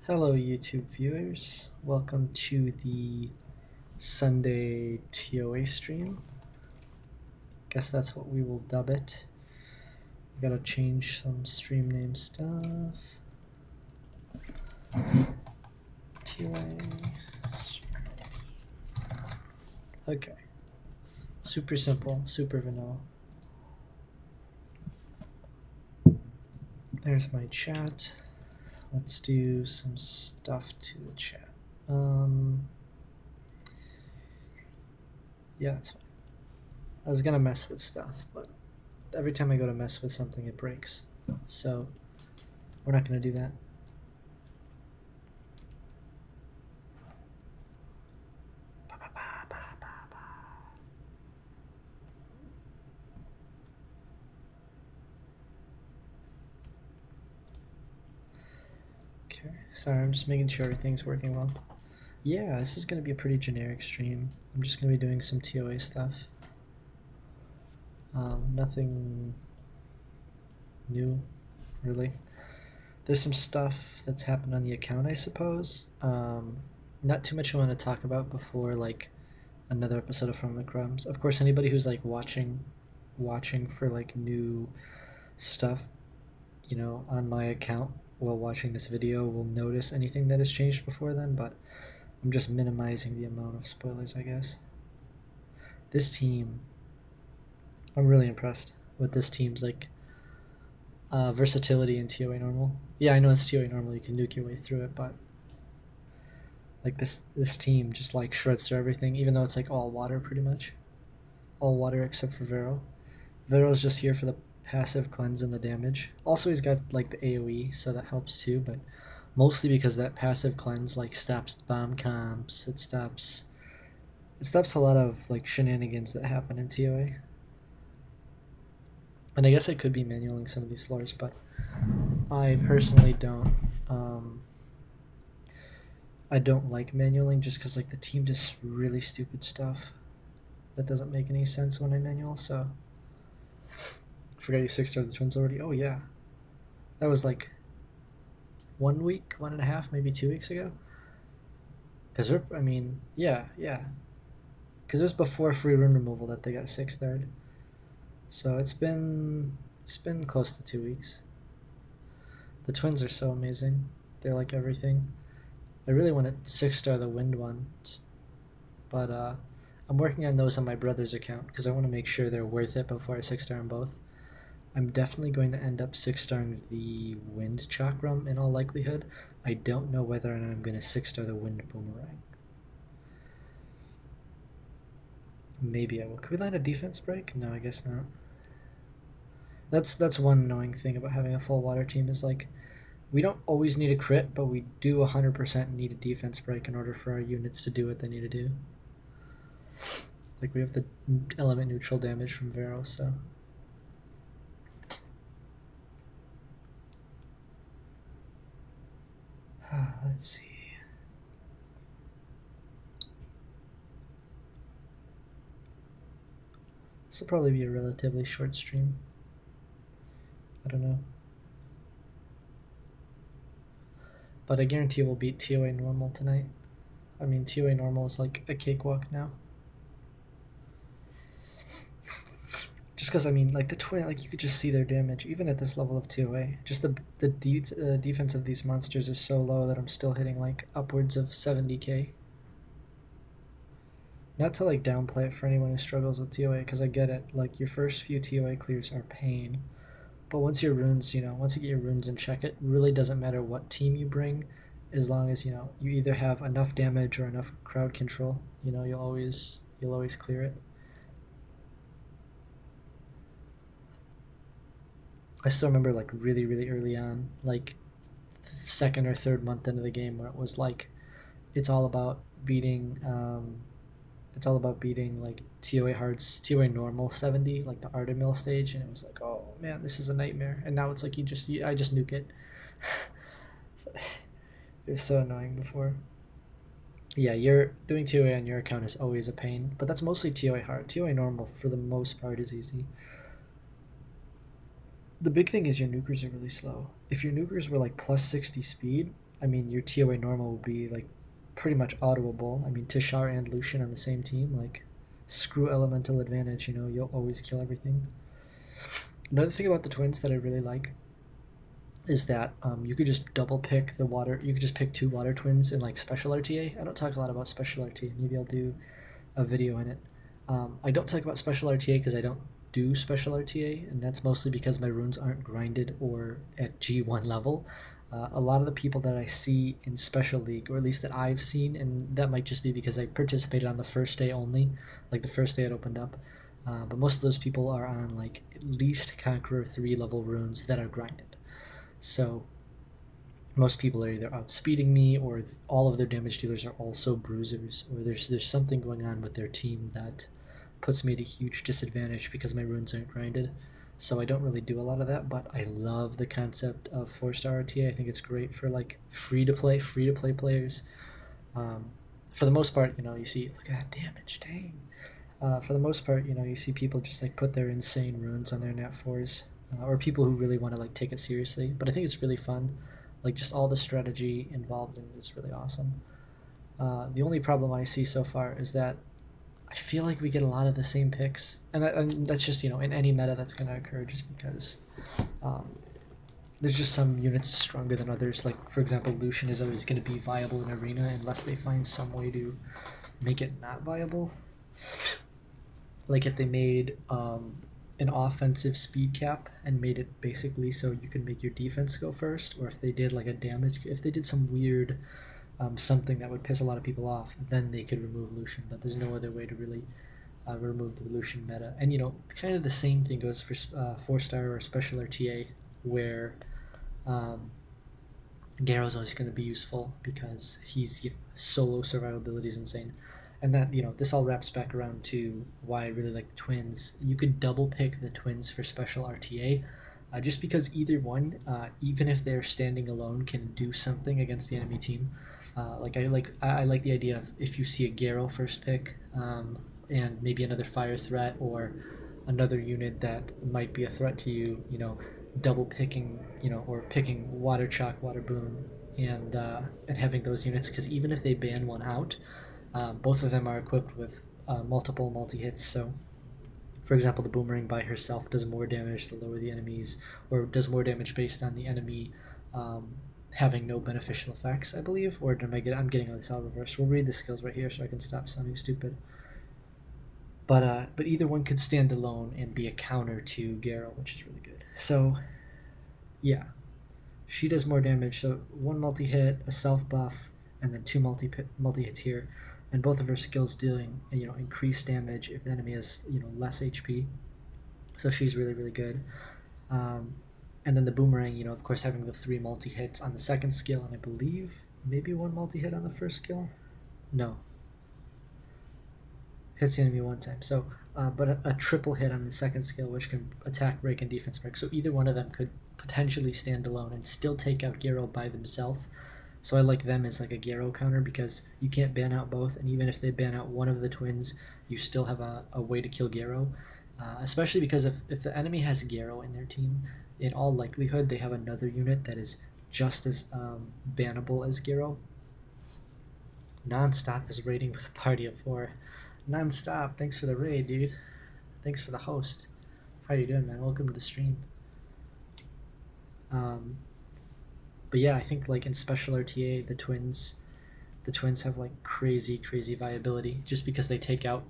Hello, YouTube viewers. Welcome to the Sunday TOA stream. Guess that's what we will dub it. I gotta change some stream name stuff. TOA. Okay. Super simple, super vanilla. There's my chat. Let's do some stuff to the chat. Yeah, it's fine. I was gonna mess with stuff, but every time I go to mess with something, it breaks. So we're not gonna do that. Okay, sorry, I'm just making sure everything's working well. Yeah, this is going to be a pretty generic stream. I'm just going to be doing some TOA stuff. Nothing new, really. There's some stuff that's happened on the account, I suppose. Not too much I want to talk about before like another episode of From the Crumbs. Of course, anybody who's like watching for like new stuff, on my account while watching this video will notice anything that has changed before then, but I'm just minimizing the amount of spoilers, I guess. This team, I'm really impressed with this team's like versatility in TOA normal. Yeah, I know it's TOA normal, you can nuke your way through it, but like this team just like shreds through everything, even though it's like all water pretty much. All water except for Vero. Vero's just here for the passive cleanse and the damage. Also, he's got like the AoE, so that helps too, but mostly because that passive cleanse like stops bomb comps, it stops a lot of like shenanigans that happen in TOA. And I guess I could be manualing some of these floors, but I personally don't. I don't like manualing just because like the team does really stupid stuff that doesn't make any sense when I manual. So I forgot you 6-starred the twins already. Oh yeah, that was like 1 week, 1.5, maybe 2 weeks ago. Because I mean, yeah. Because it was before free rune removal that they got 6-starred. So it's been close to 2 weeks. The twins are so amazing. They're like everything. I really want to 6-star the wind ones, but I'm working on those on my brother's account because I want to make sure they're worth it before I 6-star them both. I'm definitely going to end up 6-starring the wind chakram in all likelihood. I don't know whether or not I'm going to 6-star the wind boomerang. Maybe I will. Could we land a defense break? No, I guess not. That's one annoying thing about having a full water team is like we don't always need a crit, but we do 100% need a defense break in order for our units to do what they need to do. Like we have the element neutral damage from Vero, so. Let's see. This will probably be a relatively short stream. I don't know. But I guarantee we'll beat TOA normal tonight. I mean, TOA normal is like a cakewalk now. Just because, I mean, like the twin, like you could just see their damage, even at this level of TOA. Just the defense of these monsters is so low that I'm still hitting like upwards of 70k. Not to like downplay it for anyone who struggles with TOA, because I get it. Like your first few TOA clears are pain. But once your runes, once you get your runes in check, it really doesn't matter what team you bring, as long as you either have enough damage or enough crowd control. You'll always clear it. I still remember like really early on, like second or third month into the game, where it was like it's all about beating like TOA hards, TOA normal 70, like the Artemil stage, and it was like, oh man, this is a nightmare. And now it's like I just nuke it. It was so annoying before. Yeah, you're doing TOA on your account is always a pain, but that's mostly TOA hard. TOA normal for the most part is easy. The big thing is your nukers are really slow. If your nukers were like plus 60 speed, I mean, your TOA normal would be like pretty much autoable. I mean, Tishar and Lucian on the same team, like screw elemental advantage. You know, you'll always kill everything. Another thing about the twins that I really like is that you could just double pick the water. You could just pick 2 water twins in like special RTA. I don't talk a lot about special RTA. Maybe I'll do a video in it. I don't talk about special RTA because I don't do special RTA, and that's mostly because my runes aren't grinded or at G1 level. A lot of the people that I see in Special League, or at least that I've seen, and that might just be because I participated on the first day only, like the first day it opened up, but most of those people are on like at least Conqueror 3 level runes that are grinded. So most people are either outspeeding me, or all of their damage dealers are also bruisers, or there's something going on with their team that puts me at a huge disadvantage because my runes aren't grinded. So I don't really do a lot of that, but I love the concept of 4-star RTA. I think it's great for like free to play players. For the most part, you know, you see, look at that damage, dang. For the most part, you know, you see people just like put their insane runes on their nat 4s, or people who really want to like take it seriously. But I think it's really fun, like just all the strategy involved in it is really awesome. The only problem I see so far is that I feel like we get a lot of the same picks, and that's just, you know, in any meta that's going to occur, just because um, there's just some units stronger than others. Like for example, Lucian is always going to be viable in arena unless they find some way to make it not viable. Like if they made an offensive speed cap and made it basically so you can make your defense go first, or if they did like a damage, if they did some weird something that would piss a lot of people off, then they could remove Lucian. But there's no other way to really remove the Lucian meta. And you know, kind of the same thing goes for 4-star or special RTA, where Garo's always going to be useful because he's, you know, solo survivability is insane. And that, you know, this all wraps back around to why I really like the twins. You could double pick the twins for special RTA, just because either one, even if they're standing alone, can do something against the enemy team. I like the idea of if you see a Garo first pick, and maybe another fire threat or another unit that might be a threat to you, you know, double picking, you know, or picking Water Chalk, Water Boom, and having those units, because even if they ban one out, both of them are equipped with multiple multi-hits. So for example, the Boomerang by herself does more damage the lower the enemies, or does more damage based on the enemy having no beneficial effects, I believe. Or I'm getting this all reversed. We'll read the skills right here so I can stop sounding stupid. But either one could stand alone and be a counter to Garo, which is really good. So yeah, she does more damage. So 1 multi-hit, a self buff, and then 2 multi-hits here, and both of her skills dealing, you know, increased damage if the enemy has, you know, less HP. So she's really, really good. And then the Boomerang, you know, of course, having the 3 multi-hits on the second skill, and I believe maybe 1 multi-hit on the first skill. No, hits the enemy 1 time. So but a triple hit on the second skill, which can attack, break, and defense break. So either one of them could potentially stand alone and still take out Garo by themselves. So I like them as like a Garo counter, because you can't ban out both, and even if they ban out one of the twins, you still have a way to kill Garo. Especially because if the enemy has Garo in their team, in all likelihood they have another unit that is just as bannable as Garo. Nonstop is raiding with a party of 4. Nonstop, thanks for the raid, dude. Thanks for the host. How you doing, man? Welcome to the stream. But yeah, I think like in special RTA, the twins have like crazy viability, just because they take out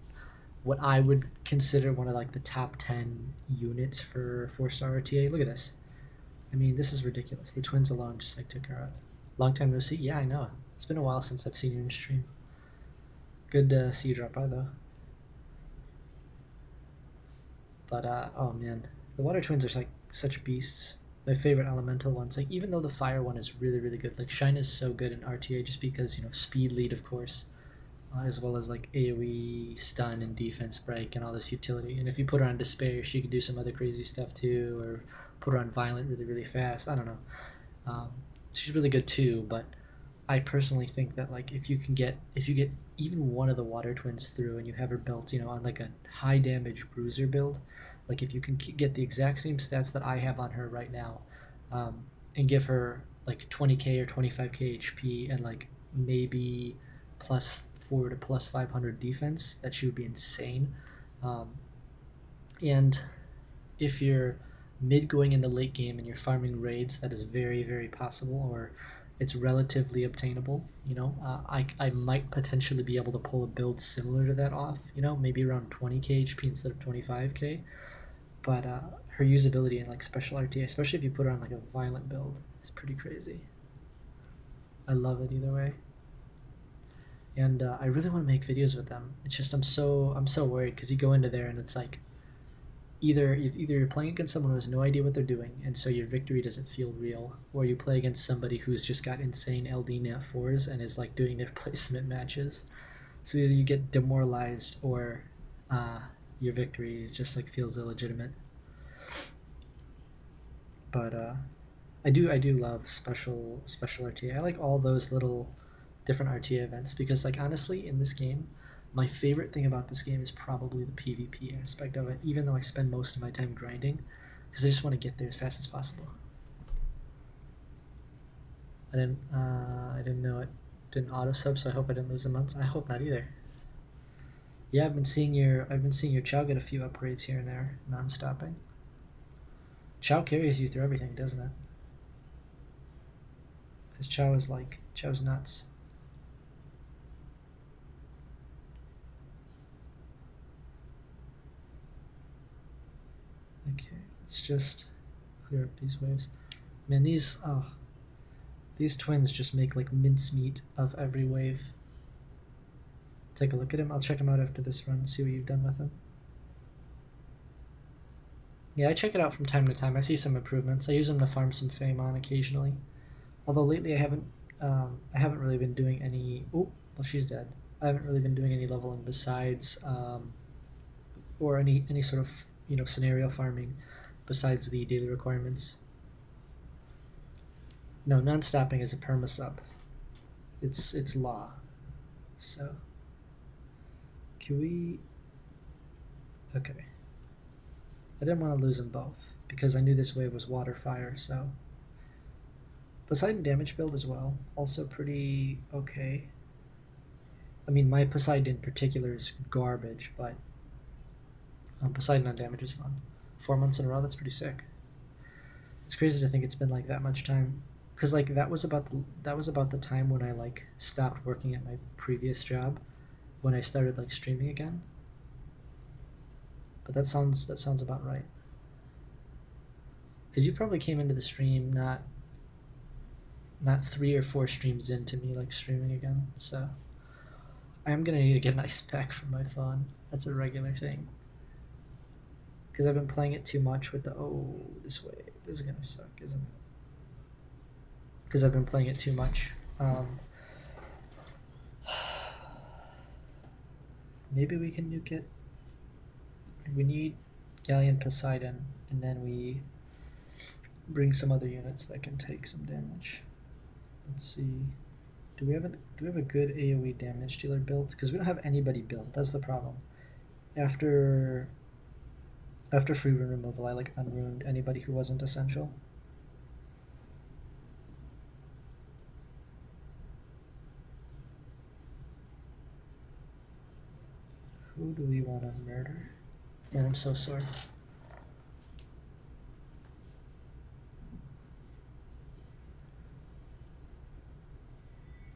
what I would consider one of like the top 10 units for 4-star RTA. Look at this. I mean, this is ridiculous. The twins alone just like took her out. Long time no see. Yeah, I know. It's been a while since I've seen you in stream. Good to see you drop by though. But oh man, the water twins are like such beasts. My favorite elemental ones. Like even though the fire one is really, really good, like Shine is so good in RTA just because, you know, speed lead of course, as well as like AoE, stun, and defense break, and all this utility. And if you put her on Despair, she could do some other crazy stuff too, or put her on Violent really, really fast. I don't know. She's really good too, but I personally think that like if you get even one of the water twins through and you have her built, you know, on like a high damage bruiser build, like if you can get the exact same stats that I have on her right now, and give her like 20k or 25k HP and like maybe plus 4 to plus 500 defense, that should be insane. And if you're mid going into late game and you're farming raids, that is very, very possible, or it's relatively obtainable. I might potentially be able to pull a build similar to that off. Maybe around 20k HP instead of 25k. But her usability and like special RTA, especially if you put her on like a violent build, is pretty crazy. I love it either way. And I really want to make videos with them. It's just I'm so worried because you go into there and it's like either you're playing against someone who has no idea what they're doing, and so your victory doesn't feel real, or you play against somebody who's just got insane LD nat 4s and is like doing their placement matches. So either you get demoralized or your victory just like feels illegitimate. But I do love special RTA. I like all those little different RTA events because, like, honestly, in this game, my favorite thing about this game is probably the PvP aspect of it, even though I spend most of my time grinding, because I just want to get there as fast as possible. I didn't know it didn't auto sub, so I hope I didn't lose the months. I hope not either. Yeah, I've been seeing your Chow get a few upgrades here and there, non-stopping. Chow carries you through everything, doesn't it? Because Chow's nuts. Okay, let's just clear up these waves. Man, these twins just make like mincemeat of every wave. Take a look at him. I'll check him out after this run, see what you've done with him. Yeah, I check it out from time to time. I see some improvements. I use them to farm some fame on occasionally. Although lately I haven't really been doing any. Oh, well, she's dead. I haven't really been doing any leveling besides, or any sort of scenario farming besides the daily requirements. No, non-stopping is a perma sub. It's law. So can we? Okay. I didn't want to lose them both because I knew this wave was water fire. So Poseidon damage build as well, also pretty okay. I mean, my Poseidon in particular is garbage, but Poseidon on damage is fun. 4 months in a row, that's pretty sick. It's crazy to think it's been like that much time, because like that was about the time when I like stopped working at my previous job, when I started like streaming again. But that sounds about right. Because you probably came into the stream not 3 or 4 streams into me like streaming again, so I am gonna need to get an ice pack for my phone. That's a regular thing. Because I've been playing it too much with the this way. This is gonna suck, isn't it? Because I've been playing it too much. Maybe we can nuke it. We need Galleon Poseidon, and then we bring some other units that can take some damage. Let's see. Do we have a good AoE damage dealer built? Because we don't have anybody built. That's the problem. After free rune removal, I like unruined anybody who wasn't essential. Who do we want to murder? Man, I'm so sore.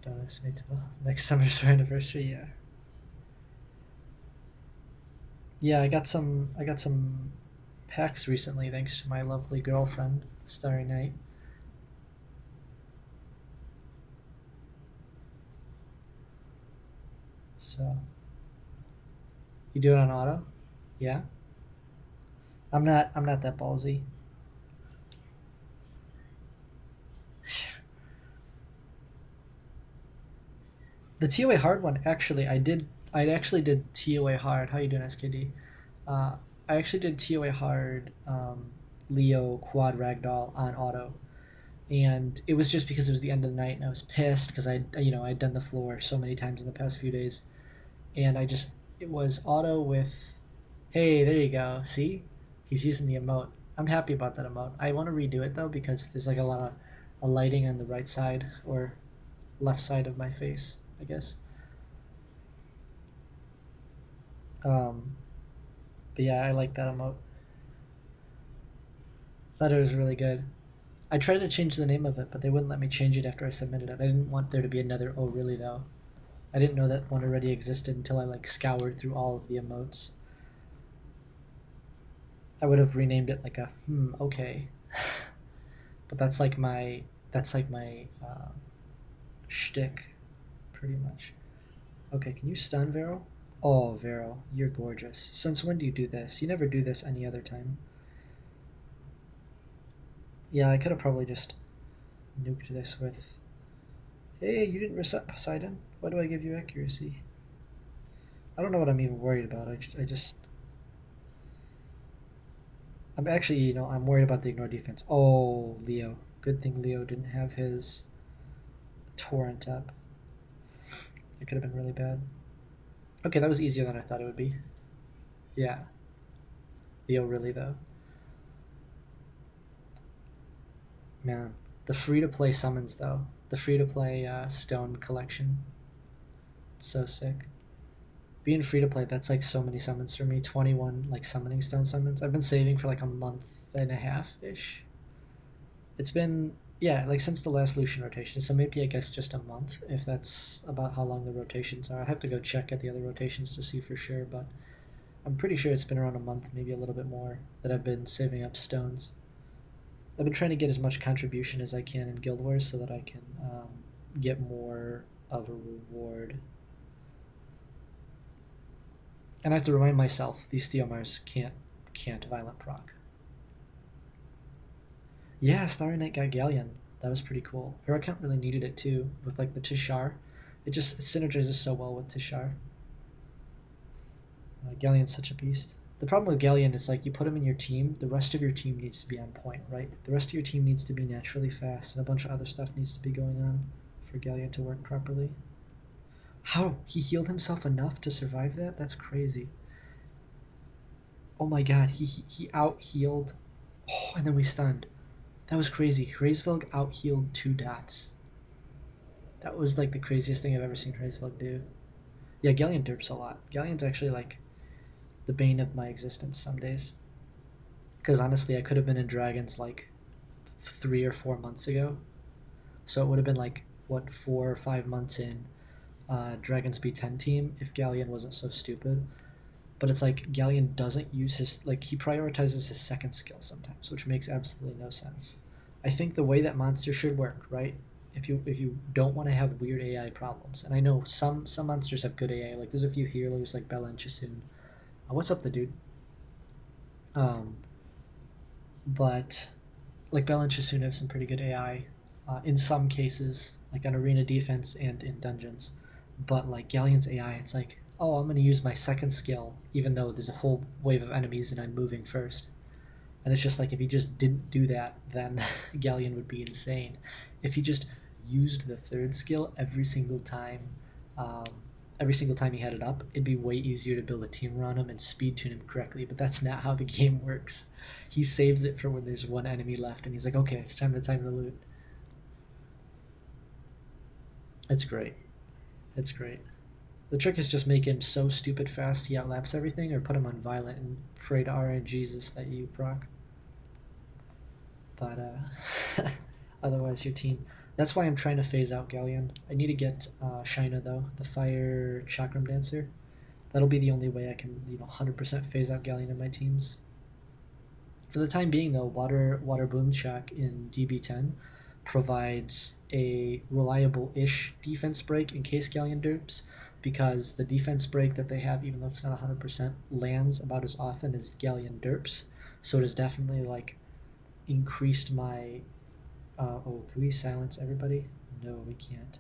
Don't estimate to next summer's anniversary, yeah. Yeah, I got some packs recently thanks to my lovely girlfriend, Starry Night. So you do it on auto? Yeah. I'm not that ballsy. The TOA hard one, actually, I actually did TOA hard. How you doing, SKD? I actually did TOA hard Leo quad ragdoll on auto, and it was just because it was the end of the night and I was pissed because I'd done the floor so many times in the past few days, and it was auto with, hey, there you go, see, he's using the emote. I'm happy about that emote. I want to redo it though because there's like a lot a lighting on the right side or left side of my face, I guess. But yeah, I like that emote. Thought it was really good. I tried to change the name of it, but they wouldn't let me change it after I submitted it. I didn't want there to be another "oh really" though. I didn't know that one already existed until I like scoured through all of the emotes. I would have renamed it like a okay, but that's like my shtick, pretty much. Okay, can you stun Vero? Oh, Vero, you're gorgeous. Since when do you do this? You never do this any other time. Yeah, I could have probably just nuked this with. Hey, you didn't reset Poseidon. Why do I give you accuracy? I don't know what I'm even worried about. I just I'm actually, I'm worried about the ignore defense. Oh, Leo. Good thing Leo didn't have his torrent up. It could have been really bad. Okay, that was easier than I thought it would be. Yeah. Leo really, though. Man. The free-to-play summons, though. The free-to-play stone collection. It's so sick. Being free-to-play, that's like so many summons for me. 21 like summoning stone summons. I've been saving for like a month and a half-ish. It's been, yeah, like since the last Lucian rotation, so maybe I guess just a month, if that's about how long the rotations are. I have to go check at the other rotations to see for sure, but I'm pretty sure it's been around a month, maybe a little bit more, that I've been saving up stones. I've been trying to get as much contribution as I can in Guild Wars so that I can get more of a reward. And I have to remind myself these Theomars can't violent proc. Yeah, Starry Night got Galleon. That was pretty cool. Her account really needed it too, with like the Tishar. It synergizes so well with Tishar. Galleon's such a beast. The problem with Galleon is like you put him in your team, the rest of your team needs to be on point, right? The rest of your team needs to be naturally fast, and a bunch of other stuff needs to be going on for Galleon to work properly. How? He healed himself enough to survive that? That's crazy. Oh my god, he out healed. Oh, and then we stunned. That was crazy. Hraesvelg out healed 2 dots. That was like the craziest thing I've ever seen Hraesvelg do. Yeah, Galleon derps a lot. Galleon's actually like the bane of my existence some days. Because honestly, I could have been in Dragons like 3 or 4 months ago. So it would have been like, what, 4 or 5 months in Dragons B10 team if Galleon wasn't so stupid. But it's like Galleon doesn't use his, like, he prioritizes his second skill sometimes, which makes absolutely no sense. I think the way that monsters should work, right? If you don't want to have weird AI problems, and I know some monsters have good AI, like there's a few healers like Bella and Chisoon. What's up, the dude? Um, but like Bella and Chisoon have some pretty good AI in some cases, like on arena defense and in dungeons. But like Galleon's AI, it's like, oh, I'm going to use my second skill, even though there's a whole wave of enemies and I'm moving first. And it's just like if he just didn't do that, then Galleon would be insane. If he just used the third skill um, every single time he had it up, it'd be way easier to build a team around him and speed tune him correctly. But that's not how the game works. He saves it for when there's one enemy left, and he's like, okay, it's time to loot. It's great. It's great. The trick is just make him so stupid fast he outlaps everything, or put him on violent and pray to RNGesus that you proc. But otherwise, your team. That's why I'm trying to phase out Galleon. I need to get Shina though, the Fire Chakram Dancer. That'll be the only way I can, 100% phase out Galleon in my teams. For the time being, though, Water Boom Shack in DB10 provides a reliable-ish defense break in case Galleon derps, because the defense break that they have, even though it's not 100%, lands about as often as Galleon derps. So it has definitely like increased my. Oh, can we silence everybody? No, we can't.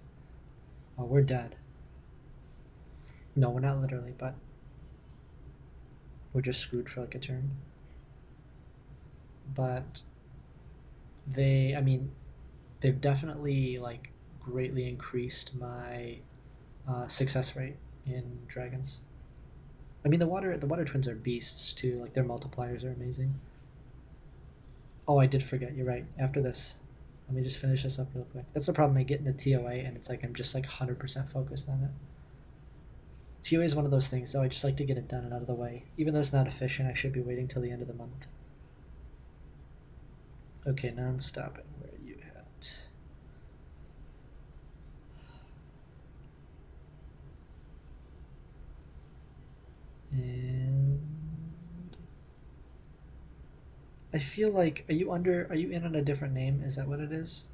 Oh, we're dead. No, we're not literally, but we're just screwed for like a turn. But I mean, they've definitely like greatly increased my success rate in dragons. I mean, the water twins are beasts too. Like their multipliers are amazing. Oh, I did forget. You're right. After this, Let me just finish this up real quick. That's the problem. I get into TOA and it's like I'm just like 100% focused on it. TOA is one of those things, though. I just like to get it done and out of the way. Even though it's not efficient, I should be waiting till the end of the month. Okay, non-stopping. Where are you at? And I feel like, are you in on a different name? Is that what it is?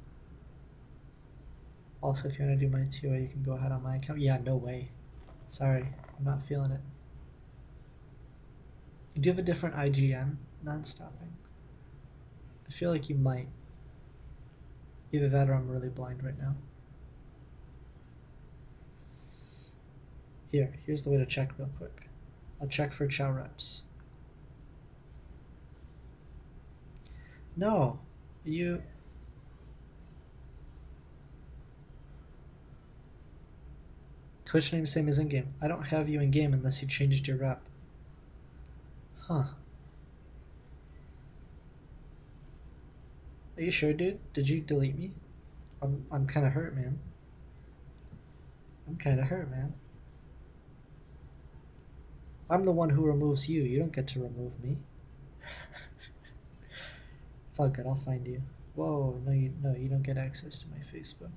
Also, if you want to do my TOA, you can go ahead on my account. Yeah, no way. Sorry, I'm not feeling it. Do you have a different IGN? Non-stopping. I feel like you might. Either that or I'm really blind right now. Here's the way to check real quick. I'll check for chow reps. No, you. Twitch name same as in game. I don't have you in game unless you changed your rep. Huh. Are you sure, dude? Did you delete me? I'm kind of hurt, man. I'm kind of hurt, man. I'm the one who removes you. You don't get to remove me. It's all good. I'll find you. Whoa, no, you don't get access to my Facebook.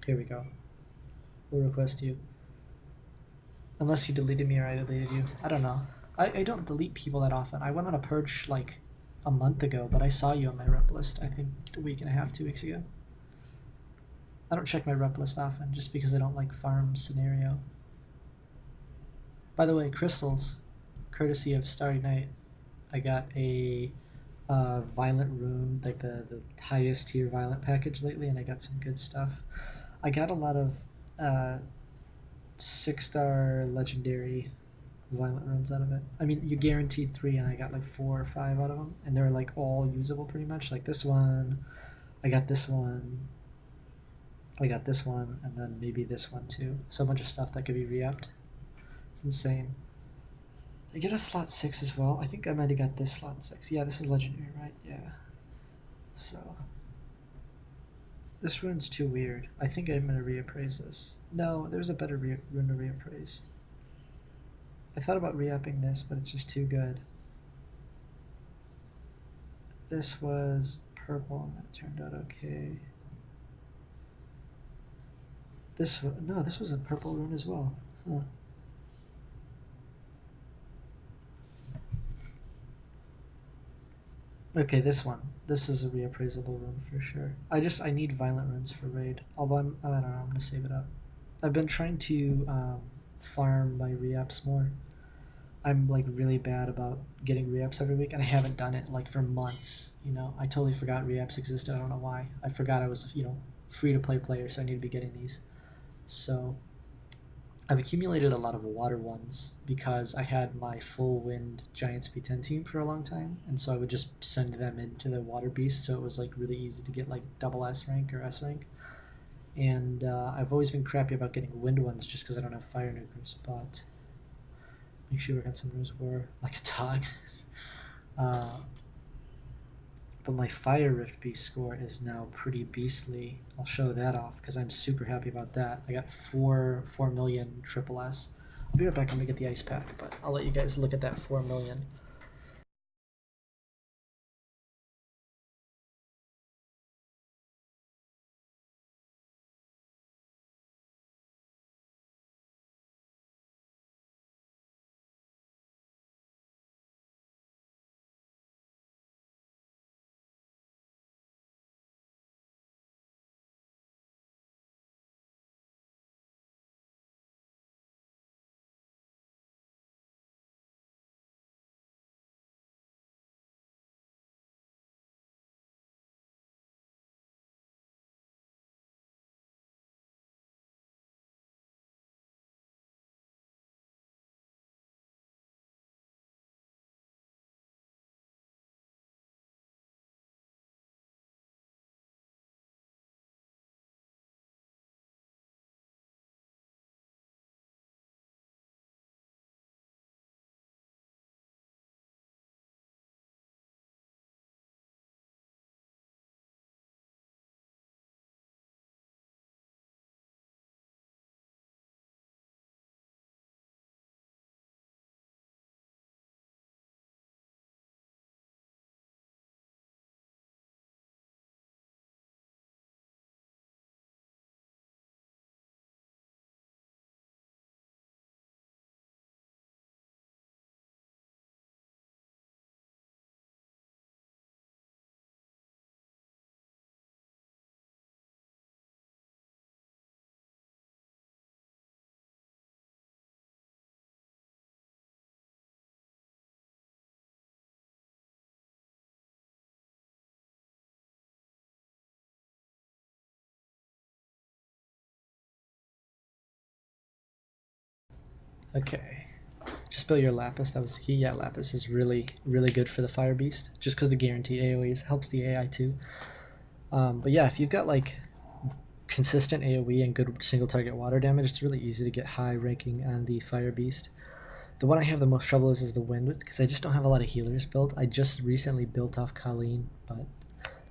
Here we go. We'll request you. Unless you deleted me or I deleted you. I don't know. I don't delete people that often. I went on a purge like a month ago, but I saw you on my rep list, I think a week and a half, 2 weeks ago. I don't check my rep list often just because I don't like farm scenario. By the way, crystals, courtesy of Starry Night, I got a violent rune, like the highest tier violent package lately, and I got some good stuff. I got a lot of 6-star legendary violent runes out of it. I mean, you guaranteed 3, and I got like 4 or 5 out of them, and they're like all usable pretty much. Like this one, I got this one, I got this one, and then maybe this one too. So a bunch of stuff that could be re-upped. It's insane. I get a slot 6 as well. I think I might have got this slot 6. Yeah, this is legendary, right? Yeah. So this rune's too weird. I think I'm gonna reappraise this. No, there's a better rune to reappraise. I thought about re-upping this, but it's just too good. This was purple, and that turned out okay. This was a purple rune as well. Huh. Okay, this one. This is a reappraisable rune for sure. I need violent runes for raid. Although I don't know. I'm gonna save it up. I've been trying to farm my re-ups more. I'm like really bad about getting re-ups every week, and I haven't done it like for months. You know, I totally forgot re-ups existed. I don't know why. I forgot I was free to play player, so I need to be getting these. So I've accumulated a lot of water ones because I had my full wind Giants P10 team for a long time, and so I would just send them into the water beast, so it was like really easy to get like double S rank or S rank. And I've always been crappy about getting wind ones just because I don't have fire nukers, but make sure you work on some runes war like a dog. uh, but my Fire Rift Beast score is now pretty beastly. I'll show that off because I'm super happy about that. I got 4 million triple S. I'll be right back when we get the ice pack, but I'll let you guys look at that 4 million. Okay. Just build your Lapis, that was the key. Yeah, Lapis is really, really good for the Fire Beast, just because the guaranteed AoEs helps the AI too. But yeah, if you've got like consistent AoE and good single target water damage, it's really easy to get high ranking on the Fire Beast. The one I have the most trouble is the Wind, because I just don't have a lot of healers built. I just recently built off Colleen, but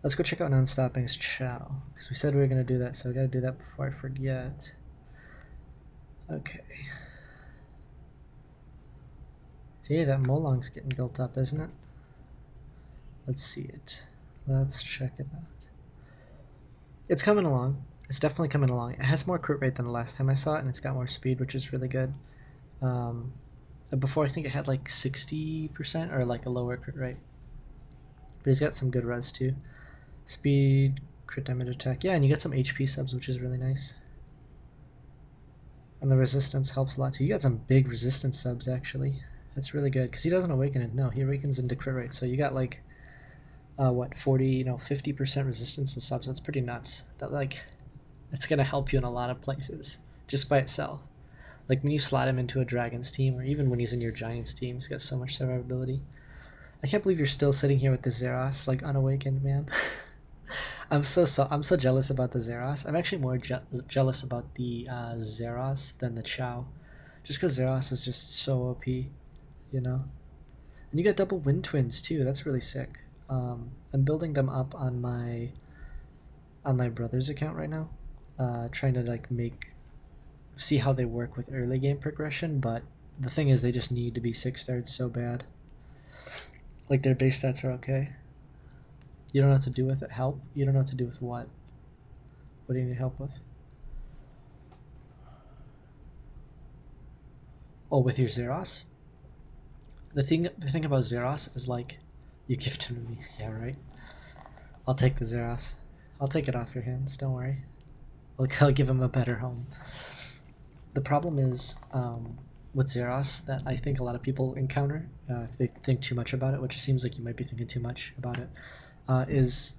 let's go check out Non-Stopping's Chow, because we said we were going to do that, so I got to do that before I forget. Okay. Hey, that Molong's getting built up, isn't it? Let's see it. Let's check it out. It's coming along. It's definitely coming along. It has more crit rate than the last time I saw it, and it's got more speed, which is really good. Before, I think it had like 60% or like a lower crit rate. But he's got some good res too. Speed, crit damage attack. Yeah, and you get some HP subs, which is really nice. And the resistance helps a lot too. You got some big resistance subs, actually. That's really good, because he doesn't awaken it. No, he awakens into crit rate. So you got like, what, 40, 50% resistance and subs. That's pretty nuts. That, like, that's going to help you in a lot of places, just by itself. Like, when you slot him into a Dragon's team, or even when he's in your Giants team, he's got so much survivability. I can't believe you're still sitting here with the Zeros, like, unawakened, man. I'm so jealous about the Zeros. I'm actually more jealous about the Zeros than the Chow. Just because Zeros is just so OP, you know? And you got double Wind Twins, too. That's really sick. I'm building them up on my brother's account right now. Trying to, like, see how they work with early game progression, but the thing is they just need to be 6-starred so bad. Like, their base stats are okay. You don't know what to do with it. Help? You don't know what to do with what? What do you need help with? Oh, with your Zeros? The thing about Zeros is, like, you give to me. Yeah, right? I'll take the Zeros. I'll take it off your hands, don't worry. I'll give him a better home. The problem is, with Zeros, that I think a lot of people encounter, if they think too much about it, which it seems like you might be thinking too much about it, is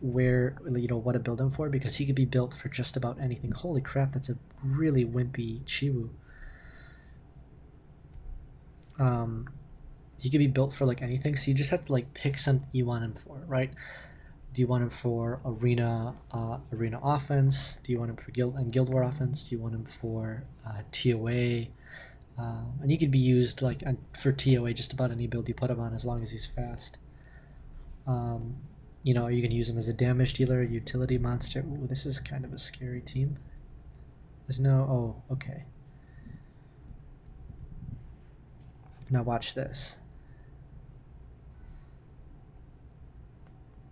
where, what to build him for, because he could be built for just about anything. Holy crap, that's a really wimpy Chiwu. He could be built for like anything, so you just have to like pick something you want him for, right? Do you want him for arena offense? Do you want him for guild war offense? Do you want him for TOA? And he could be used like for TOA just about any build you put him on, as long as he's fast. You can use him as a damage dealer, a utility monster. Ooh, this is kind of a scary team. There's no... Oh, okay. Now watch this.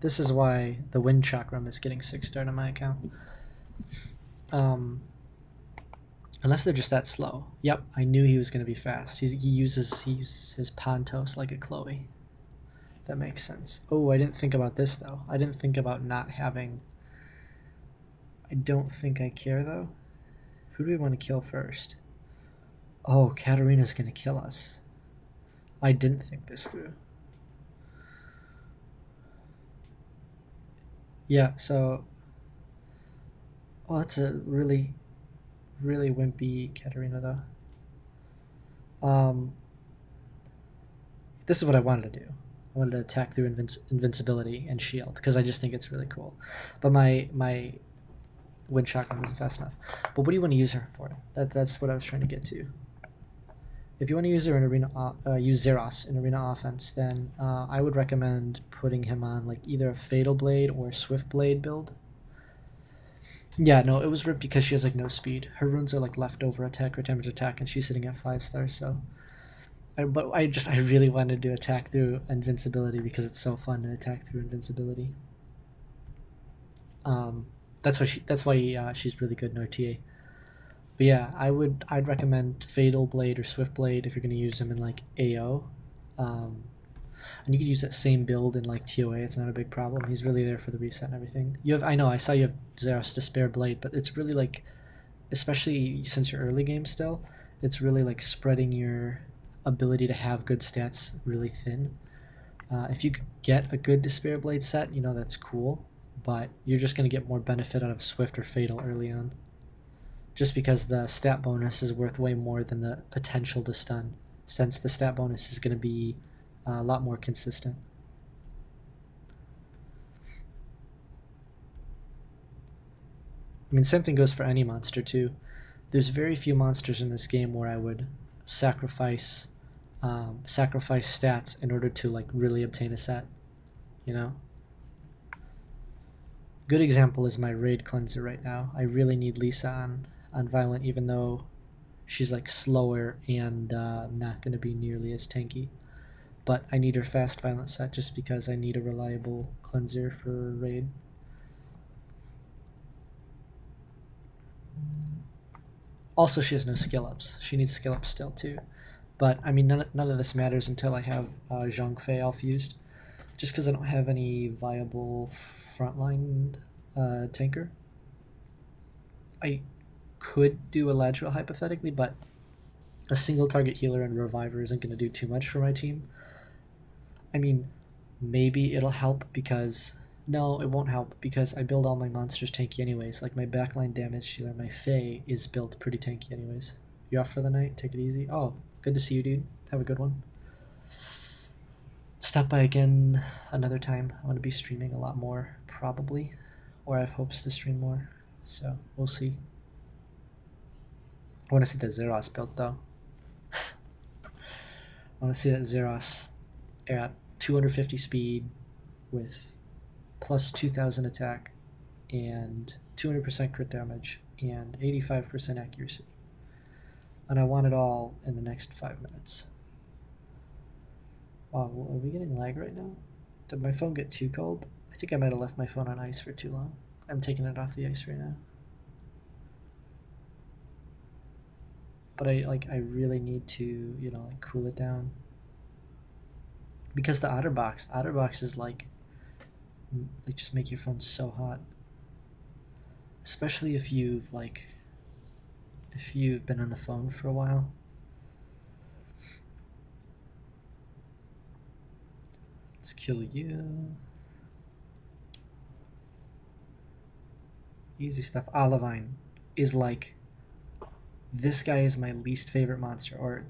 This is why the Wind Chakram is getting 6-starred on my account. Unless they're just that slow. Yep, I knew he was going to be fast. He uses his Pontos like a Chloe. That makes sense. Oh, I didn't think about this, though. I didn't think about not having... I don't think I care, though. Who do we want to kill first? Oh, Katarina's going to kill us. I didn't think this through. Yeah, so... Oh, that's a really, really wimpy Katarina, though. This is what I wanted to do. I wanted to attack through invincibility and shield, because I just think it's really cool. But my Wind Chakram isn't fast enough. But what do you want to use her for? That's what I was trying to get to. If you want to use her in use Zeros in arena offense, then I would recommend putting him on like either a Fatal Blade or Swift Blade build. Yeah, no, it was ripped because she has like no speed. Her runes are like leftover attack or damage attack, and she's sitting at 5-stars. So, but I really wanted to attack through invincibility because it's so fun to attack through invincibility. That's why she's really good in RTA. But yeah, I'd recommend Fatal Blade or Swift Blade if you're gonna use them in like AO. And you could use that same build in like TOA. It's not a big problem. He's really there for the reset and everything. I know I saw you have Zeros Despair Blade, but it's really like, especially since you're early game still, it's really like spreading your ability to have good stats really thin. If you could get a good Despair Blade set, that's cool, but you're just gonna get more benefit out of Swift or Fatal early on. just because the stat bonus is worth way more than the potential to stun, since the stat bonus is going to be a lot more consistent. I mean, same thing goes for any monster too. There's very few monsters in this game where I would sacrifice stats in order to like really obtain a set, you know. Good example is my raid cleanser right now. I really need Lisa on Violent, even though she's like slower and not going to be nearly as tanky. But I need her fast Violent set just because I need a reliable cleanser for raid. Also, she has no skill ups. She needs skill ups still too. But I mean, none of this matters until I have Zhang Fei all fused. Just because I don't have any viable frontline tanker. I could do Eladriel hypothetically, but a single target healer and reviver isn't going to do too much for my team. I mean, maybe it'll help because... No, it won't help because I build all my monsters tanky anyways. Like my backline damage healer, my Fae, is built pretty tanky anyways. You off for the night? Take it easy. Oh, good to see you, dude. Have a good one. Stop by again another time. I want to be streaming a lot more, probably. Or I have hopes to stream more. So, we'll see. I want to see the Zeros built, though. I want to see that Zeros at 250 speed with plus 2000 attack and 200% crit damage and 85% accuracy. And I want it all in the next 5 minutes. Wow, are we getting lag right now? Did my phone get too cold? I think I might have left my phone on ice for too long. I'm taking it off the ice right now. But I really need to, like cool it down. Because the OtterBox is like they just make your phone so hot. Especially if you've been on the phone for a while. Let's kill you. Easy stuff. Olivine is like, this guy is my least favorite monster, or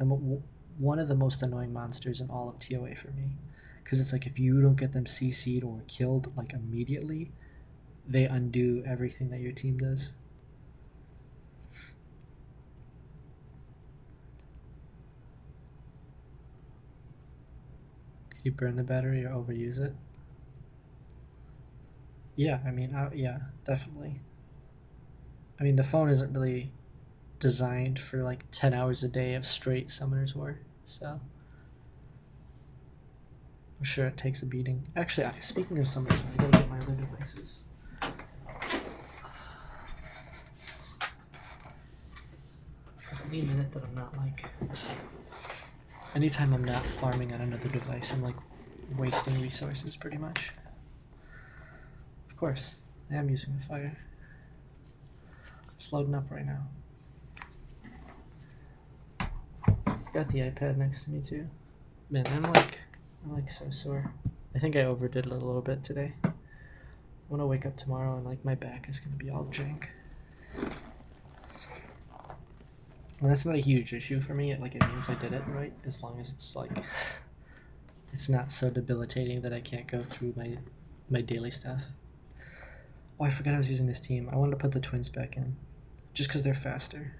one of the most annoying monsters in all of TOA for me. Because it's like if you don't get them CC'd or killed like immediately, they undo everything that your team does. Could you burn the battery or overuse it? Yeah, I mean, yeah, definitely. I mean, the phone isn't really designed for like 10 hours a day of straight Summoner's War, so I'm sure it takes a beating. Actually, speaking of Summoner's War, I gotta get my other devices. Any minute that I'm not like... Anytime I'm not farming on another device, I'm like wasting resources pretty much. Of course, I am using a fire. It's loading up right now. Got the iPad next to me too. Man, I'm like so sore. I think I overdid it a little bit today. I'm gonna wake up tomorrow and like my back is gonna be all jank. Well, that's not a huge issue for me. It means I did it right, as long as it's like it's not so debilitating that I can't go through my daily stuff. Oh, I forgot I was using this team. I wanted to put the twins back in, just because they're faster.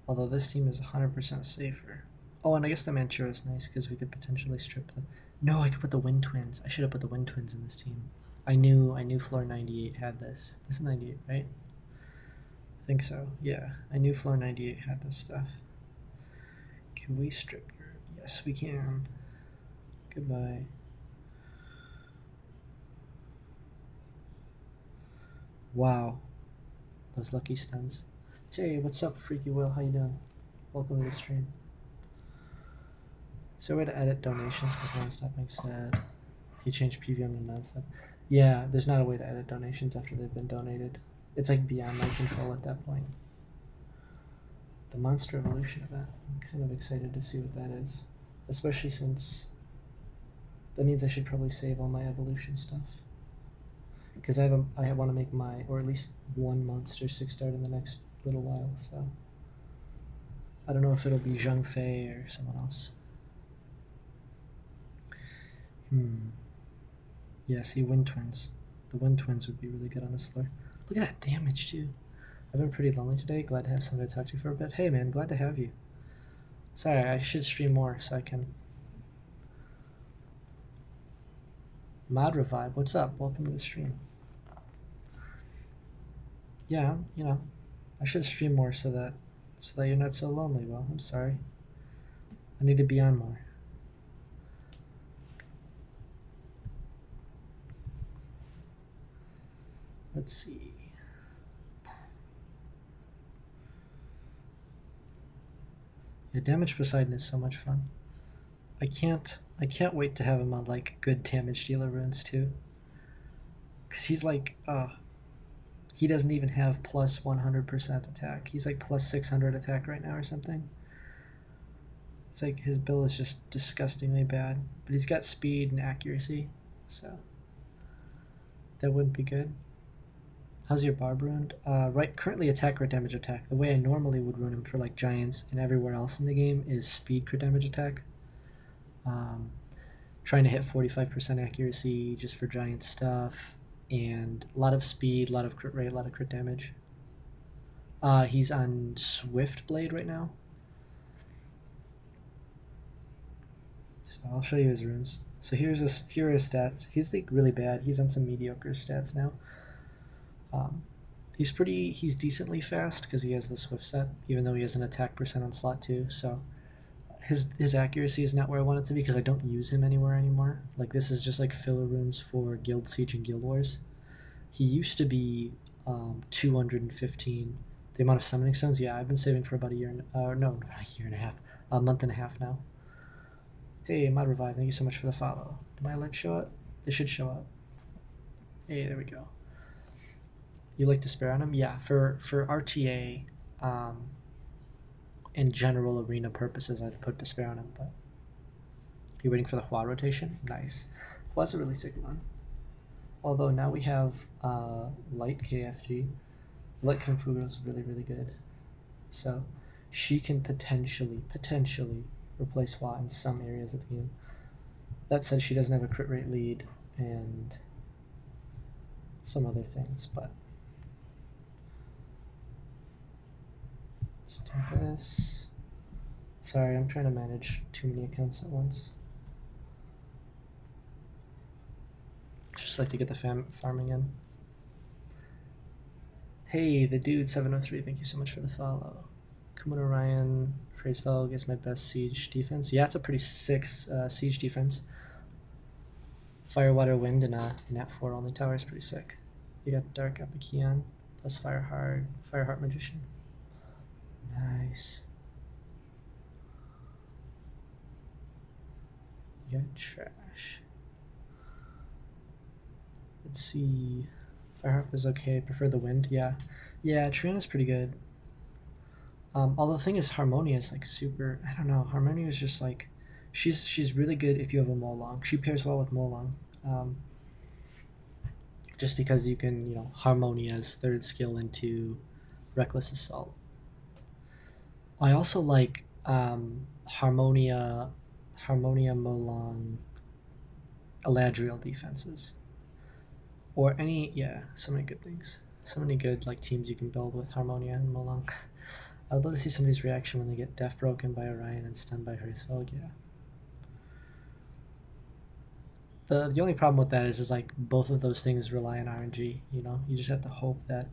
Although this team is 100% safer. Oh, and I guess the Manchuro is nice because we could potentially strip them. No, I could put the Wind Twins. I should have put the Wind Twins in this team. I knew Floor 98 had this. This is 98, right? I think so. Yeah, I knew Floor 98 had this stuff. Can we strip her? Yes, we can. Goodbye. Wow. Those lucky stuns. Hey, what's up, Freaky Will? How you doing? Welcome to the stream. Is there a way to edit donations? Because non-stopping said he changed PVM to non-stop. Yeah, there's not a way to edit donations after they've been donated. It's like beyond my control at that point. The Monster Evolution event. I'm kind of excited to see what that is. Especially since That means I should probably save all my evolution stuff. Because I want to make or at least one monster 6-star in the next little while, so. I don't know if it'll be Zhang Fei or someone else. Yeah, see, Wind Twins. The Wind Twins would be really good on this floor. Look at that damage, too. I've been pretty lonely today. Glad to have someone to talk to for a bit. Hey, man, glad to have you. Sorry, I should stream more so I can... Mod Revive, what's up? Welcome to the stream. Yeah, you know, I should stream more so that you're not so lonely. Well, I'm sorry. I need to be on more. Let's see. Yeah, Damage Poseidon is so much fun. I can't wait to have him on like good damage dealer runes too. Cause he's like, he doesn't even have plus 100% attack. He's like plus 600 attack right now or something. It's like his build is just disgustingly bad, but he's got speed and accuracy, so that wouldn't be good. How's your Barb ruined? Right, currently attack, crit damage, attack. The way I normally would run him for like giants and everywhere else in the game is speed, crit damage, attack. Trying to hit 45% accuracy just for giant stuff, and a lot of speed, a lot of crit rate, a lot of crit damage. He's on Swift Blade right now. So I'll show you his runes. So here are his stats. He's like really bad. He's on some mediocre stats now. He's decently fast because he has the Swift set, even though he has an attack percent on slot 2. So his accuracy is not where I want it to be because I don't use him anywhere anymore. Like this is just like filler runes for Guild Siege and Guild Wars. He used to be 215. The amount of summoning stones, yeah, I've been saving for about a year, no, not a year and a half, a month and a half now. Hey, Mod Revive, thank you so much for the follow. Do my alerts show up? They should show up. Hey, there we go. You like Despair on him? Yeah, for RTA, in general arena purposes, I'd put Despair on him, but you waiting for the Hua rotation? Nice. Hua's a really sick one. Although now we have Light KFG. Light Kung Fu is really, really good. So she can potentially replace Hua in some areas of the game. That said, she doesn't have a crit rate lead and some other things, but let's do this. Sorry, I'm trying to manage too many accounts at once. Just like to get the farming in. Hey, the dude 703, thank you so much for the follow. Kumano Ryan, Phraseveld is my best siege defense. Yeah, it's a pretty sick siege defense. Fire, Water, Wind, and a Nat 4 only tower is pretty sick. You got Dark Apikion plus Fireheart Magician. Nice. You got Trash. Let's see. Fireheart is okay. Prefer the Wind. Yeah, Triana's pretty good. Although the thing is, Harmonia is like super. I don't know. Harmonia is just like, she's really good if you have a Molong. She pairs well with Molong. Just because you can, Harmonia's third skill into Reckless Assault. I also like Harmonia, Molong, Eladriel defenses. Or so many good things. So many good like teams you can build with Harmonia and Molong. I'd love to see somebody's reaction when they get Death Broken by Orion and stunned by Phraseveld. Yeah. The only problem with that is like both of those things rely on RNG. You just have to hope that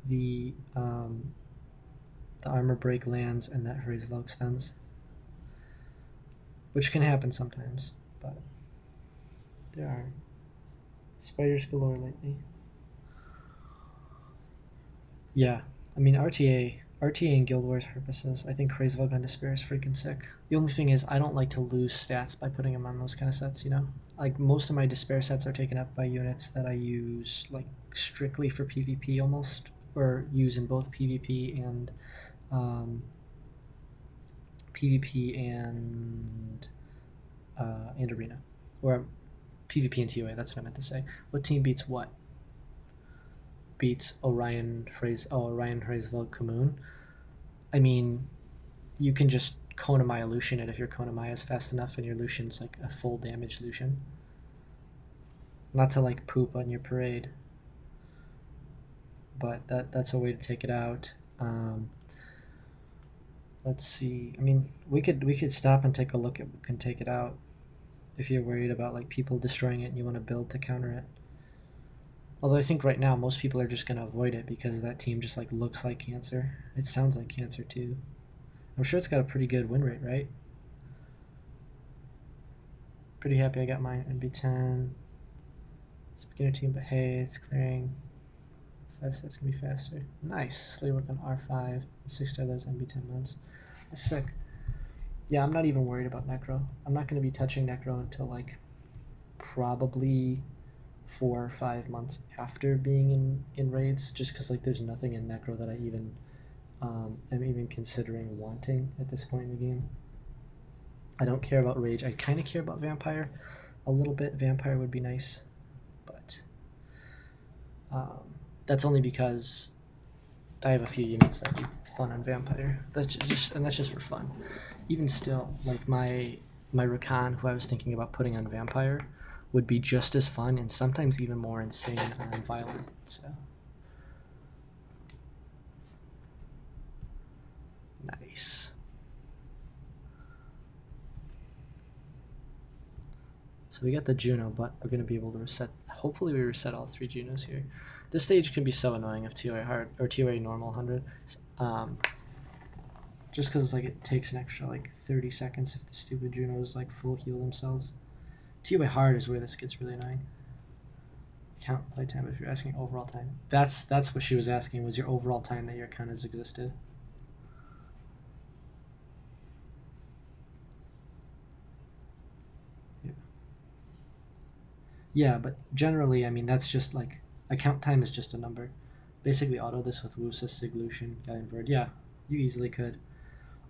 the armor break lands and that Phraseveld extends, which can happen sometimes, but there are spiders galore lately. Yeah, I mean RTA and Guild Wars purposes, I think Phraseveld Gun Despair is freaking sick. The only thing is I don't like to lose stats by putting him on those kind of sets, Like most of my Despair sets are taken up by units that I use like strictly for PvP almost, or use in both PvP and arena. Or PvP and TOA, that's what I meant to say. What team beats what? Beats Orion Hrazeveld Kamoon. I mean, you can just Konamaya Lucian it if your Konamaya is fast enough and your Lucian's like a full damage Lucian. Not to like poop on your parade, but that's a way to take it out. Let's see. I mean, we could stop and take a look at what can take it out if you're worried about like people destroying it and you want to build to counter it. Although I think right now most people are just gonna avoid it because that team just like looks like Cancer. It sounds like Cancer too. I'm sure it's got a pretty good win rate, right? Pretty happy I got mine NB10. It's a beginner team, but hey, it's clearing. 5 sets can be faster. Nice. Slay work on R5 and 6-star those NB10 months. That's sick. Yeah, I'm not even worried about Necro. I'm not going to be touching Necro until like probably 4 or 5 months after being in raids, just because like there's nothing in Necro that I even am even considering wanting at this point in the game. I don't care about Rage. I kind of care about Vampire a little bit. Vampire would be nice, but that's only because I have a few units that would be fun on Vampire. That's just for fun. Even still, like my Rakan, who I was thinking about putting on Vampire, would be just as fun and sometimes even more insane on Violent. So nice. So we got the Juno, but we're going to be able to reset. Hopefully we reset all 3 Junos here. This stage can be so annoying if TOA hard or TOA normal 100. Just because like it takes an extra like 30 seconds if the stupid Junos like full heal themselves. TOA hard is where this gets really annoying. Count play time if you're asking overall time. That's what she was asking, was your overall time that your account has existed. Yeah, but generally, I mean, that's just like account time is just a number. Basically, auto this with Wusa, Siglution, Galleon Bird. Yeah, you easily could.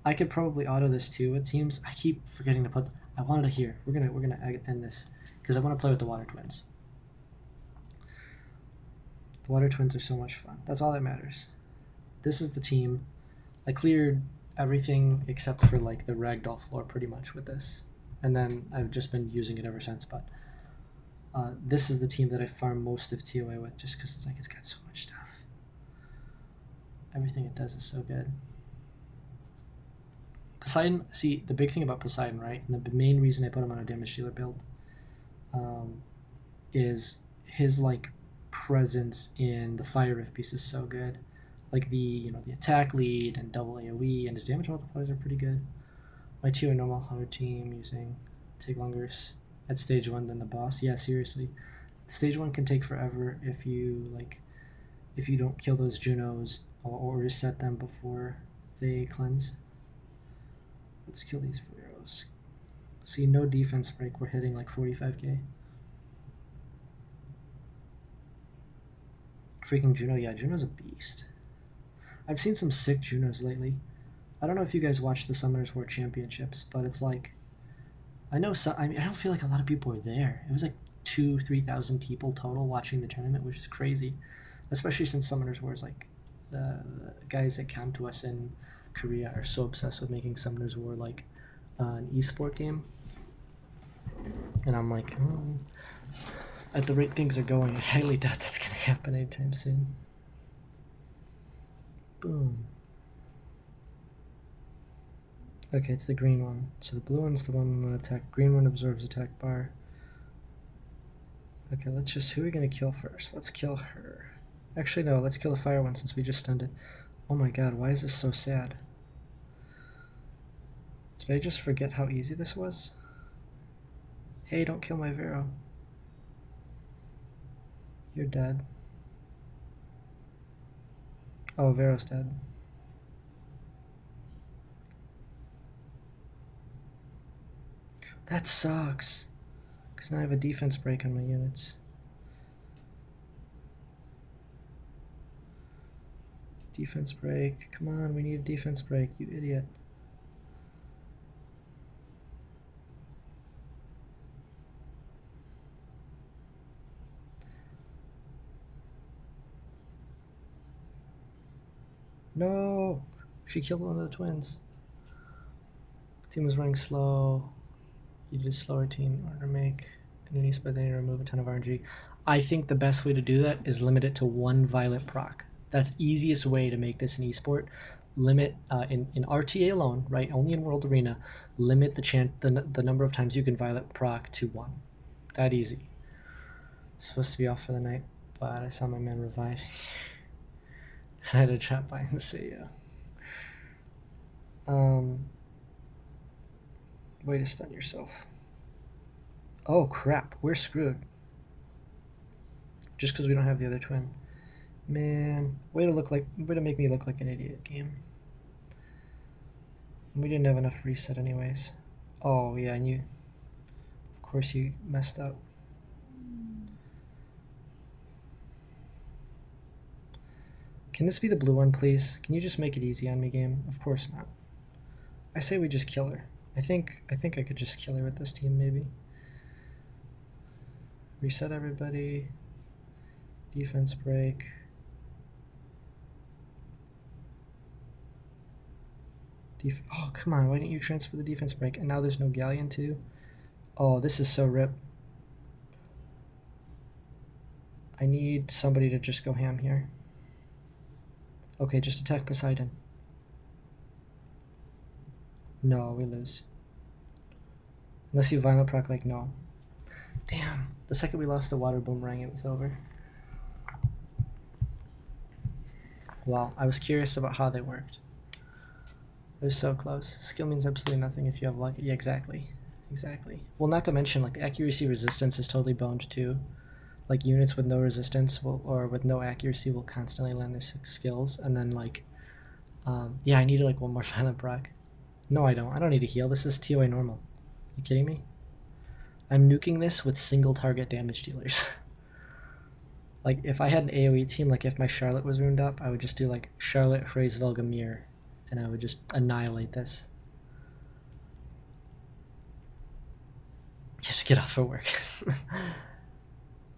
I could probably auto this too with teams. I keep forgetting to put. I wanted it here. We're gonna end this because I want to play with the Water Twins. The Water Twins are so much fun. That's all that matters. This is the team. I cleared everything except for like the ragdoll floor pretty much with this, and then I've just been using it ever since. But this is the team that I farm most of TOA with, just because it's like it's got so much stuff. Everything it does is so good. Poseidon, see, the big thing about Poseidon, right, and the main reason I put him on a damage dealer build is his like presence in the Fire Rift piece is so good. Like the attack lead and double AoE and his damage multipliers are pretty good. My TOA normal 100 team using take longer at stage 1 than the boss. Yeah, seriously. Stage 1 can take forever if you don't kill those Junos or reset them before they cleanse. Let's kill these Veros. See, no defense break. We're hitting like 45k. Freaking Juno. Yeah, Juno's a beast. I've seen some sick Junos lately. I don't know if you guys watch the Summoners War Championships, but it's like, I know some, I mean, I don't feel like a lot of people were there. It was like 2,000-3,000 people total watching the tournament, which is crazy, especially since Summoners War is like the guys that come to us in Korea are so obsessed with making Summoners War like an esport game, and I'm like, at the rate things are going, I highly doubt that's gonna happen anytime soon. Boom. Okay, it's the green one. So the blue one's the one I'm gonna attack. Green one absorbs attack bar. Okay, let's just, who are we gonna kill first? Let's kill her. Actually, no, let's kill the fire one since we just stunned it. Oh my god, why is this so sad? Did I just forget how easy this was? Hey, don't kill my Vero. You're dead. Oh, Vero's dead. That sucks. Because now I have a defense break on my units. Defense break. Come on, we need a defense break, you idiot. No! She killed one of the twins. Team was running slow. You did a slower team in order to make an East, but then you remove a ton of RNG. I think the best way to do that is limit it to one Violet proc. That's the easiest way to make this an esport. Limit in RTA alone, right? Only in World Arena, limit the number of times you can Violet proc to 1. That easy. Supposed to be off for the night, but I saw my man reviving. Decided to drop by and say way to stun yourself. Oh crap, we're screwed. Just because we don't have the other twin. Man, way to make me look like an idiot, game. We didn't have enough reset anyways. Oh yeah, and you, of course you messed up. Can this be the blue one, please? Can you just make it easy on me, game? Of course not. I say we just kill her. I think I could just kill her with this team, maybe. Reset everybody. Defense break. Oh, come on. Why didn't you transfer the defense break? And now there's no Galleon, too? Oh, this is so rip. I need somebody to just go ham here. Okay, just attack Poseidon. No, we lose. Unless you violent proc, like, no. Damn. The second we lost the water boomerang, it was over. Well, I was curious about how they worked. It was so close. Skill means absolutely nothing if you have luck. Yeah, exactly. Exactly. Well, not to mention, like, the accuracy resistance is totally boned, too. Like, units with no resistance or with no accuracy will constantly land their 6 skills. And then, like, yeah, I needed, like, one more violent proc. No, I don't. I don't need to heal. This is TOA normal. You kidding me? I'm nuking this with single target damage dealers. Like, if I had an AoE team, like if my Charlotte was ruined up, I would just do like Charlotte, Hraze, Velgamir, and I would just annihilate this. Just get off of work.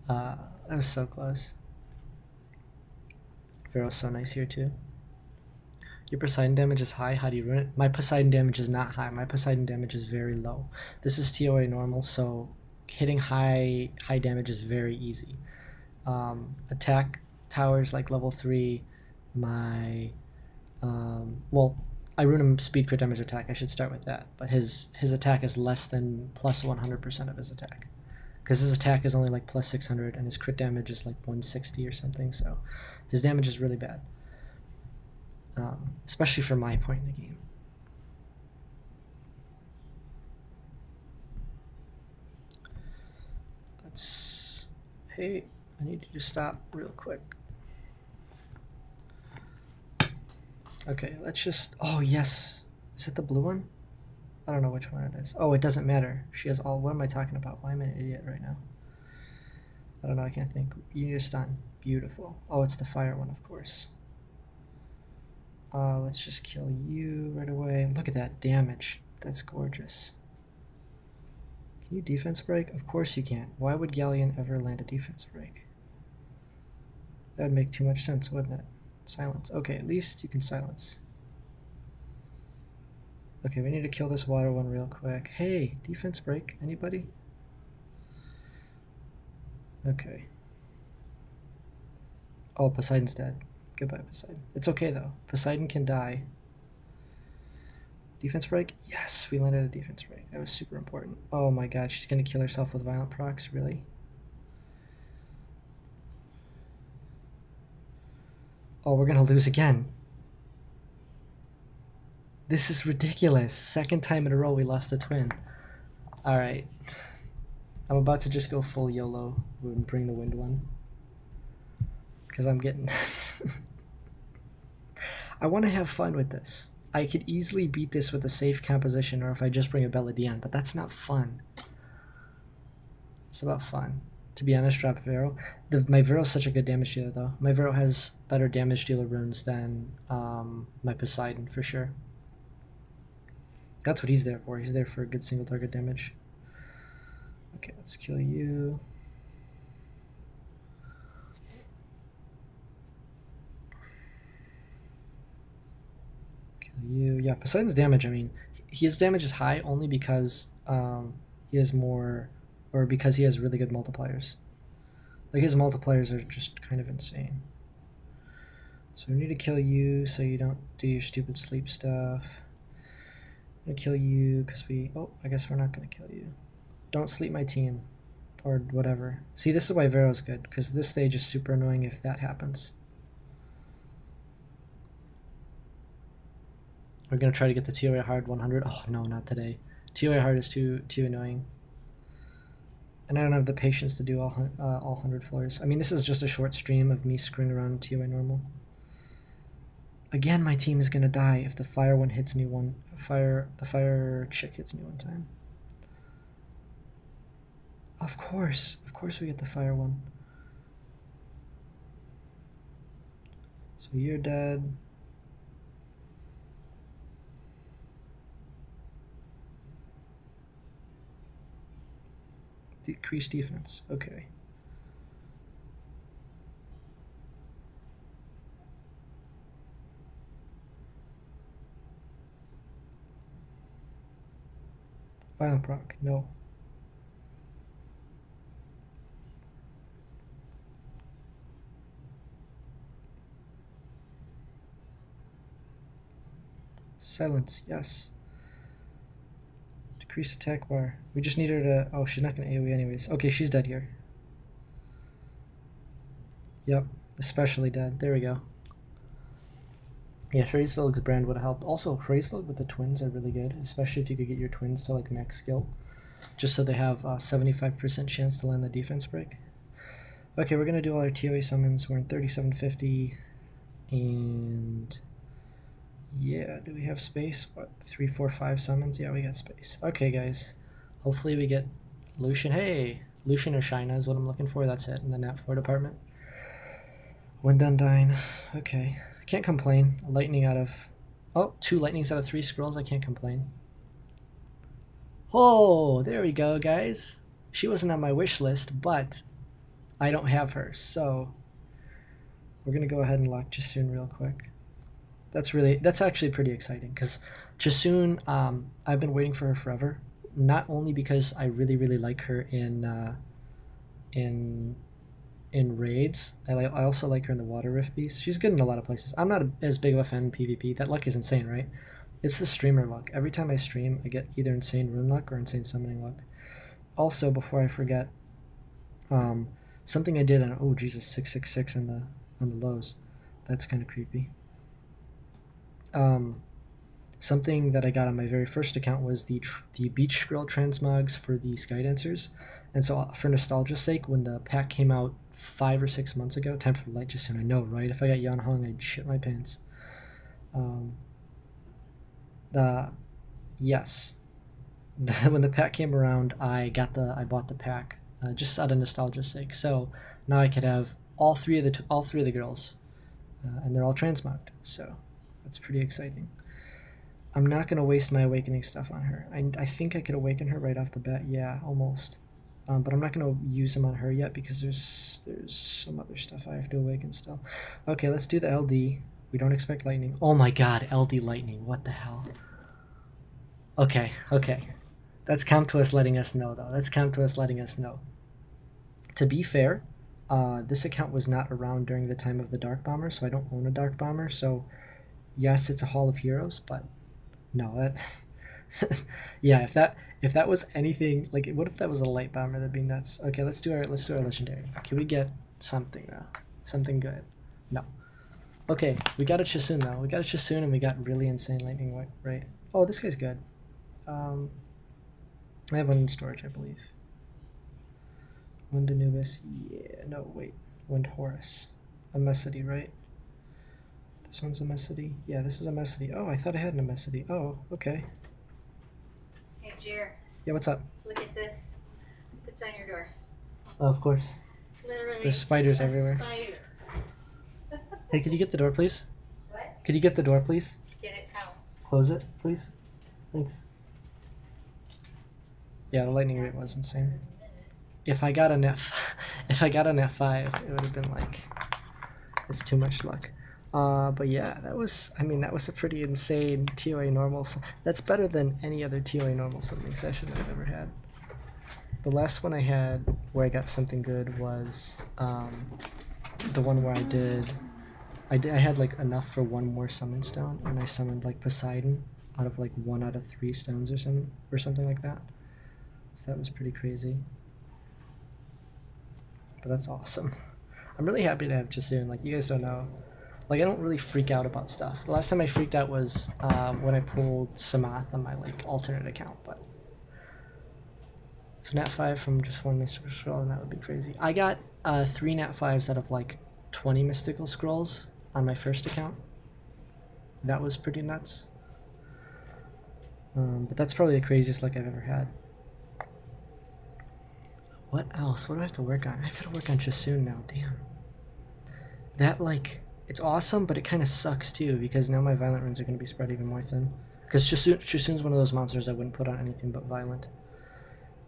That was so close. Vero's so nice here too. Your Poseidon damage is high. How do you ruin it? My Poseidon damage is not high. My Poseidon damage is very low. This is TOA normal, so hitting high damage is very easy. Attack towers like level 3. My well, I ruin him speed crit damage attack. I should start with that. But his attack is less than plus 100% of his attack, because his attack is only like plus 600 and his crit damage is like 160 or something. So his damage is really bad. Especially for my point in the game. Hey, I need you to stop real quick. Okay, let's just, oh yes. Is it the blue one? I don't know which one it is. Oh, it doesn't matter. She has all, what am I talking about? Why am I an idiot right now? I don't know, I can't think. You need a stun. Beautiful. Oh, it's the fire one, of course. Let's just kill you right away. Look at that damage. That's gorgeous. Can you defense break? Of course you can. Why would Galleon ever land a defense break? That would make too much sense, wouldn't it? Silence. Okay, at least you can silence. Okay, we need to kill this water one real quick. Hey, defense break. Anybody? Okay. Oh, Poseidon's dead. Goodbye, Poseidon. It's okay, though. Poseidon can die. Defense break? Yes, we landed a defense break. That was super important. Oh my god, she's gonna kill herself with violent procs? Really? Oh, we're gonna lose again. This is ridiculous. Second time in a row we lost the twin. Alright. I'm about to just go full YOLO and bring the wind one. Because I'm getting... I want to have fun with this. I could easily beat this with a safe composition or if I just bring a Beladion, but that's not fun. It's about fun. To be honest, drop Vero. My Vero's such a good damage dealer, though. My Vero has better damage dealer runes than my Poseidon, for sure. That's what he's there for. He's there for good single target damage. Okay, let's kill you. you, yeah, Poseidon's damage, I mean, his damage is high only because he has more, or because he has really good multipliers. Like, his multipliers are just kind of insane. So we need to kill you so you don't do your stupid sleep stuff. I'm gonna kill you because we, oh, I guess we're not gonna kill you. Don't sleep my team, or whatever. See, this is why Vero's good, because this stage is super annoying if that happens. We're gonna try to get the TOA hard 100. Oh no, not today. TOA hard is too annoying. And I don't have the patience to do all 100 floors. I mean, this is just a short stream of me screwing around in TOA normal. Again, my team is gonna die if the fire one hits me one. The fire chick hits me one time. Of course we get the fire one. So you're dead. Decrease defense. Okay. Violent proc. No. Silence. Yes. Decrease attack bar. We just need her to... Oh, she's not going to AoE anyways. Okay, she's dead here. Yep. Especially dead. There we go. Yeah, Hraesvelg's brand would have helped. Also, Hraesvelg with the twins are really good, especially if you could get your twins to like max skill, just so they have a 75% chance to land the defense break. Okay, we're gonna do all our TOA summons. We're in 3750, and yeah, do we have space? What, 3, 4, 5 summons? Yeah, we got space. Okay, guys, hopefully we get Lucian. Hey, Lucian or Shina is what I'm looking for. That's it in the Nat 4 department. Wind Undyne. Okay. Can't complain. A lightning out of... Oh, 2 lightnings out of 3 scrolls. I can't complain. Oh, there we go, guys. She wasn't on my wish list, but I don't have her, so we're going to go ahead and lock Jasoon real quick. That's actually pretty exciting, because Jasoon, I've been waiting for her forever. Not only because I really, really like her in raids. I also like her in the Water Rift Beast. She's good in a lot of places. I'm not as big of a fan in PvP. That luck is insane, right? It's the streamer luck. Every time I stream, I get either insane rune luck or insane summoning luck. Also, before I forget, something I did on 666 on the lows. That's kind of creepy. Something that I got on my very first account was the Beach Scroll transmogs for the Skydancers. And so, for nostalgia's sake, when the pack came out 5 or 6 months ago, time for light Jasoon, I know, right? If I got Yan Hong, I'd shit my pants. Yes. When the pack came around, I bought the pack just out of nostalgia's sake. So now I could have all three of the girls, and they're all transmogged. So that's pretty exciting. I'm not gonna waste my awakening stuff on her. I think I could awaken her right off the bat. Yeah, almost. But I'm not going to use them on her yet because there's some other stuff I have to awaken still. Okay, let's do the LD. We don't expect lightning. Oh my god, LD lightning. What the hell? Okay. That's Comtois letting us know, though. That's Comtois letting us know. To be fair, this account was not around during the time of the Dark Bomber, so I don't own a Dark Bomber. So, yes, it's a Hall of Heroes, but no, that... yeah, if that was anything, like, what if that was a light bomber? That'd be nuts. Okay, let's do our legendary. Can we get something though? Something good? No. Okay, we got a Jasoon though. We got a Jasoon and we got really insane lightning, right? Oh, this guy's good. I have one in storage, I believe. Wind Anubis. Yeah. No, wait. Wind Horus. A Messity, right? This one's a Messity. Yeah, this is a Messity. Oh, I thought I had an Messity. Oh, okay. Hey, Jer. Yeah, what's up? Look at this. It's on your door. Oh, of course. Literally. There's spiders everywhere. Spider. Hey, could you get the door, please? What? Could you get the door, please? Get it out. Close it, please. Thanks. Yeah, the lightning rate was insane. If I got an F5, it would have been like, it's too much luck. But yeah, that was, I mean, that was a pretty insane TOA normal. That's better than any other TOA normal summoning session that I've ever had. The last one I had where I got something good was the one where I had like enough for one more summon stone, and I summoned like Poseidon out of like 1 out of 3 stones or something like that. So that was pretty crazy. But that's awesome. I'm really happy to have Jasoon. Like, you guys don't know. Like, I don't really freak out about stuff. The last time I freaked out was when I pulled Samath on my like alternate account, but if Nat 5 from just 1 mystical scroll, then that would be crazy. I got 3 Nat 5s out of like 20 mystical scrolls on my first account. That was pretty nuts. But that's probably the craziest luck I've ever had. What else? What do I have to work on? I have to work on Jasoon now, damn. That, like, it's awesome, but it kind of sucks too, because now my violent runes are going to be spread even more thin. Because Jasoon's one of those monsters I wouldn't put on anything but violent.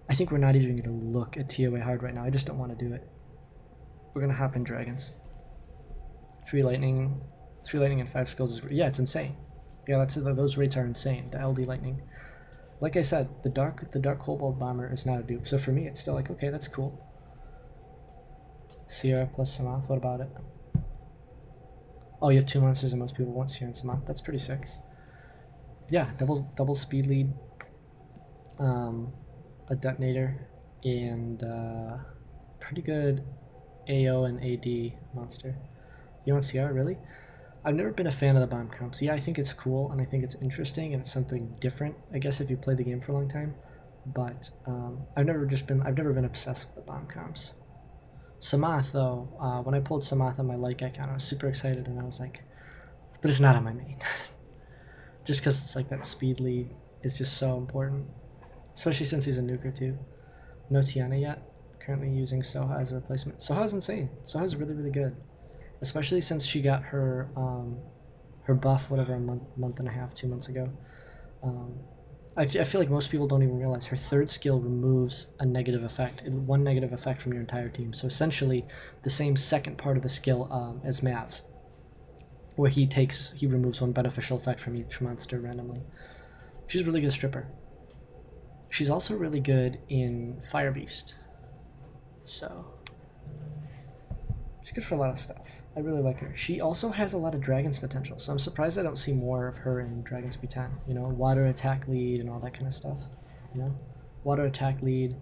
I think we're not even going to look at TOA hard right now. I just don't want to do it. We're going to hop in dragons. 3 lightning and 5 skills is, yeah, it's insane. Yeah, those rates are insane. The LD lightning. Like I said, the dark Cobalt Bomber is not a dupe. So for me, it's still like, okay, that's cool. Sierra plus Samath, what about it? Oh, you have 2 monsters and most people want Sierra and Samath. That's pretty sick. Yeah, double speed lead, a detonator, and pretty good AO and AD monster. You want Sierra, really? I've never been a fan of the bomb comps. Yeah, I think it's cool and I think it's interesting and it's something different, I guess, if you play the game for a long time. But I've never been obsessed with the bomb comps. Samath, though, when I pulled Samath on my Lyca account, I was super excited and I was like, but it's not on my main. Just because it's like that speed lead is just so important. Especially since he's a nuker too. No Tiana yet. Currently using Soha as a replacement. Soha's insane. Soha's really, really good. Especially since she got her her buff, whatever, a month and a half, 2 months ago. I feel like most people don't even realize her 3rd skill removes a negative effect, 1 negative effect from your entire team. So essentially, the same second part of the skill as Mav, where he removes 1 beneficial effect from each monster randomly. She's a really good stripper. She's also really good in Fire Beast. So she's good for a lot of stuff. I really like her. She also has a lot of Dragon's potential, so I'm surprised I don't see more of her in Dragon's B10. You know, water attack lead and all that kind of stuff. You know, water attack lead.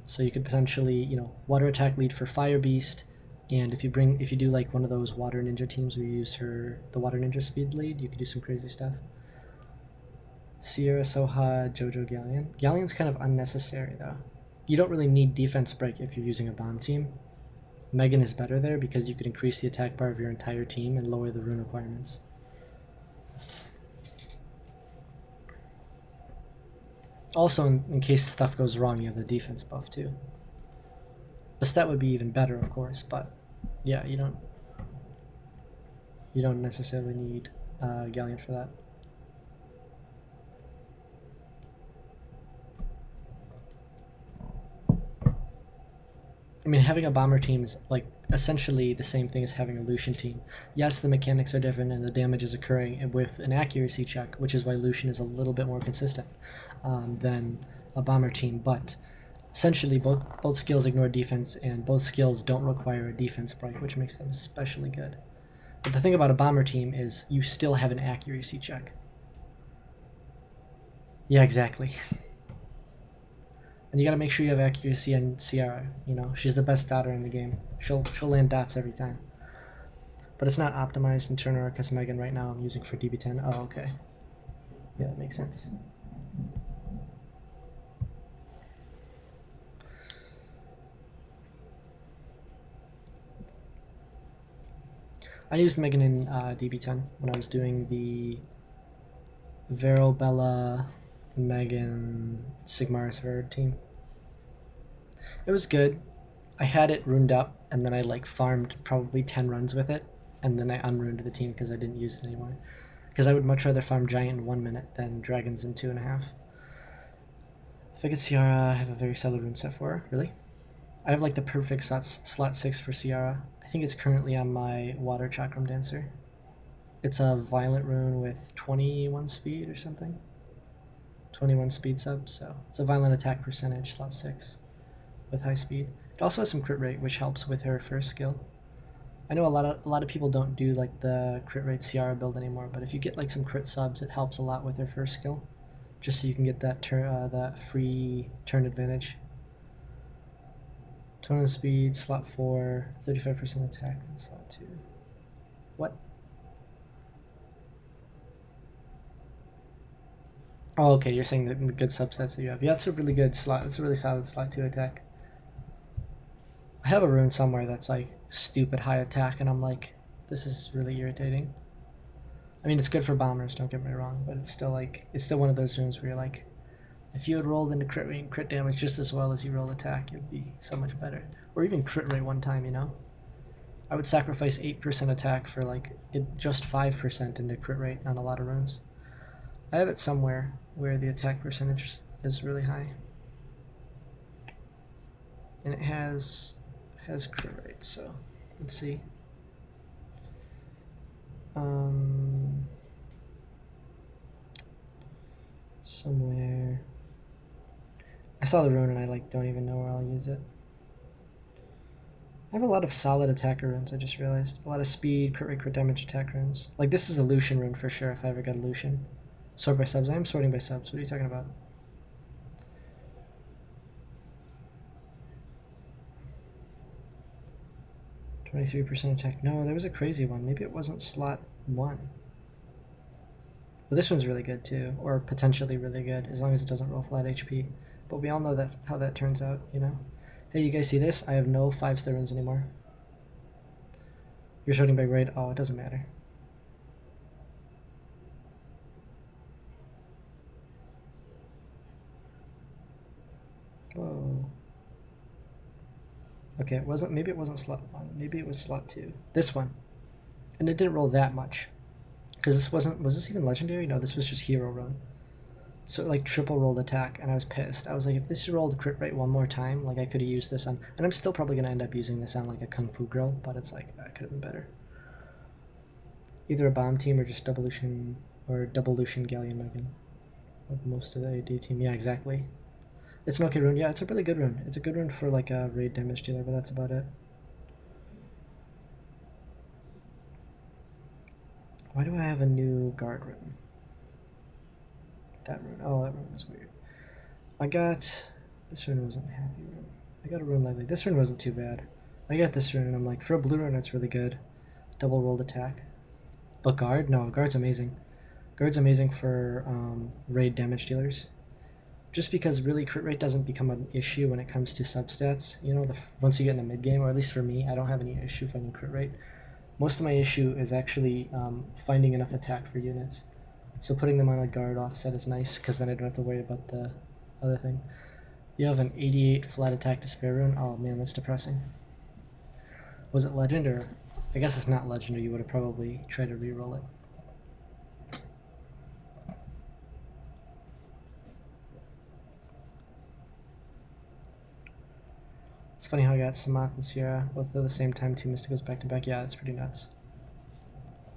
So you could potentially, you know, water attack lead for Fire Beast, and if you do like one of those water ninja teams where you use the water ninja speed lead, you could do some crazy stuff. Sierra, Soha, Jojo, Galleon. Galleon's kind of unnecessary though. You don't really need defense break if you're using a bomb team. Megan is better there because you could increase the attack bar of your entire team and lower the rune requirements. Also, in case stuff goes wrong, you have the defense buff too. Bastet would be even better, of course, but yeah, you don't necessarily need Galleon for that. I mean, having a bomber team is like essentially the same thing as having a Lucian team. Yes, the mechanics are different and the damage is occurring with an accuracy check, which is why Lucian is a little bit more consistent than a bomber team, but essentially both skills ignore defense and both skills don't require a defense break, which makes them especially good. But the thing about a bomber team is you still have an accuracy check. Yeah, exactly. And you gotta make sure you have accuracy on Ciara. You know, she's the best dotter in the game. She'll land dots every time. But it's not optimized in Turner because Megan right now I'm using for DB10. Oh, okay. Yeah, that makes sense. I used Megan in DB10 when I was doing the Vero, Bella, Megan, Sigmaris Verd team. It was good. I had it runed up, and then I like farmed probably 10 runs with it, and then I unruined the team because I didn't use it anymore. Because I would much rather farm Giant in 1 minute than Dragons in 2.5. If I get Ciara, I have a very solid rune set for her. Really? I have like the perfect slot 6 for Ciara. I think it's currently on my Water Chakram Dancer. It's a Violent rune with 21 speed or something. 21 speed sub, so it's a violent attack percentage, slot 6, with high speed. It also has some crit rate, which helps with her first skill. I know a lot of people don't do like the crit rate Ciara build anymore, but if you get like some crit subs, it helps a lot with her first skill, just so you can get that that free turn advantage. 21 speed, slot 4, 35% attack on slot 2. What? Oh, okay, you're saying the good subsets that you have. Yeah, it's a really good slot. It's a really solid slot 2 attack. I have a rune somewhere that's like stupid high attack, and I'm like, this is really irritating. I mean, it's good for bombers, don't get me wrong, but it's still like, it's still one of those runes where you're like, if you had rolled into crit rate and crit damage just as well as you roll attack, it would be so much better. Or even crit rate one time, you know? I would sacrifice 8% attack for like just 5% into crit rate on a lot of runes. I have it somewhere where the attack percentage is really high. And it has crit rate, so let's see. Somewhere. I saw the rune and I like don't even know where I'll use it. I have a lot of solid attacker runes, I just realized. A lot of speed, crit rate, crit damage attack runes. Like this is a Lucian rune for sure if I ever got a Lucian. Sort by subs. I am sorting by subs. What are you talking about? %, attack. No, there was a crazy one. Maybe it wasn't slot 1. But this one's really good too, or potentially really good, as long as it doesn't roll flat HP. But we all know that how that turns out, you know? Hey, you guys see this? I have no 5-star runes anymore. You're sorting by grade? Oh, it doesn't matter. Whoa. Okay, it wasn't. Maybe it wasn't slot 1. Maybe it was slot 2. This one. And it didn't roll that much. Because this wasn't. Was this even legendary? No, this was just hero run. So it like triple rolled attack, and I was pissed. I was like, if this rolled crit rate one more time, like I could have used this on. And I'm still probably going to end up using this on like a Kung Fu Girl, but it's like, that could have been better. Either a bomb team or just double Lucian Galleon Megan. Like most of the AD team. Yeah, exactly. It's an okay rune. Yeah, it's a really good rune. It's a good rune for like a raid damage dealer, but that's about it. Why do I have a new guard rune? That rune. Oh, that rune was weird. I got... This rune wasn't a happy rune. I got a rune lately. This rune wasn't too bad. I got this rune and I'm like, for a blue rune, it's really good. Double rolled attack. But guard? No, guard's amazing. Guard's amazing for raid damage dealers. Just because really crit rate doesn't become an issue when it comes to substats. You know, once you get in a mid game, or at least for me, I don't have any issue finding crit rate. Most of my issue is actually finding enough attack for units. So putting them on a guard offset is nice, because then I don't have to worry about the other thing. You have an 88 flat attack to spare rune? Oh man, that's depressing. Was it legend, or... I guess it's not legend, or you would have probably tried to re-roll it. It's funny how I got Samant and Ciara both at the same time, 2 Mysticals back to back. Yeah, that's pretty nuts.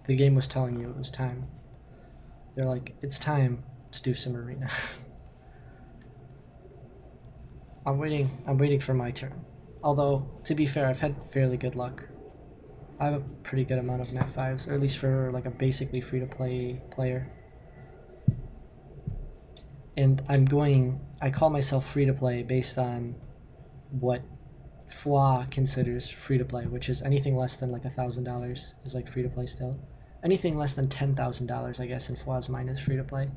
The game was telling you it was time. They're like, it's time to do some arena. I'm waiting for my turn. Although, to be fair, I've had fairly good luck. I have a pretty good amount of Nat 5s, or at least for like a basically free-to-play player. And I call myself free-to-play based on what FWA considers free-to-play, which is anything less than like $1,000 is like free-to-play still. Anything less than $10,000, I guess, in FWA's mind is free-to-play.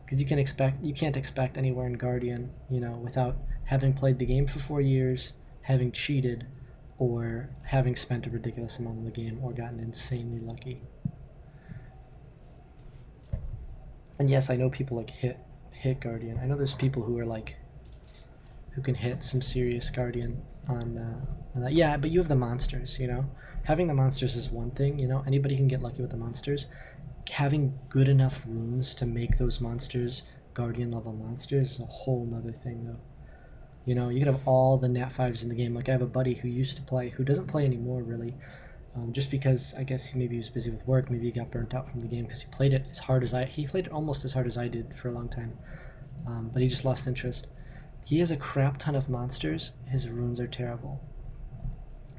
Because you can't expect anywhere in Guardian, you know, without having played the game for 4 years, having cheated, or having spent a ridiculous amount on the game, or gotten insanely lucky. And yes, I know people like hit Guardian. I know there's people who are like, who can hit some serious Guardian on that. Yeah, but you have the monsters, you know? Having the monsters is one thing, you know? Anybody can get lucky with the monsters. Having good enough runes to make those monsters Guardian level monsters is a whole nother thing, though. You know, you could have all the nat 5s in the game. Like I have a buddy who used to play, who doesn't play anymore really, just because I guess maybe he was busy with work, maybe he got burnt out from the game because he played it as hard as he played it almost as hard as I did for a long time, but he just lost interest. He has a crap ton of monsters. His runes are terrible.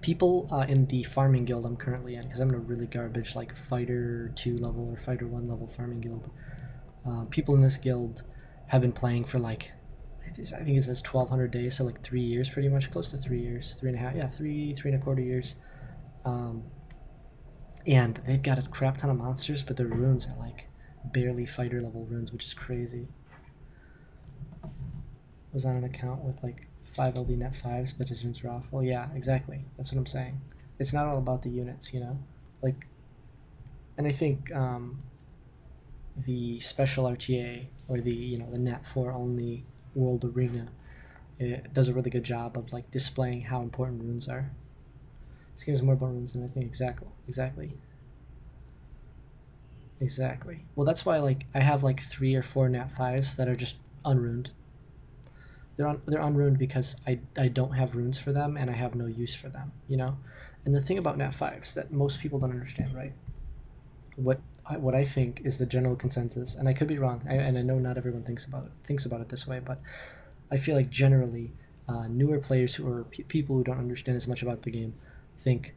People in the farming guild I'm currently in, because I'm in a really garbage like fighter 2 level or fighter 1 level farming guild. People in this guild have been playing for like, I think it says 1,200 days, so like 3 years pretty much, close to 3 years, 3.5, yeah, 3.25 years. And they've got a crap ton of monsters, but their runes are like barely fighter level runes, which is crazy. Was on an account with like 5 LD net 5s, but his runes were awful. Yeah, exactly. That's what I'm saying. It's not all about the units, you know? Like, and I think the special RTA or the, you know, the net 4 only world arena, it does a really good job of like displaying how important runes are. This game is more about runes than I think. Exactly. Well, that's why like I have like 3 or 4 nat 5s that are just unruned. They're unruned because I don't have runes for them and I have no use for them, you know? And the thing about nat 5s that most people don't understand, right? What I think is the general consensus, and I could be wrong, and I know not everyone thinks about it this way, but I feel like generally newer players who are people who don't understand as much about the game think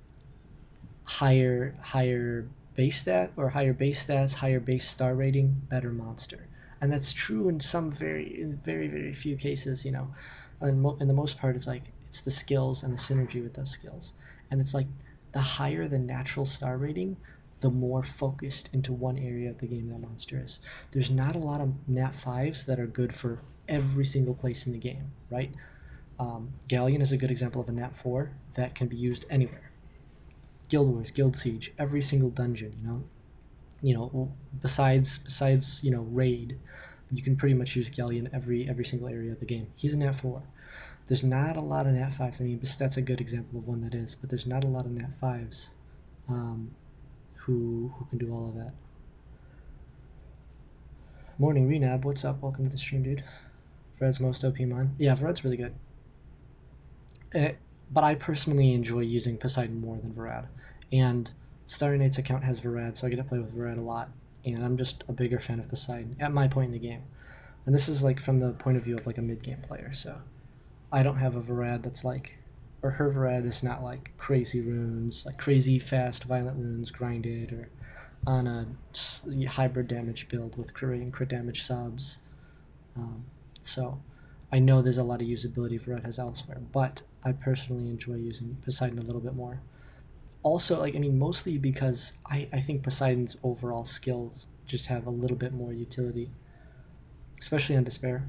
higher base stat or higher base stats, higher base star rating, better monster. And that's true in some very few cases, you know. In the most part, it's like it's the skills and the synergy with those skills. And it's like the higher the natural star rating, the more focused into one area of the game that monster is. There's not a lot of nat 5s that are good for every single place in the game, right? Galleon is a good example of a nat 4 that can be used anywhere. Guild Wars, Guild Siege, every single dungeon, you know, besides you know raid, you can pretty much use Galleon every single area of the game. He's a nat 4. There's not a lot of nat 5s. I mean, that's a good example of one that is, but there's not a lot of nat 5s who can do all of that. Morning Renab, what's up? Welcome to the stream, dude. Fred's most OP mon. Yeah, Fred's really good. But I personally enjoy using Poseidon more than Varad. And Starry Night's account has Varad, so I get to play with Varad a lot. And I'm just a bigger fan of Poseidon at my point in the game. And this is like from the point of view of like a mid-game player, so I don't have a Varad that's like, or her Varad is not like crazy runes, like crazy fast violent runes grinded, or on a hybrid damage build with crit damage subs. So I know there's a lot of usability Varad has elsewhere, but I personally enjoy using Poseidon a little bit more. Also, like, I mean, mostly because I think Poseidon's overall skills just have a little bit more utility, especially on Despair.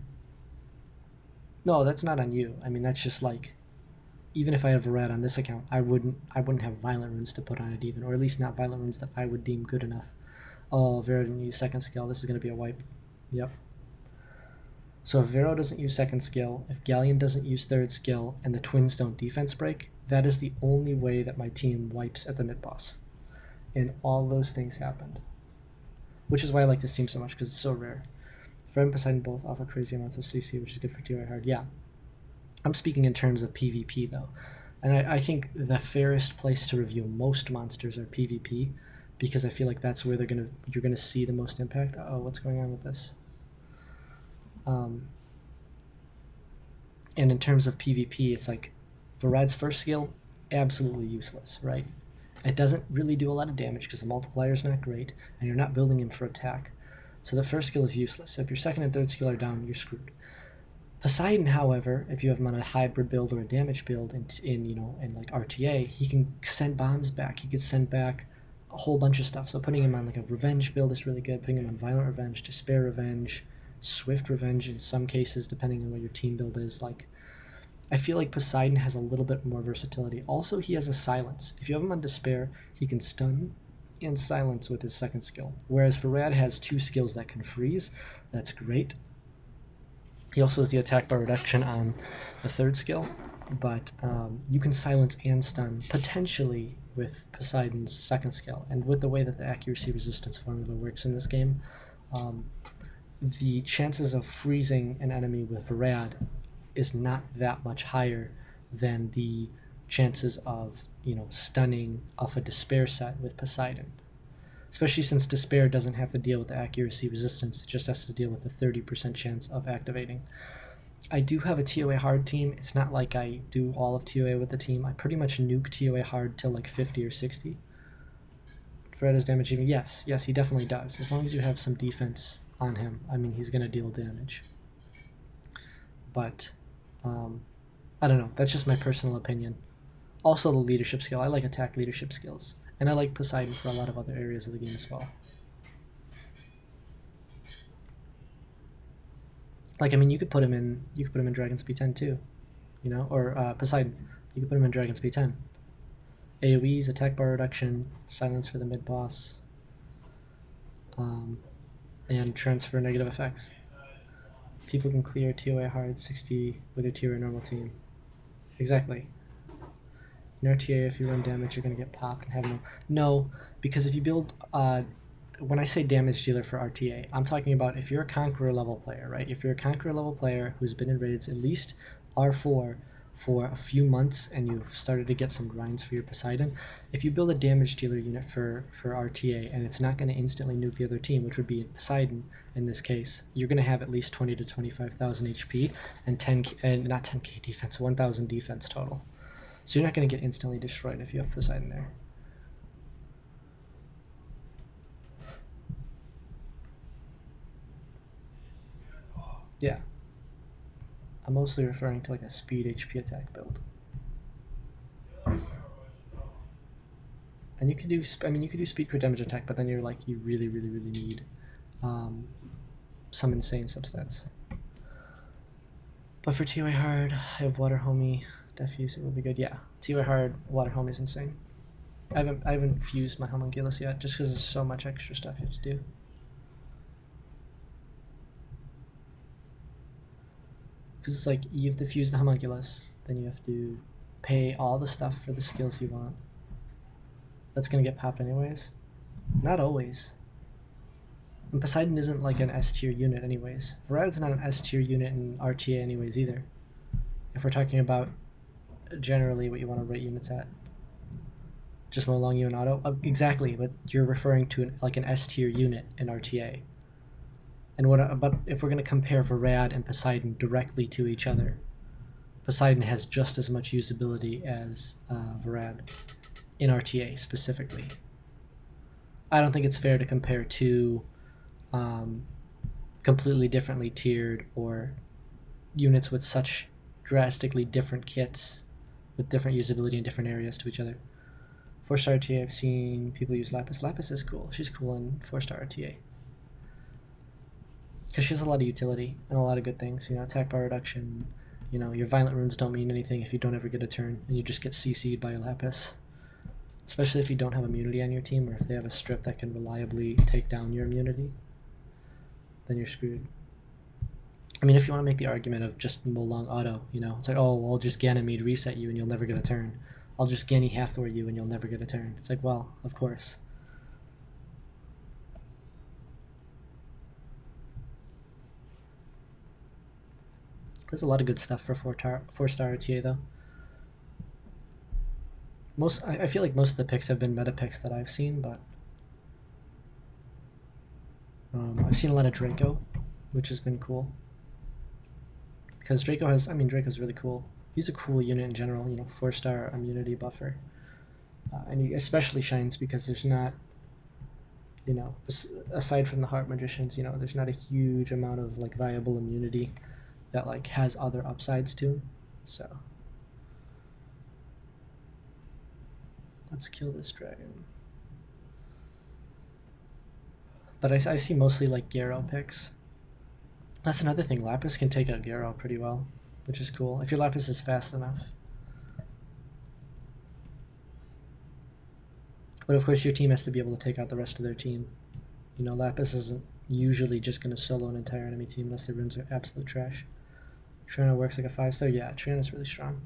No, that's not on you. I mean, that's just like, even if I had Varad on this account, I wouldn't have violent runes to put on it even, or at least not violent runes that I would deem good enough. Oh, Vero didn't use second skill. This is going to be a wipe. Yep. So if Vero doesn't use second skill, if Galleon doesn't use third skill, and the twins don't defense break, that is the only way that my team wipes at the mid-boss. And all those things happened. Which is why I like this team so much, because it's so rare. Fred and Poseidon both offer crazy amounts of CC, which is good for TY hard. Yeah. I'm speaking in terms of PvP, though. And I think the fairest place to review most monsters are PvP, because I feel like that's where you're gonna see the most impact. Uh-oh, what's going on with this? And in terms of PvP, it's like Varad's first skill, absolutely useless, right? It doesn't really do a lot of damage because the multiplier is not great, and you're not building him for attack. So the first skill is useless. So if your second and third skill are down, you're screwed. Poseidon, however, if you have him on a hybrid build or a damage build in like RTA, he can send bombs back. He can send back a whole bunch of stuff. So putting him on like a revenge build is really good. Putting him on violent revenge, despair revenge, swift revenge in some cases, depending on what your team build is. Like, I feel like Poseidon has a little bit more versatility. Also, he has a silence. If you have him on despair, he can stun and silence with his second skill. Whereas Varad has 2 skills that can freeze. That's great. He also has the attack bar reduction on the third skill, but you can silence and stun potentially with Poseidon's second skill. And with the way that the accuracy resistance formula works in this game, the chances of freezing an enemy with Varad is not that much higher than the chances of, you know, stunning off a Despair set with Poseidon. Especially since Despair doesn't have to deal with the accuracy resistance, it just has to deal with the 30% chance of activating. I do have a TOA hard team. It's not like I do all of TOA with the team. I pretty much nuke TOA hard till like 50 or 60. Fred is damage even? Yes, he definitely does. As long as you have some defense on him, I mean, he's going to deal damage. But, I don't know. That's just my personal opinion. Also the leadership skill. I like attack leadership skills. And I like Poseidon for a lot of other areas of the game as well. Like, I mean, you could put him in Dragon Speed 10 too, you know, or Poseidon. You could put him in Dragon Speed 10. AoEs, attack bar reduction, silence for the mid boss, and transfer negative effects. People can clear TOA hard 60 with your TOA normal team. Exactly. In RTA, if you run damage, you're going to get popped and have no, because if you build, when I say damage dealer for RTA, I'm talking about if you're a Conqueror level player, right? If you're a Conqueror level player who's been in raids at least R4 for a few months and you've started to get some grinds for your Poseidon, if you build a damage dealer unit for RTA and it's not going to instantly nuke the other team, which would be Poseidon in this case, you're going to have at least 20 to 25,000 HP and 10k defense, 1,000 defense total. So you're not going to get instantly destroyed if you have Poseidon there. Yeah. I'm mostly referring to like a speed HP attack build. And you could do, you could do speed crit damage attack, but then you're like, you really need some insane substats. But for TOA hard, I have Water Homie. Diffuse, it will be good. Yeah, TOA hard, Water Homie is insane. I haven't fused my Homunculus yet, just because there's so much extra stuff you have to do. Because it's like, you have to fuse the Homunculus, then you have to pay all the stuff for the skills you want. That's gonna get popped anyways. Not always. And Poseidon isn't like an S tier unit anyways. Varad's not an S tier unit in RTA anyways either. If we're talking about generally what you want to rate units at. Just mow along you and auto? Exactly, but you're referring to like an S tier unit in RTA. And but if we're going to compare Varad and Poseidon directly to each other, Poseidon has just as much usability as Varad in RTA specifically. I don't think it's fair to compare two completely differently tiered or units with such drastically different kits with different usability in different areas to each other. 4-star RTA, I've seen people use Lapis. Lapis is cool. She's cool in 4-star RTA. Because she has a lot of utility and a lot of good things. You know, attack bar reduction. You know, your violent runes don't mean anything if you don't ever get a turn and you just get CC'd by a Lapis. Especially if you don't have immunity on your team or if they have a strip that can reliably take down your immunity. Then you're screwed. I mean, if you want to make the argument of just mow long auto, you know, it's like, oh, well, I'll just Ganymede reset you and you'll never get a turn. I'll just Ganny Hathor you and you'll never get a turn. It's like, well, of course. There's a lot of good stuff for 4-star RTA though. I feel like most of the picks have been meta picks that I've seen, but I've seen a lot of Draco, which has been cool. Because Draco's really cool. He's a cool unit in general, you know, 4-star immunity buffer. And he especially shines because there's not, you know, aside from the Heart Magicians, you know, there's not a huge amount of like viable immunity that like has other upsides to him. So let's kill this dragon. But I see mostly like Garo picks. That's another thing, Lapis can take out Garo pretty well, which is cool, if your Lapis is fast enough. But of course your team has to be able to take out the rest of their team. You know, Lapis isn't usually just going to solo an entire enemy team unless their runes are absolute trash. Triana works like a 5-star? Yeah, Triana's really strong.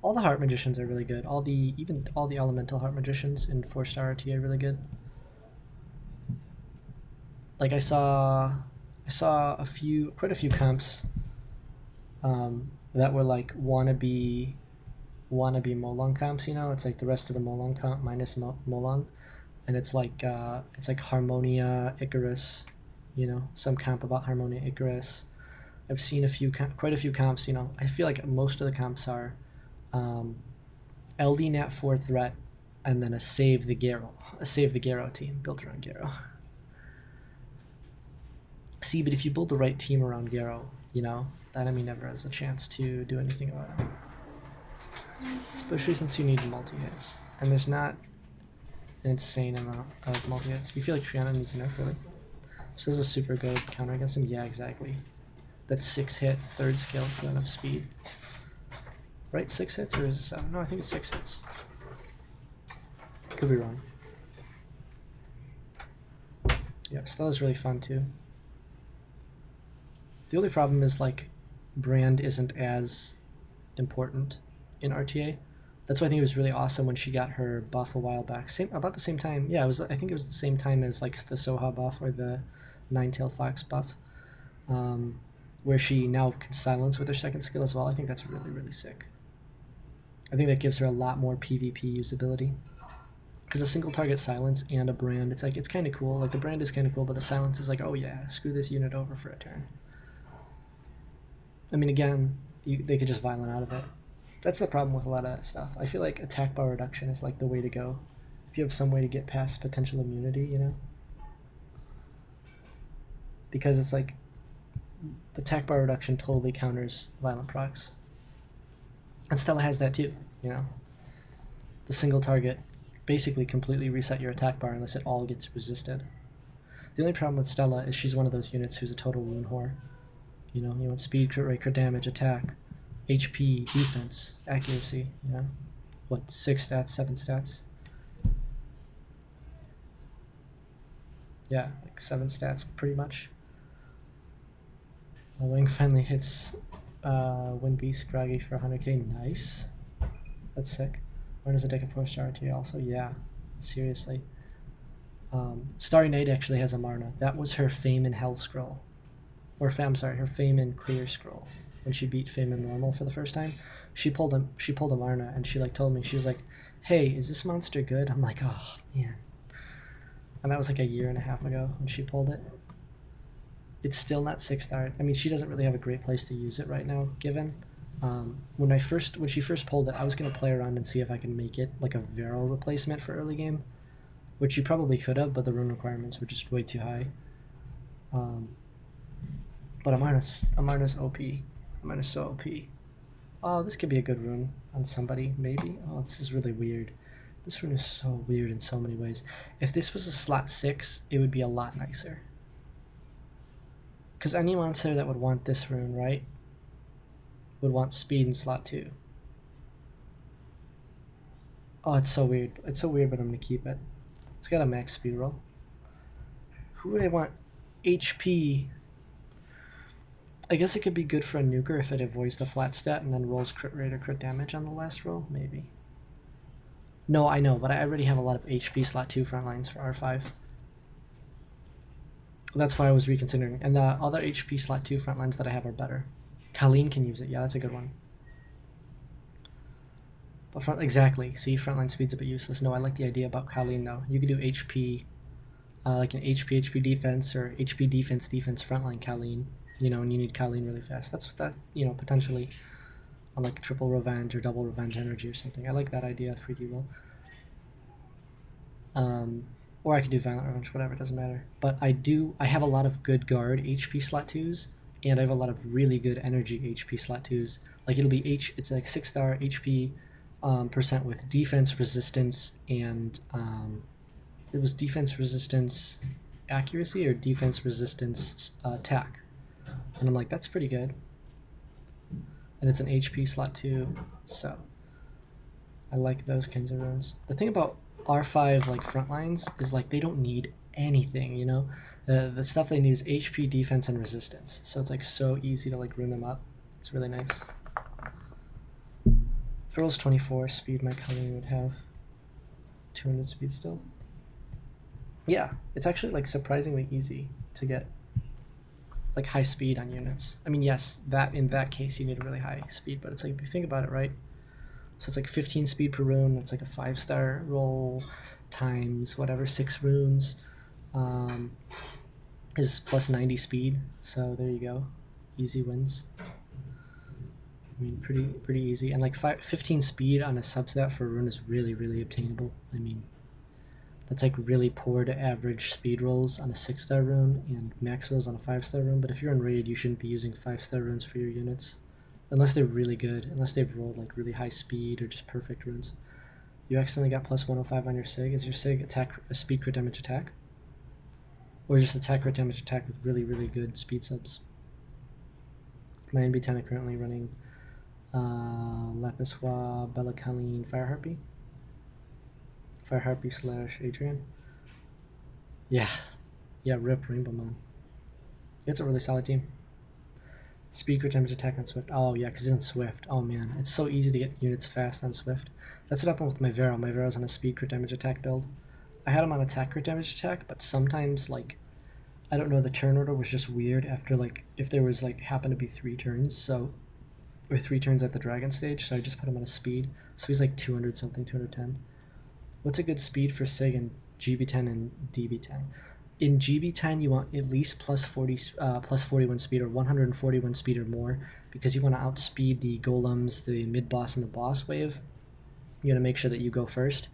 All the Heart Magicians are really good. Even all the Elemental Heart Magicians in 4-star RTA are really good. Like I saw I saw quite a few comps that were like wannabe Molong comps. You know, it's like the rest of the Molong comp minus Molong, and it's like Harmonia Icarus. You know, some comp about Harmonia Icarus. I've seen quite a few comps. You know, I feel like most of the comps are LD Nat 4 threat, and then a Save the Garo team built around Garo. See, but if you build the right team around Garo, you know, that enemy never has a chance to do anything about it. Especially since you need multi-hits. And there's not an insane amount of multi-hits. You feel like Triana needs a nerf, really? So this is a super good counter against him? Yeah, exactly. That's 6 hit, 3rd skill for enough speed. Right, 6 hits or is it 7? No, I think it's 6 hits. Could be wrong. Yeah, Stella's really fun too. The only problem is like brand isn't as important in RTA. That's why I think it was really awesome when she got her buff a while back. About the same time. Yeah, I think it was the same time as like the Soha buff or the Ninetail Fox buff, where she now can silence with her 2nd skill as well. I think that's really, really sick. I think that gives her a lot more PvP usability. Because a single target silence and a brand, it's kind of cool. Like the brand is kind of cool, but the silence is like, oh yeah, screw this unit over for a turn. I mean, again, they could just violent out of it. That's the problem with a lot of that stuff. I feel like attack bar reduction is like the way to go. If you have some way to get past potential immunity, you know? Because it's like the attack bar reduction totally counters violent procs. And Stella has that too, you know? The single target basically completely reset your attack bar unless it all gets resisted. The only problem with Stella is she's one of those units who's a total rune whore. You know, you want speed, crit rate, crit damage, attack, HP, defense, accuracy, you know? What, 6 stats, 7 stats? Yeah, like 7 stats pretty much. Wing finally hits Wind Beast Groggy for 100k. Nice. That's sick. When is a deck of 4-star RTA also? Yeah, seriously. Starry Night actually has a Marna. That was her Fame in Hell scroll. Or I'm sorry, her Fame in Clear scroll. When she beat Fame in Normal for the first time, she pulled a Marna, and she like told me, she was like, "Hey, is this monster good?" I'm like, "Oh man." And that was like a year and a half ago when she pulled it. It's still not 6-star. I mean, she doesn't really have a great place to use it right now, given. When she first pulled it, I was gonna play around and see if I can make it like a Vero replacement for early game, which you probably could have, but the rune requirements were just way too high. But Amarna's OP. Amarna's so OP. Oh, this could be a good rune on somebody, maybe. Oh, this is really weird. This rune is so weird in so many ways. If this was a slot 6, it would be a lot nicer. Because any monster that would want this rune, right, would want speed in slot 2. Oh, it's so weird. It's so weird, but I'm going to keep it. It's got a max speed roll. Who would I want? HP. I guess it could be good for a nuker if it avoids the flat stat and then rolls crit rate or crit damage on the last roll, maybe. No, I know, but I already have a lot of HP slot 2 front lines for R5. That's why I was reconsidering. And the other HP slot 2 front lines that I have are better. Colleen can use it. Yeah, that's a good one. But exactly. See, frontline speed's a bit useless. No, I like the idea about Colleen though. You could do HP, like an HP defense or HP defense frontline Colleen. You know, and you need Colleen really fast. That's what that, you know, potentially on like triple revenge or double revenge energy or something. I like that idea, 3D roll. Or I could do violent revenge, whatever, it doesn't matter. But I have a lot of good guard HP slot 2s, and I have a lot of really good energy HP slot 2s. Like it'll be it's like 6-star HP percent with defense resistance and it was defense resistance accuracy or defense resistance attack. And I'm like, that's pretty good. And it's an HP slot 2, so I like those kinds of runes. The thing about R5 like front lines is like they don't need anything, you know. The stuff they need is HP, defense, and resistance. So it's like so easy to like rune them up. It's really nice. If it rolls 24 speed, my Colleen would have 200 speed still. Yeah, it's actually like surprisingly easy to get. like high speed on units. I mean, yes, that in that case you need a really high speed, but it's like if you think about it, right? So it's like 15 speed per rune. It's like a 5-star roll times whatever 6 runes is plus 90 speed. So there you go, easy wins. I mean, pretty easy. And like 15 speed on a substat for a rune is really obtainable. I mean, that's like really poor to average speed rolls on a 6-star rune and max rolls on a 5-star rune. But if you're in raid, you shouldn't be using 5-star runes for your units, unless they're really good, unless they've rolled like really high speed or just perfect runes. You accidentally got plus 105 on your sig. Is your sig attack a speed crit damage attack, or just attack crit damage attack with really good speed subs? My NB10 are currently running Lapiswa, Bellakaline, Fire Harpy. Fire Harpy / Adrian. Yeah, rip Rainbowmon. It's a really solid team. Speed crit damage attack on Swift. Oh yeah, because it's on Swift. Oh man, it's so easy to get units fast on Swift. That's what happened with my Vero. My Vero's on a speed crit damage attack build. I had him on attack crit damage attack, but sometimes like, I don't know, the turn order was just weird after like, if there was like, happened to be 3 turns, so, or 3 turns at the dragon stage, so I just put him on a speed. So he's like 200 something, 210. What's a good speed for Sig in GB10 and DB10? In GB10, you want at least plus 41 speed or 141 speed or more, because you want to outspeed the golems, the mid boss, and the boss wave. You want to make sure that you go first.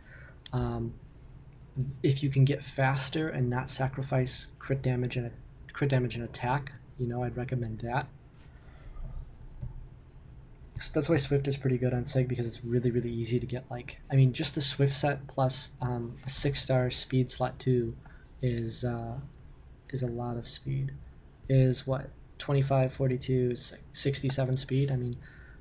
If you can get faster and not sacrifice crit damage and attack, you know, I'd recommend that. So that's why Swift is pretty good on Sig, because it's really easy to get, like, I mean, just the Swift set plus a 6-star speed slot 2 is a lot of speed. Is what, 25, 42, 67 speed? I mean,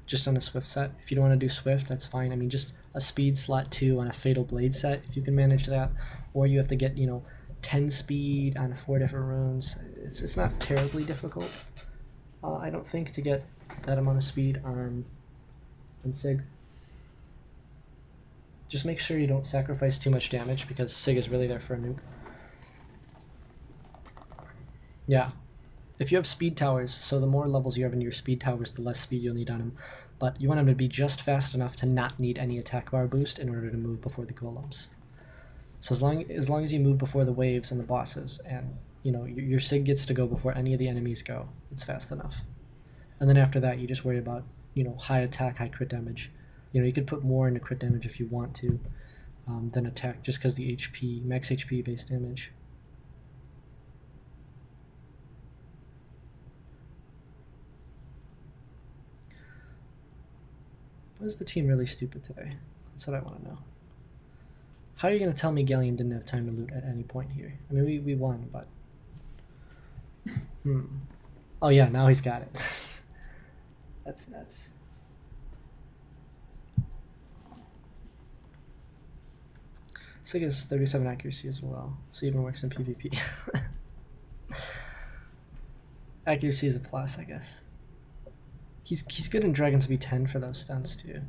just on a Swift set. If you don't want to do Swift, that's fine. I mean, just a speed slot 2 on a Fatal Blade set, if you can manage that. Or you have to get, you know, 10 speed on 4 different runes. It's not terribly difficult, I don't think, to get that amount of speed on Sig. Just make sure you don't sacrifice too much damage, because Sig is really there for a nuke. Yeah, if you have speed towers, so the more levels you have in your speed towers, the less speed you'll need on them. But you want them to be just fast enough to not need any attack bar boost in order to move before the golems. So as long as you move before the waves and the bosses, and you know your Sig gets to go before any of the enemies go, it's fast enough. And then after that, you just worry about, you know, high attack, high crit damage. You know, you could put more into crit damage if you want to, than attack, just because the HP, max HP base damage. Was the team really stupid today? That's what I want to know. How are you going to tell me Galleon didn't have time to loot at any point here? I mean, we won, but... Oh yeah, now he's got it. That's nuts. Sig has 37 accuracy as well, so even works in PvP. Accuracy is a plus, I guess. He's good in Dragon's V10 for those stunts too.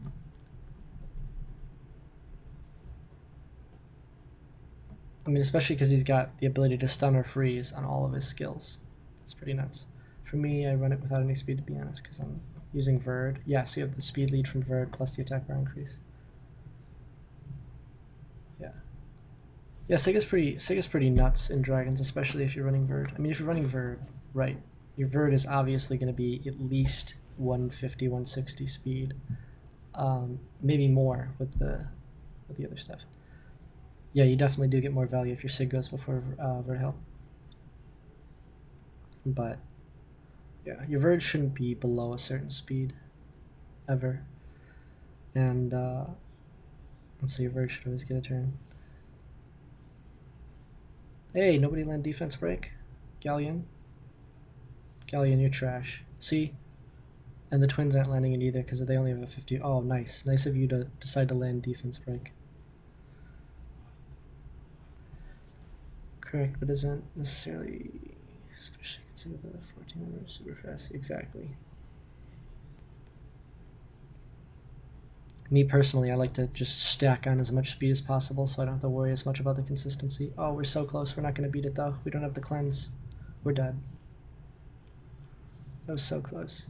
I mean, especially because he's got the ability to stun or freeze on all of his skills. That's pretty nuts. For me, I run it without any speed, to be honest, because I'm using Verd. Yeah, so you have the speed lead from Verd plus the attack bar increase. Yeah. Yeah, Sig is pretty nuts in Dragons, especially if you're running Verd. I mean, if you're running Verd, right, your Verd is obviously going to be at least 150, 160 speed. Maybe more with the other stuff. Yeah, you definitely do get more value if your Sig goes before Verd help. But yeah, your Verd shouldn't be below a certain speed ever. And so your Verd should always get a turn. Hey, nobody land defense break? Galleon? Galleon, you're trash. See? And the twins aren't landing it either because they only have a 50. Oh, nice. Nice of you to decide to land defense break. Correct, but isn't necessarily, especially consider the 14 number super fast. Exactly. Me personally, I like to just stack on as much speed as possible so I don't have to worry as much about the consistency. Oh, we're so close. We're not going to beat it though. We don't have the cleanse. We're dead. That was so close.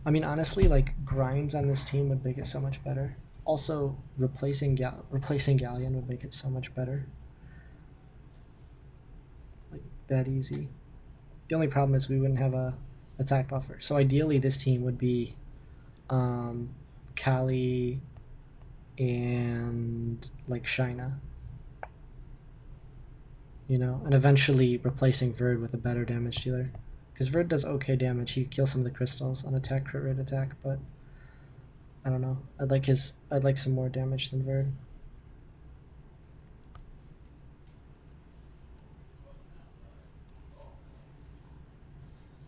I mean, honestly, like grinds on this team would make it so much better. Also, replacing Galleon would make it so much better. Like that easy. The only problem is we wouldn't have a attack buffer. So ideally, this team would be Kali and like Shina. You know, and eventually replacing Verd with a better damage dealer. Because Verd does okay damage. He kills some of the crystals on attack, crit rate attack, but I don't know. I'd like some more damage than Verd.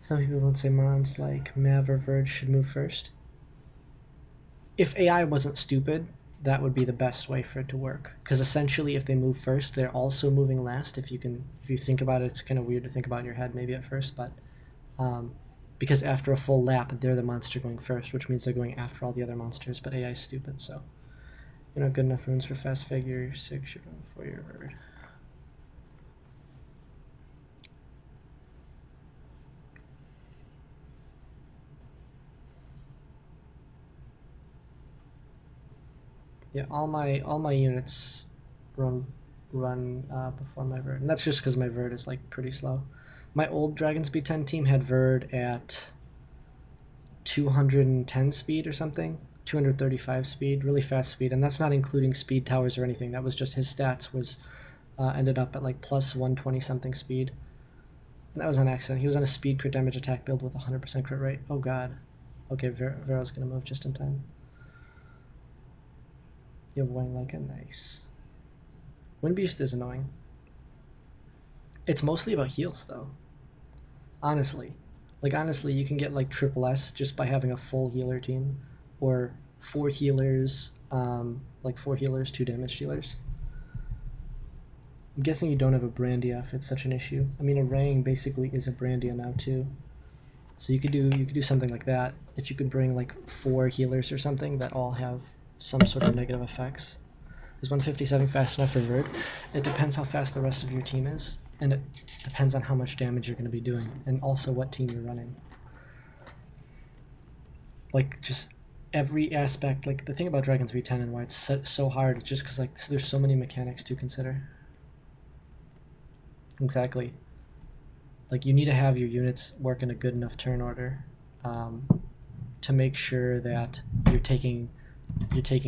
Some people would say mons like Mav or Verd should move first. If AI wasn't stupid, that would be the best way for it to work. Because essentially, if they move first, they're also moving last. If you think about it, it's kind of weird to think about in your head maybe at first, but because after a full lap, they're the monster going first, which means they're going after all the other monsters. But AI is stupid, so you know, good enough runes for fast figure 6 for your Verd. Yeah, all my units run before my Verd, and that's just because my Verd is like pretty slow. My old Dragon's B10 team had Verd at 210 speed or something, 235 speed, really fast speed, and that's not including speed towers or anything. That was just his stats was ended up at like plus 120 something speed, and that was an accident. He was on a speed crit damage attack build with 100% crit rate. Oh god. Okay, Vero's gonna move just in time. You have Wang like a nice. Windbeast is annoying. It's mostly about heals though. Honestly. Like honestly, you can get like triple S just by having a full healer team. Or 4 healers, like 4 healers, 2 damage dealers. I'm guessing you don't have a Brandia if it's such an issue. I mean, a Rang basically is a Brandia now too. So you could do something like that. If you could bring like 4 healers or something that all have some sort of negative effects. Is 157 fast enough for Verd? It depends how fast the rest of your team is, and it depends on how much damage you're going to be doing, and also what team you're running. Like, just every aspect, like, the thing about Dragon's B10 and why it's so hard is just because, like, there's so many mechanics to consider. Exactly. Like, you need to have your units work in a good enough turn order to make sure that you're taking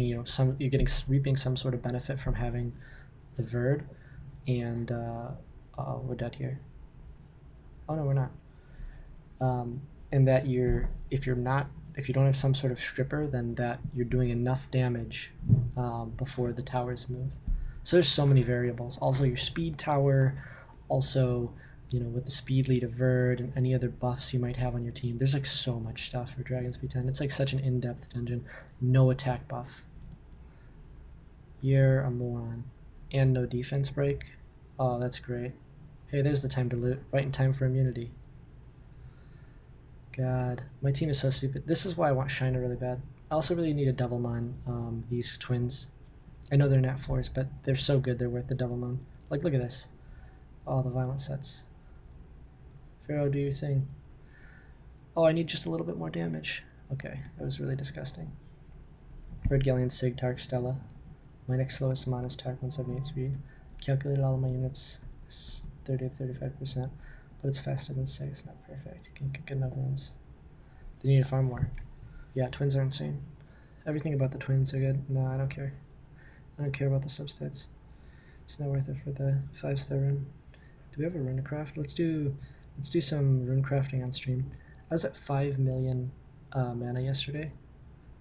you know reaping some sort of benefit from having the Verd, and we're dead here. Oh no, we're not. And that if you don't have some sort of stripper, then that you're doing enough damage before the towers move. So there's so many variables. Also your speed tower, also you know, with the speed lead of Verd and any other buffs you might have on your team. There's like so much stuff for Dragon's B10. It's like such an in-depth dungeon. No attack buff. You're a moron. And no defense break. Oh, that's great. Hey, there's the time to loot. Right in time for immunity. God, my team is so stupid. This is why I want Shiner really bad. I also really need a Devilmon, these twins. I know they're nat 4s, but they're so good they're worth the Devilmon. Like, look at this. Oh, the violent sets. Pharaoh, do your thing. Oh, I need just a little bit more damage. Okay, that was really disgusting. Red Galleon, Sig, Tark, Stella. My next slowest mon is Tark, 178 speed. Calculated all of my units, 30 to 35%, but it's faster than Sig. It's not perfect. You can get enough runes. They need to farm more. Yeah, twins are insane. Everything about the twins are good. No, I don't care. I don't care about the substats. It's not worth it for the 5-star rune. Do we have a rune to craft? Let's do some rune crafting on stream. I was at 5 million mana yesterday,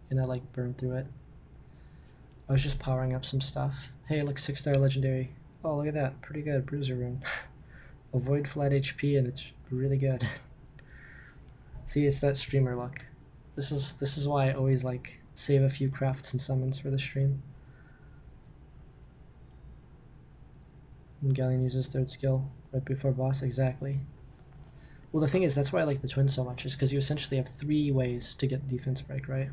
and I like burned through it. I was just powering up some stuff. Hey, look, 6-star legendary. Oh, look at that, pretty good. Bruiser rune. Avoid flat HP, and it's really good. See, it's that streamer luck. This is why I always like save a few crafts and summons for the stream. And Galleon uses 3rd skill right before boss. Exactly. Well, the thing is, that's why I like the twins so much, is because you essentially have 3 ways to get defense break, right?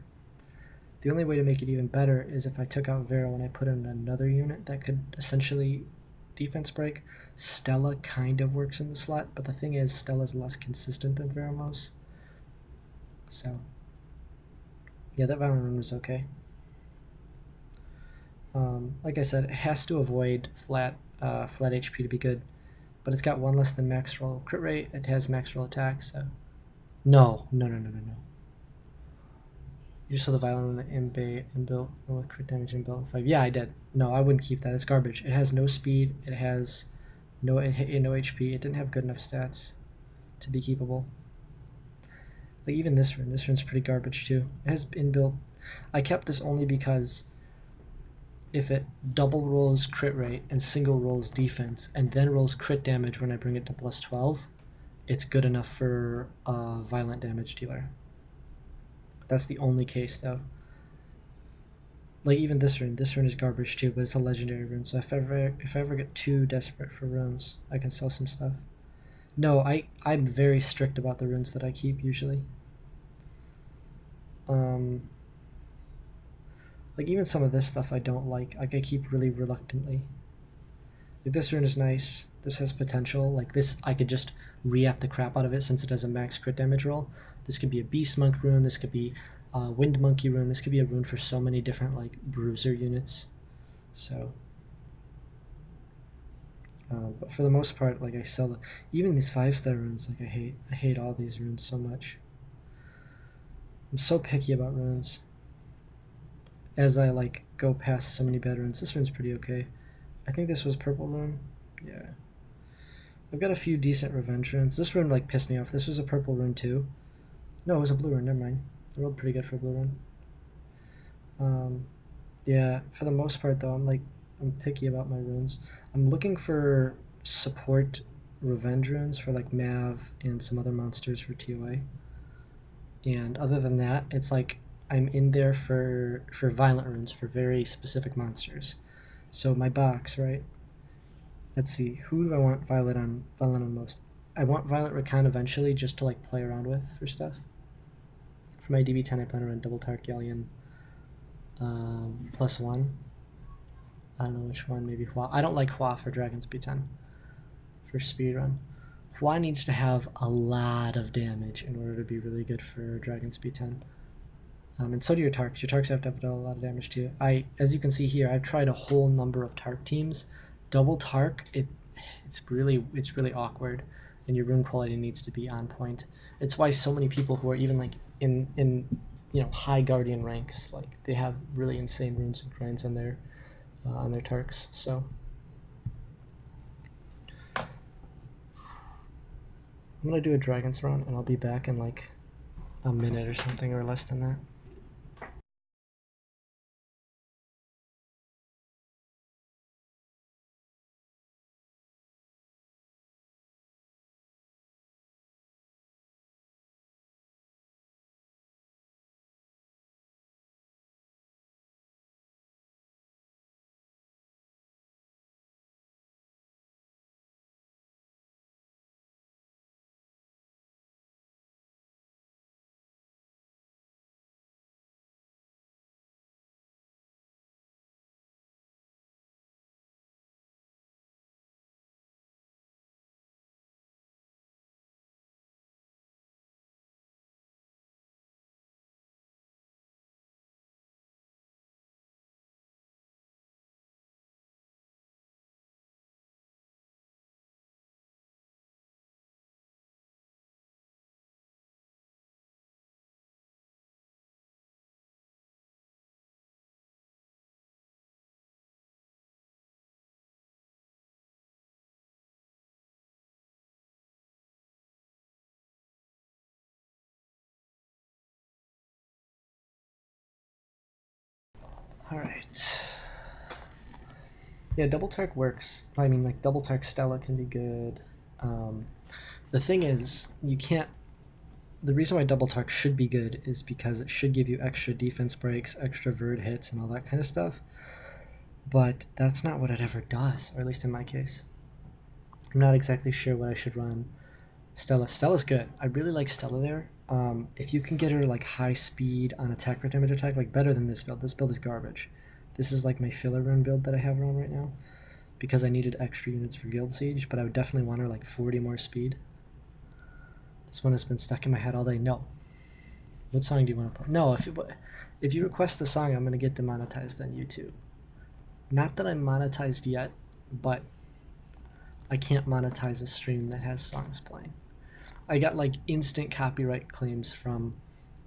The only way to make it even better is if I took out Vero and I put in another unit that could essentially defense break. Stella kind of works in the slot, but the thing is, Stella's less consistent than Veromos. So yeah, that Violent Rune was okay. Like I said, it has to avoid flat HP to be good, but it's got one less than max roll crit rate. It has max roll attack, so no. You just saw the Violent Rune inbuilt with crit damage inbuilt 5. Yeah, I did. No, I wouldn't keep that. It's garbage. It has no speed. It has no HP. It didn't have good enough stats to be keepable. Like even this rune. This rune's pretty garbage too. It has inbuilt. I kept this only because if it double rolls crit rate and single rolls defense and then rolls crit damage when I bring it to plus 12, it's good enough for a violent damage dealer. That's the only case though. Like even this rune is garbage too, but it's a legendary rune, so if I ever get too desperate for runes, I can sell some stuff. No, I'm very strict about the runes that I keep usually. Like even some of this stuff I don't like. Like I keep really reluctantly. Like this rune is nice. This has potential. Like this, I could just re-up the crap out of it since it has a max crit damage roll. This could be a Beast Monk rune. This could be a Wind Monkey rune. This could be a rune for so many different like bruiser units. So, but for the most part, like I sell even these 5-star runes. Like I hate all these runes so much. I'm so picky about runes. As I like go past so many bad runes, this rune's pretty okay. I think this was purple rune. Yeah. I've got a few decent revenge runes. This rune like pissed me off. This was a purple rune too. No, it was a blue rune. Never mind. I rolled pretty good for a blue rune. Yeah. For the most part though, I'm picky about my runes. I'm looking for support revenge runes for like Mav and some other monsters for TOA. And other than that, it's like I'm in there for violent runes for very specific monsters. So my box, right? Let's see, who do I want Violet on most? I want Violet Rakan eventually just to like play around with for stuff. For my DB10, I plan to run Double Tark Galleon +1. I don't know which one, maybe Hua. I don't like Hua for Dragon's B10 for speedrun. Hua needs to have a lot of damage in order to be really good for Dragon's B10. And so do your Tarks. Your Tarks have to have a lot of damage too. As you can see here, I've tried a whole number of Tark teams. Double Tark, it's really awkward, and your rune quality needs to be on point. It's why so many people who are even like in high Guardian ranks, like they have really insane runes and grinds on their Tarks. So I'm gonna do a Dragon's run, and I'll be back in like a minute or something, or less than that. Alright. Yeah, Double Tark works. I mean, like, Double Tark Stella can be good. The thing is, you can't... The reason why Double Tark should be good is because it should give you extra defense breaks, extra Verd hits, and all that kind of stuff. But that's not what it ever does, or at least in my case. I'm not exactly sure what I should run. Stella's good. I really like Stella there. If you can get her like high speed on attack or damage attack, like better than this build. This build is garbage. This is like my filler run build that I have around right now because I needed extra units for Guild Siege, but I would definitely want her like 40 more speed. This one has been stuck in my head all day. No. What song do you want to play? No, if you request the song, I'm gonna get demonetized on YouTube. Not that I'm monetized yet, but I can't monetize a stream that has songs playing. I got like instant copyright claims from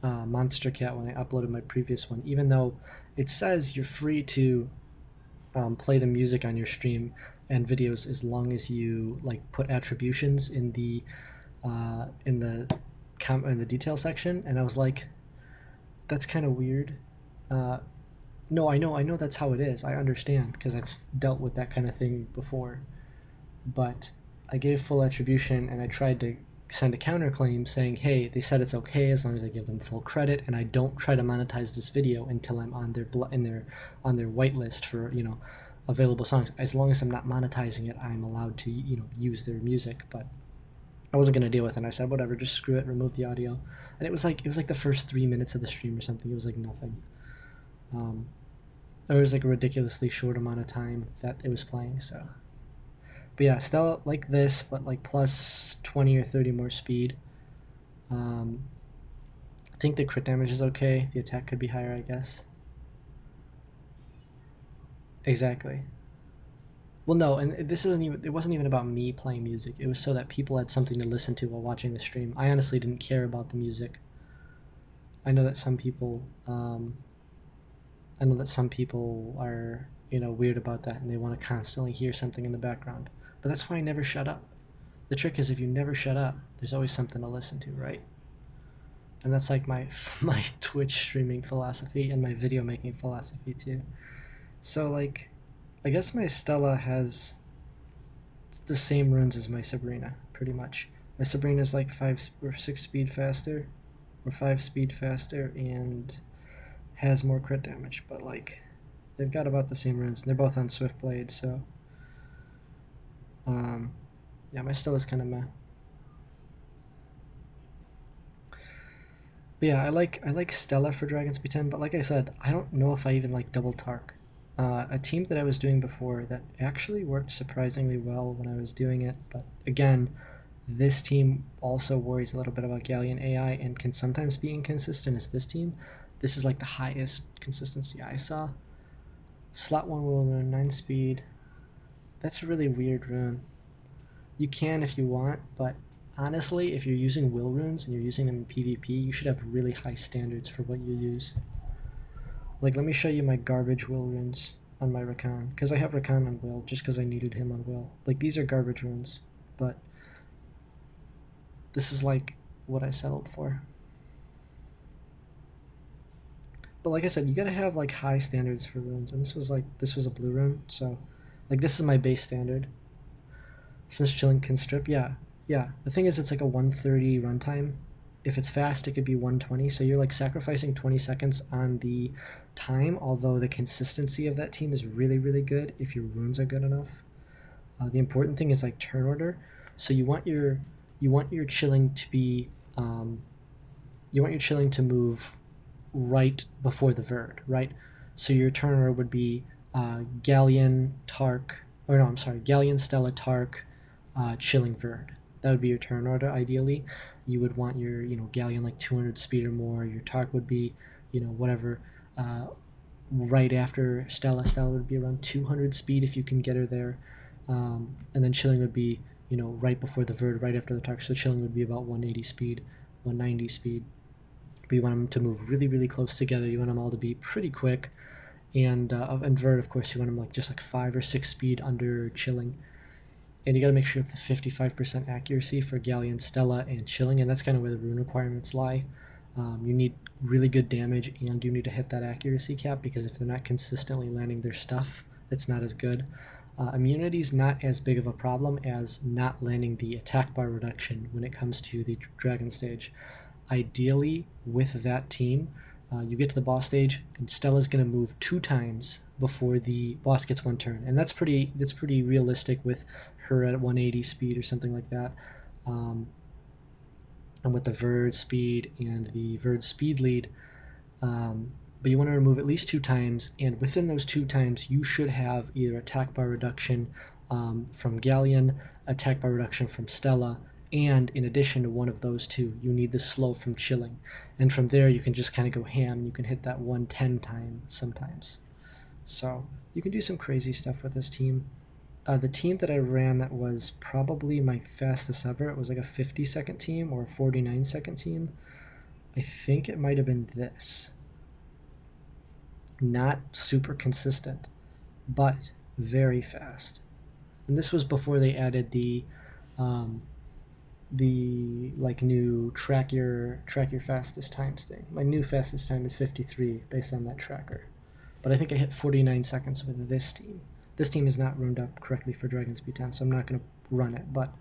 Monster Cat when I uploaded my previous one, even though it says you're free to play the music on your stream and videos as long as you like put attributions in the detail section. And I was like, that's kind of weird. No, I know that's how it is. I understand because I've dealt with that kind of thing before. But I gave full attribution and I tried to send a counterclaim saying, hey, they said it's okay as long as I give them full credit and I don't try to monetize this video until I'm on their on their whitelist for available songs. As long as I'm not monetizing it, I'm allowed to use their music. But I wasn't gonna deal with it. And I said whatever, just screw it, remove the audio. And it was like the first 3 minutes of the stream or something. It was like nothing. It was like a ridiculously short amount of time that it was playing. So. But yeah, Stella like this, but like plus 20 or 30 more speed. I think the crit damage is okay. The attack could be higher, I guess. Exactly. Well, no, and it wasn't even about me playing music. It was so that people had something to listen to while watching the stream. I honestly didn't care about the music. I know that some people are, weird about that and they want to constantly hear something in the background. But that's why I never shut up. The trick is if you never shut up, there's always something to listen to, right? And that's like my Twitch streaming philosophy and my video making philosophy too. So like, I guess my Stella has the same runes as my Sabrina, pretty much. My Sabrina's like 5 or 6 speed faster, or 5 speed faster, and has more crit damage, but like, they've got about the same runes. They're both on Swift Blade, so yeah, my Stella's kind of meh. But yeah, I like Stella for Dragon Speed 10, but like I said, I don't know if I even like Double Tark. A team that I was doing before that actually worked surprisingly well when I was doing it, but again, this team also worries a little bit about Galleon AI and can sometimes be inconsistent as this team. This is like the highest consistency I saw. Slot 1 will run 9 speed. That's a really weird rune. You can if you want, but honestly, if you're using will runes and you're using them in PvP, you should have really high standards for what you use. Like, let me show you my garbage will runes on my Rakan, because I have Rakan on will just because I needed him on will. Like, these are garbage runes, but this is like what I settled for. But like I said, you gotta have like high standards for runes, and this was a blue rune, so like this is my base standard. Since chilling can strip, yeah. The thing is, it's like a 130 runtime. If it's fast, it could be 120. So you're like sacrificing 20 seconds on the time, although the consistency of that team is really, really good if your runes are good enough. The important thing is like turn order. So you want your chilling to be move right before the Verd, right? So your turn order would be Galleon, Stella, Tark, Chilling Verd. That would be your turn order ideally. You would want your Galleon like 200 speed or more. Your Tark would be whatever right after Stella. Stella would be around 200 speed if you can get her there, and then Chilling would be right before the Verd, right after the Tark. So Chilling would be about 180 speed, 190 speed. But you want them to move really, really close together. You want them all to be pretty quick, and Verd, of course, you want them like just like 5 or 6 speed under Chilling. And you got to make sure you have the 55% accuracy for Galleon, Stella, and Chilling, and that's kind of where the rune requirements lie. You need really good damage, and you need to hit that accuracy cap, because if they're not consistently landing their stuff, it's not as good. Immunity is not as big of a problem as not landing the attack bar reduction when it comes to the Dragon stage. Ideally, with that team, you get to the boss stage, and Stella's going to move 2 times before the boss gets 1 turn, and that's pretty realistic with her at 180 speed or something like that, and with the Verd speed and the Verd speed lead. But you want to remove at least 2 times, and within those 2 times, you should have either attack bar reduction from Galleon, attack bar reduction from Stella, And in addition to one of those two, you need the slow from chilling. And from there, you can just kind of go ham. You can hit that 110 time sometimes. So you can do some crazy stuff with this team. The team that I ran that was probably my fastest ever, it was like a 50-second team or a 49-second team. I think it might have been this. Not super consistent, but very fast. And this was before they added the like new track your fastest times thing. My new fastest time is 53 based on that tracker. But I think I hit 49 seconds with this team. This team is not runed up correctly for Dragon Speed 10, so I'm not going to run it. But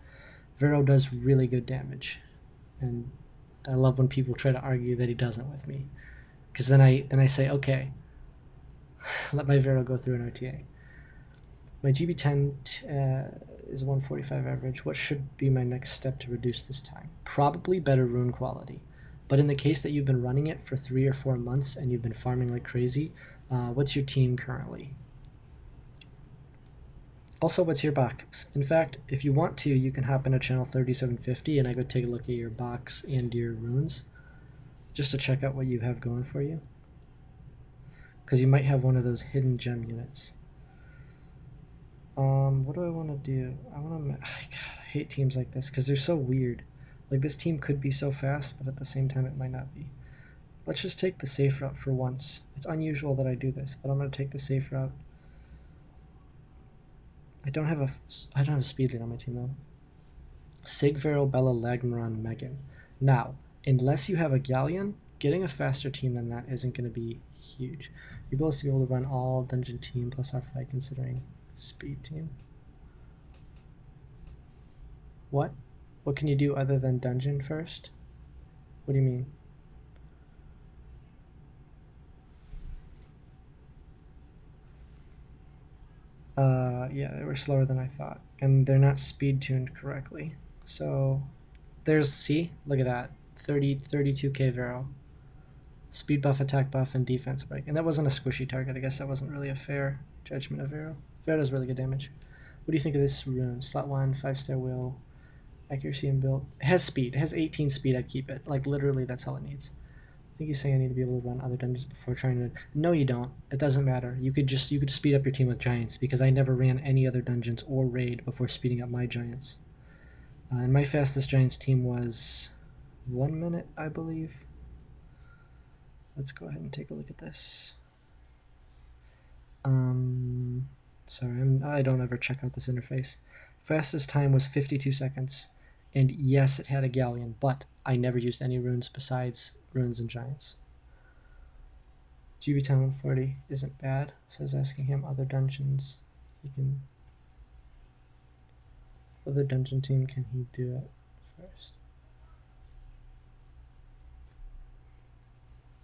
Vero does really good damage, and I love when people try to argue that he doesn't with me, because then I say, okay, let my Vero go through an RTA. My GB10 is 145 average. What should be my next step to reduce this time? Probably better rune quality. But in the case that you've been running it for 3 or 4 months and you've been farming like crazy, what's your team currently? Also, what's your box? In fact, if you want to, you can hop into channel 3750 and I go take a look at your box and your runes, just to check out what you have going for you. Because you might have one of those hidden gem units. What do I want to do? God, I hate teams like this because they're so weird. Like, this team could be so fast, but at the same time it might not be. Let's just take the safe route for once. It's unusual that I do this, but I'm going to take the safe route. I don't have a speed lead on my team though. Sig, Vero, Bella, Lagmaron, Megan. Now, unless you have a Galleon, getting a faster team than that isn't going to be huge. Your goal is to be able to run all dungeon team plus R5 considering speed team. What? What can you do other than dungeon first? What do you mean? Yeah, they were slower than I thought. And they're not speed tuned correctly. So, see? Look at that. 32k Vero. Speed buff, attack buff, and defense break. And that wasn't a squishy target. I guess that wasn't really a fair judgment of Vero. Vero does really good damage. What do you think of this rune? Slot 1, 5-star will, accuracy and build. It has speed. It has 18 speed. I'd keep it. Like, literally, that's all it needs. I think he's saying I need to be able to run other dungeons before trying to... No, you don't. It doesn't matter. You could speed up your team with giants, because I never ran any other dungeons or raid before speeding up my giants. And my fastest giants team was 1 minute, I believe. Let's go ahead and take a look at this. Sorry, I don't ever check out this interface. Fastest time was 52 seconds. And yes, it had a galleon, but I never used any runes besides runes and giants. GB10 140 isn't bad, says asking him other dungeons. Other dungeon team, can he do it first?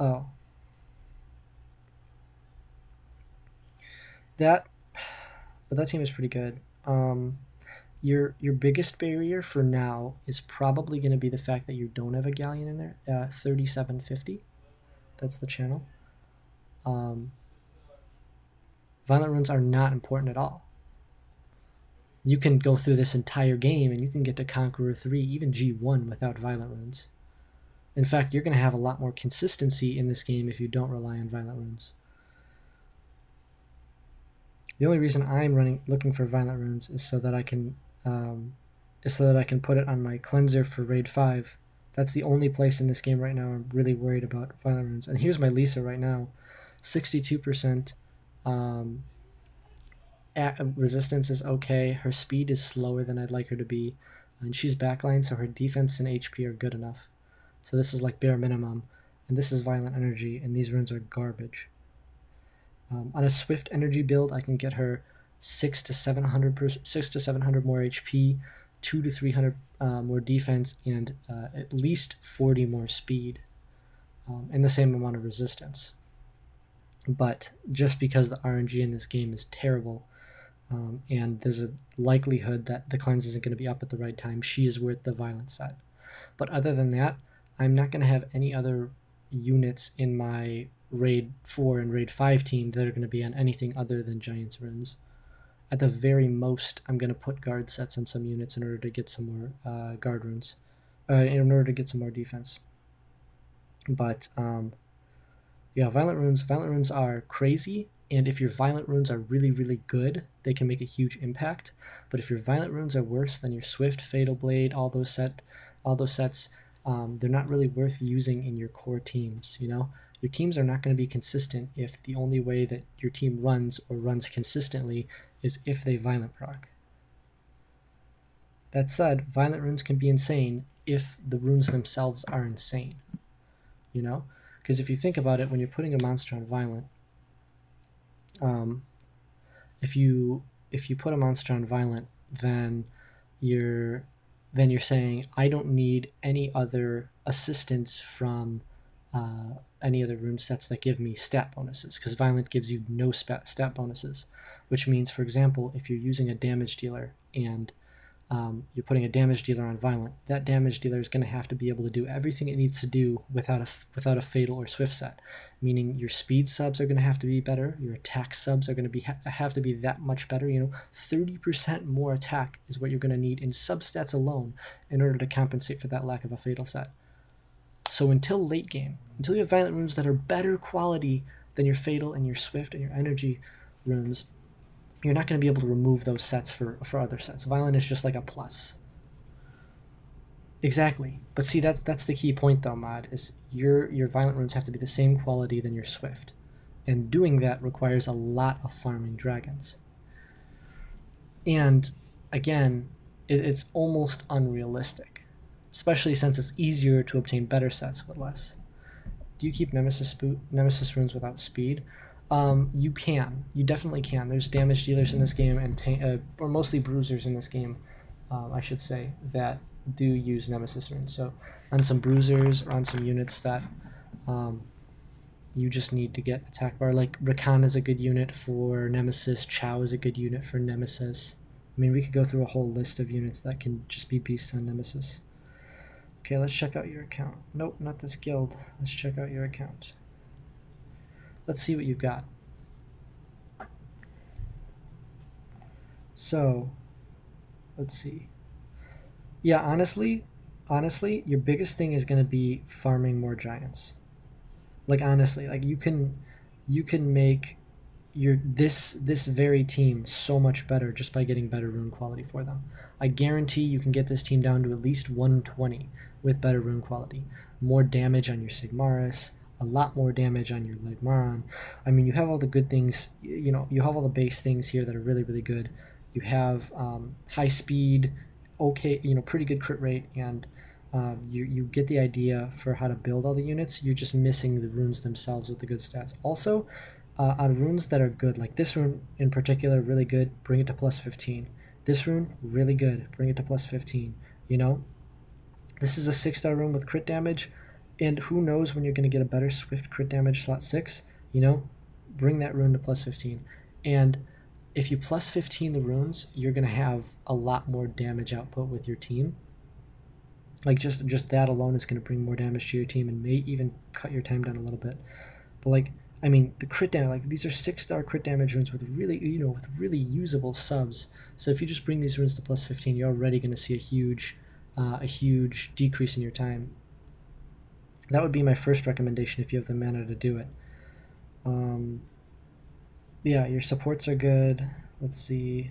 Oh. But that team is pretty good. Your biggest barrier for now is probably going to be the fact that you don't have a galleon in there. 3750, that's the channel. Violent runes are not important at all. You can go through this entire game and you can get to Conqueror 3, even G1 without violent runes. In fact, you're going to have a lot more consistency in this game if you don't rely on violent runes. The only reason I'm looking for violent runes is so that I can put it on my cleanser for raid 5. That's the only place in this game right now I'm really worried about violent runes. And here's my Lisa right now, 62%. Resistance is okay. Her speed is slower than I'd like her to be, and she's backline, so her defense and HP are good enough. So this is like bare minimum, and this is violent energy, and these runes are garbage. On a swift energy build, I can get her 600 to 700 more HP, 200 to 300 more defense, and at least 40 more speed, and the same amount of resistance. But just because the RNG in this game is terrible, and there's a likelihood that the cleanse isn't going to be up at the right time, she is worth the violent set. But other than that, I'm not going to have any other units in my raid 4 and raid 5 team that are going to be on anything other than giants runes. At the very most, I'm going to put guard sets on some units in order to get some more guard runes, in order to get some more defense. But yeah, violent runes are crazy, and if your violent runes are really, really good, they can make a huge impact. But if your violent runes are worse than your Swift, Fatal Blade, all those sets, they're not really worth using in your core teams. You know, your teams are not going to be consistent if the only way that your team runs or runs consistently is if they violent proc. That said, violent runes can be insane if the runes themselves are insane. You know, because if you think about it, when you're putting a monster on violent, if you put a monster on violent, then you're saying I don't need any other assistance from any other rune sets that give me stat bonuses, because violent gives you no stat bonuses, which means, for example, if you're using a damage dealer and you're putting a damage dealer on violent, that damage dealer is going to have to be able to do everything it needs to do without a fatal or swift set, meaning your speed subs are going to have to be better, your attack subs are going to have to be that much better. 30% more attack is what you're going to need in substats alone in order to compensate for that lack of a fatal set. So until late game, until you have violent runes that are better quality than your fatal and your swift and your energy runes, you're not going to be able to remove those sets for other sets. Violent is just like a plus. Exactly. But see, that's the key point though, Mod, is your violent runes have to be the same quality than your swift. And doing that requires a lot of farming dragons. And again, it's almost unrealistic, especially since it's easier to obtain better sets with less. Do you keep Nemesis runes without speed? You can. You definitely can. There's damage dealers in this game, and or mostly bruisers in this game, I should say, that do use Nemesis runes. So on some bruisers or on some units that you just need to get attack bar, like Rakan is a good unit for Nemesis, Chow is a good unit for Nemesis. I mean, we could go through a whole list of units that can just be beasts on Nemesis. Okay, let's check out your account. Nope, not this guild. Let's check out your account. Let's see what you've got. So, let's see. Yeah, honestly, your biggest thing is going to be farming more giants. Like honestly, like you can make this very team so much better just by getting better rune quality for them. I guarantee you can get this team down to at least 120 with better rune quality. More damage on your Sigmaris, a lot more damage on your Legmaron. I mean, you have all the good things, you have all the base things here that are really, really good. You have high speed, okay, pretty good crit rate, and you get the idea for how to build all the units. You're just missing the runes themselves with the good stats. Also, on runes that are good, like this rune in particular, really good, bring it to plus 15. This rune, really good, bring it to plus 15. This is a 6-star rune with crit damage, and who knows when you're going to get a better swift crit damage slot 6, bring that rune to plus 15. And if you plus 15 the runes, you're going to have a lot more damage output with your team. Like just that alone is going to bring more damage to your team and may even cut your time down a little bit. But like, I mean, the crit damage, like these are 6-star crit damage runes with really, with really usable subs. So if you just bring these runes to plus 15, you're already going to see a huge decrease in your time. That would be my first recommendation if you have the mana to do it. Yeah, your supports are good. Let's see.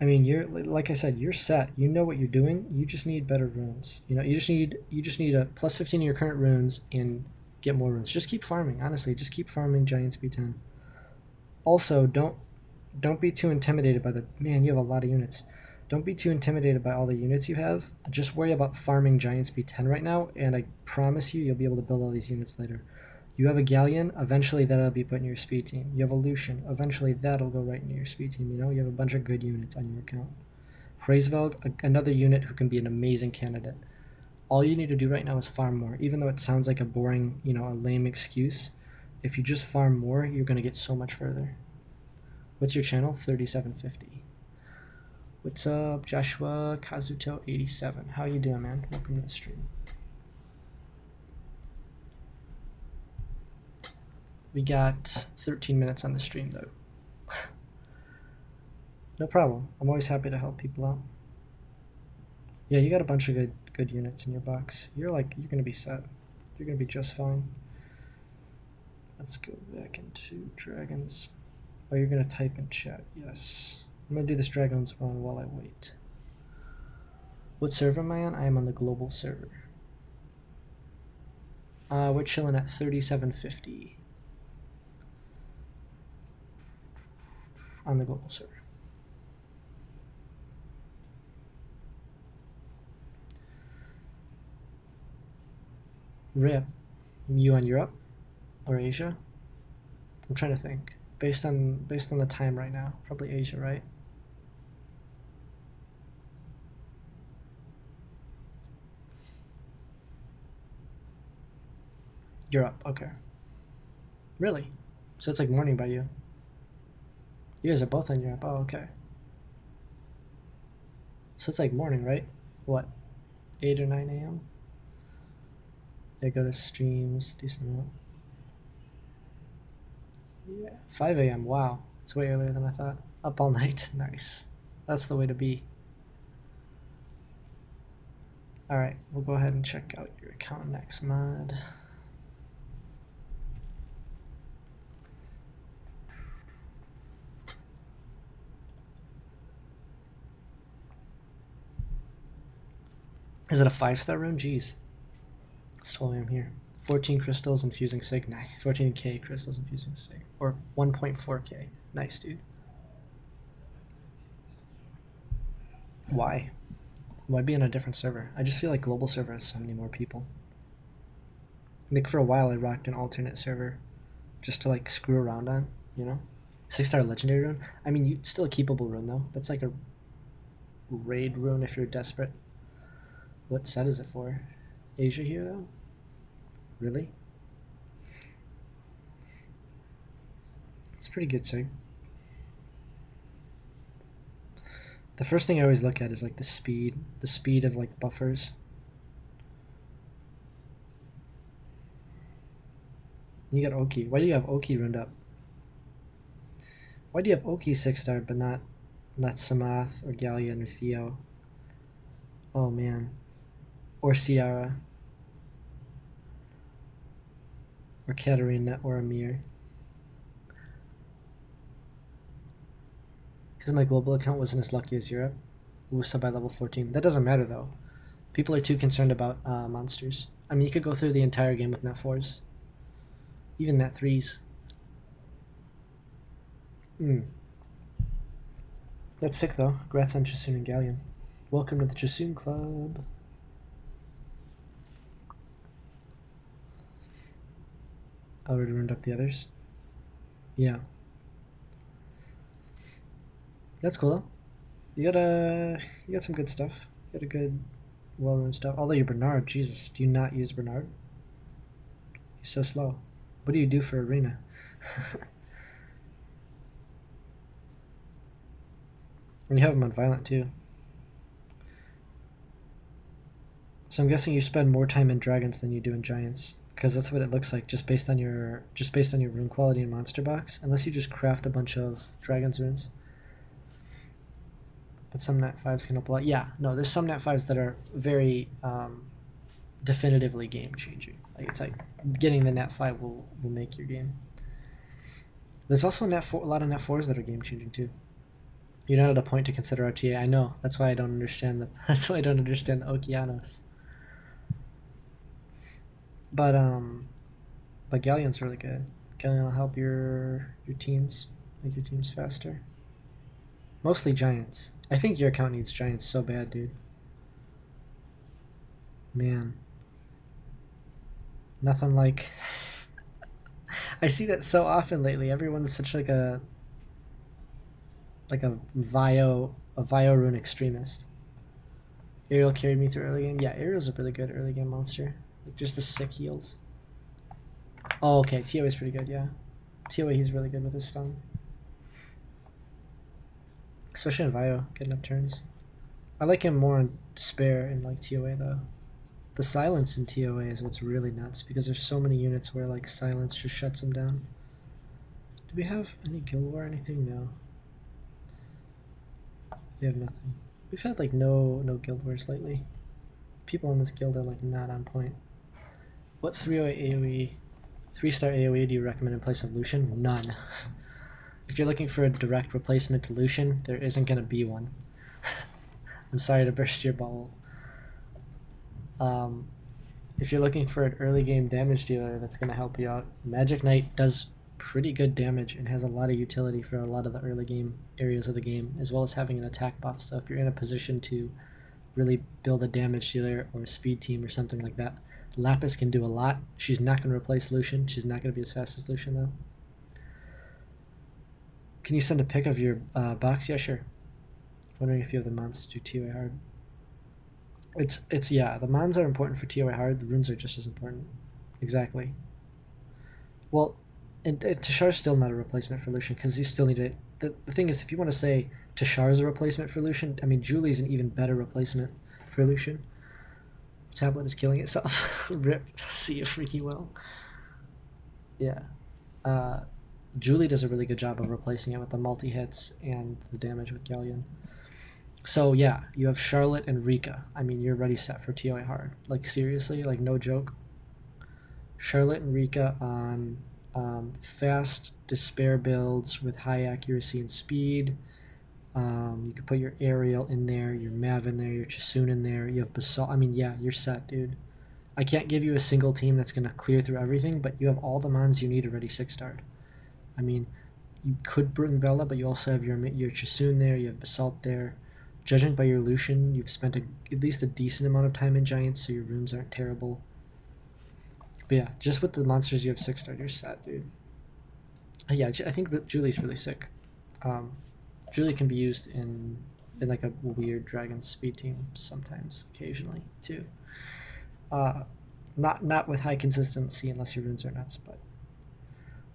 I mean, like I said, you're set. You know what you're doing. You just need better runes. You just need a plus 15 in your current runes and get more runes. Just keep farming. Honestly, just keep farming Giant Speed 10. Also, don't be too intimidated by man. You have a lot of units. Don't be too intimidated by all the units you have. Just worry about farming Giant Speed 10 right now, and I promise you'll be able to build all these units later. You have a Galleon, eventually that'll be put in your speed team. You have a Lucian, eventually that'll go right into your speed team. You have a bunch of good units on your account. Hraesvelg, another unit who can be an amazing candidate. All you need to do right now is farm more. Even though it sounds like a boring, a lame excuse, if you just farm more, you're going to get so much further. What's your channel? 3750. What's up, Joshua Kazuto87? How you doing, man? Welcome to the stream. We got 13 minutes on the stream, though. No problem. I'm always happy to help people out. Yeah, you got a bunch of good units in your box. You're gonna be set. You're gonna be just fine. Let's go back into dragons. Oh, you're gonna type in chat. Yes. I'm gonna do this dragons one while I wait. What server am I on? I am on the global server. We're chilling at 3750 on the global server. Rip. You on Europe or Asia? I'm trying to think. Based on the time right now, probably Asia, right? Europe. Okay. Really? So it's like morning by you. You guys are both in Europe. Oh, okay. So it's like morning, right? What? 8 or 9 a.m.? Yeah, go to streams, decent amount. Yeah, 5 a.m. Wow, it's way earlier than I thought. Up all night. Nice. That's the way to be. Alright, we'll go ahead and check out your account next mod. Is it a 5-star room? Jeez. That's why I'm here. 14 crystals infusing sig. Nice. 14k crystals infusing sig. Or 1.4k. Nice, dude. Why? Why be on a different server? I just feel like global server has so many more people. Like for a while I rocked an alternate server just to like screw around on, you know? 6-star legendary rune. I mean, it's still a keepable rune though. That's like a raid rune if you're desperate. What set is it for? Asia here though? Really? It's pretty good, sig. The first thing I always look at is like the speed of like buffers. You got Oki. Why do you have Oki runed up? Why do you have Oki 6-star but not Samath or Galleon or Theo? Oh man. Or Ciara. Or Katarina or Amir. Because my global account wasn't as lucky as Europe. Wusa by level 14. That doesn't matter though. People are too concerned about monsters. I mean, you could go through the entire game with net 4s. Even net 3s. That's sick though. Congrats on Chasun and Galleon. Welcome to the Chasun Club. Already ruined up the others. Yeah. That's cool though. You got some good stuff. You got a good, well-run stuff. Although you're Bernard, Jesus, do you not use Bernard? He's so slow. What do you do for arena? And you have him on violent too. So I'm guessing you spend more time in dragons than you do in giants, because that's what it looks like just based on your rune quality and monster box. Unless you just craft a bunch of dragons runes. But some net 5s can apply. Yeah, no, there's some net 5s that are very definitively game changing. Like it's like getting the net 5 will make your game. There's also a lot of net 4s that are game changing too. You're not at a point to consider RTA. I know. That's why I don't understand the Okeanos. But Galleon's really good. Galleon will help your teams, make your teams faster. Mostly giants. I think your account needs giants so bad, dude. Man. Nothing like... I see that so often lately. Everyone's such like a Vio rune extremist. Ariel carried me through early game. Yeah, Ariel's a really good early game monster. Like just the sick heals. Oh, okay. TOA is pretty good, yeah. TOA, he's really good with his stun. Especially in Vio, getting up turns. I like him more on Despair and like TOA though. The silence in TOA is what's really nuts because there's so many units where like silence just shuts them down. Do we have any guild war or anything? No. You have nothing. We've had like no guild wars lately. People in this guild are like not on point. What 308 AoE, 3-star AoE do you recommend in place of Lucian? None. If you're looking for a direct replacement to Lucian, there isn't gonna be one. I'm sorry to burst your bubble. If you're looking for an early game damage dealer that's gonna help you out, Magic Knight does pretty good damage and has a lot of utility for a lot of the early game areas of the game, as well as having an attack buff. So if you're in a position to really build a damage dealer or a speed team or something like that, Lapis can do a lot. She's not going to replace Lucian. She's not going to be as fast as Lucian though. Can you send a pic of your box? Yeah, sure. Wondering if you have the mons to do TOA hard. It's yeah, the mons are important for TOA hard. The runes are just as important. Exactly. Well, and Tashar's still not a replacement for Lucian because you still need it. The thing is, if you want to say Tashar's a replacement for Lucian, I mean, Julie's an even better replacement for Lucian. Tablet is killing itself. Rip. See you freaky well. Yeah. Julie does a really good job of replacing it with the multi-hits and the damage with Galleon. So yeah, you have Charlotte and Rika. I mean, you're ready set for TOA hard. Like seriously, like no joke. Charlotte and Rika on fast despair builds with high accuracy and speed. You could put your Ariel in there, your Mav in there, your Chasun in there. You have Basalt. I mean, yeah, you're set, dude. I can't give you a single team that's gonna clear through everything, but you have all the mons you need already 6-starred. I mean, you could bring Bella, but you also have your Chasun there. You have Basalt there. Judging by your Lucian, you've spent at least a decent amount of time in Giants, so your runes aren't terrible. But yeah, just with the monsters you have 6-starred, you're set, dude. Yeah, I think Julie's really sick. Julie can be used in like a weird dragon speed team sometimes, occasionally too. Not with high consistency unless your runes are nuts. But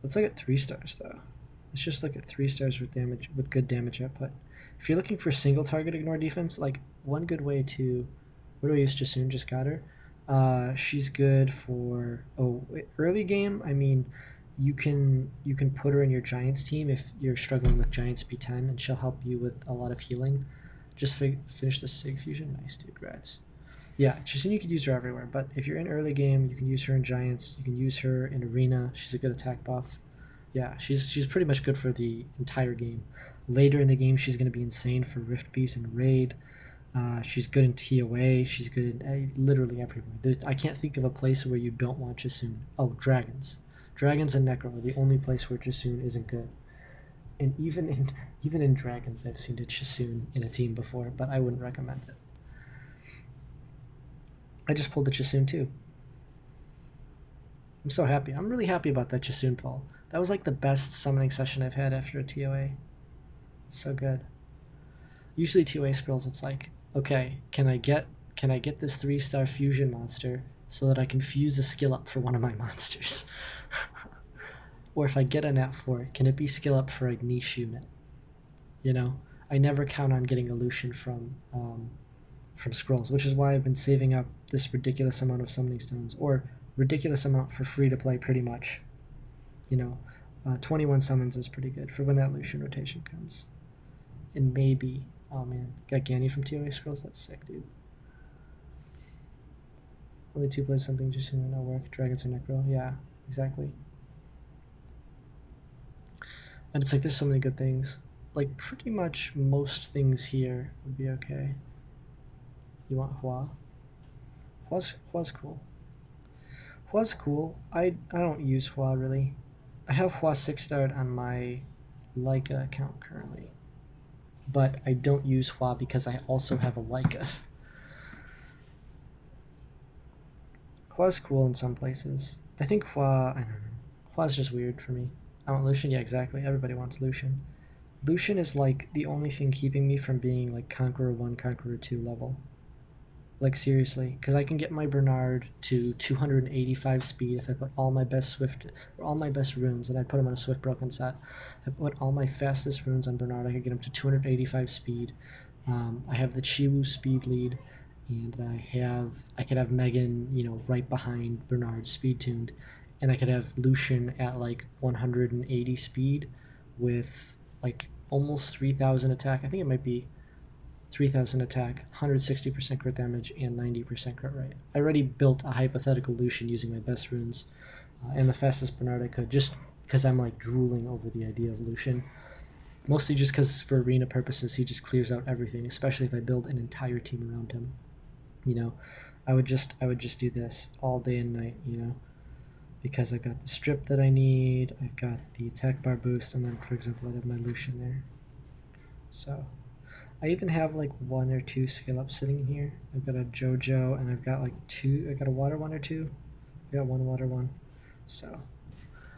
let's look at 3-stars though. Let's just look at 3-stars with damage, with good damage output. If you're looking for single target ignore defense, like one good way to, where do I use Jasun? Just got her. She's good for early game. I mean, you can put her in your Giants team if you're struggling with Giants B10, and she'll help you with a lot of healing. Just finish the Sig fusion. Nice, dude. Rats. Yeah, Jasun, you could use her everywhere, but if you're in early game, you can use her in Giants. You can use her in Arena. She's a good attack buff. Yeah, she's pretty much good for the entire game. Later in the game, she's going to be insane for Rift Beast and Raid. She's good in TOA. She's good in literally everywhere. I can't think of a place where you don't want Jasun. Oh, Dragons. Dragons and Necro are the only place where Jasun isn't good. And even in Dragons, I've seen a Jasun in a team before, but I wouldn't recommend it. I just pulled the Jasun too. I'm so happy. I'm really happy about that Jasun pull. That was like the best summoning session I've had after a TOA. It's so good. Usually TOA scrolls, it's like, okay, can I get this 3-star fusion monster so that I can fuse a skill up for one of my monsters? Or if I get a nat for it, can it be skill up for a niche unit? You know, I never count on getting a Lucian from scrolls, which is why I've been saving up this ridiculous amount of summoning stones, or ridiculous amount for free to play pretty much. You know, 21 summons is pretty good for when that Lucian rotation comes. And maybe, oh man, got Ganny from TOA scrolls, that's sick, dude. Only 2 players something just might not work. Dragons or Necro, yeah, exactly. And it's like there's so many good things. Like pretty much most things here would be okay. You want Hua? Hua's cool. Hua's cool. I don't use Hua really. I have Hua 6-starred on my Leica account currently. But I don't use Hua because I also have a Leica. Hua's cool in some places. I think Hua, I don't know. Hua's just weird for me. I want Lucian? Yeah, exactly. Everybody wants Lucian. Lucian is like the only thing keeping me from being like Conqueror 1, Conqueror 2 level. Like seriously, because I can get my Bernard to 285 speed if I put all my best Swift, or all my best runes, and I'd put him on a Swift Broken set. If I put all my fastest runes on Bernard, I could get him to 285 speed. I have the Chiwu speed lead, and I could have Megan, you know, right behind Bernard speed tuned, and I could have Lucian at like 180 speed with like almost 3,000 attack. I think it might be 3000 attack, 160% crit damage, and 90% crit rate. I already built a hypothetical Lucian using my best runes and the fastest Bernard I could, just because I'm like drooling over the idea of Lucian. Mostly just because for arena purposes he just clears out everything, especially if I build an entire team around him. You know, I would just do this all day and night, you know, because I've got the strip that I need, I've got the attack bar boost, and then for example I have my Lucian there. So I even have like 1 or 2 skill ups sitting here. I've got a JoJo and I've got like 2, I got a water 1 or 2. I got 1 water 1. So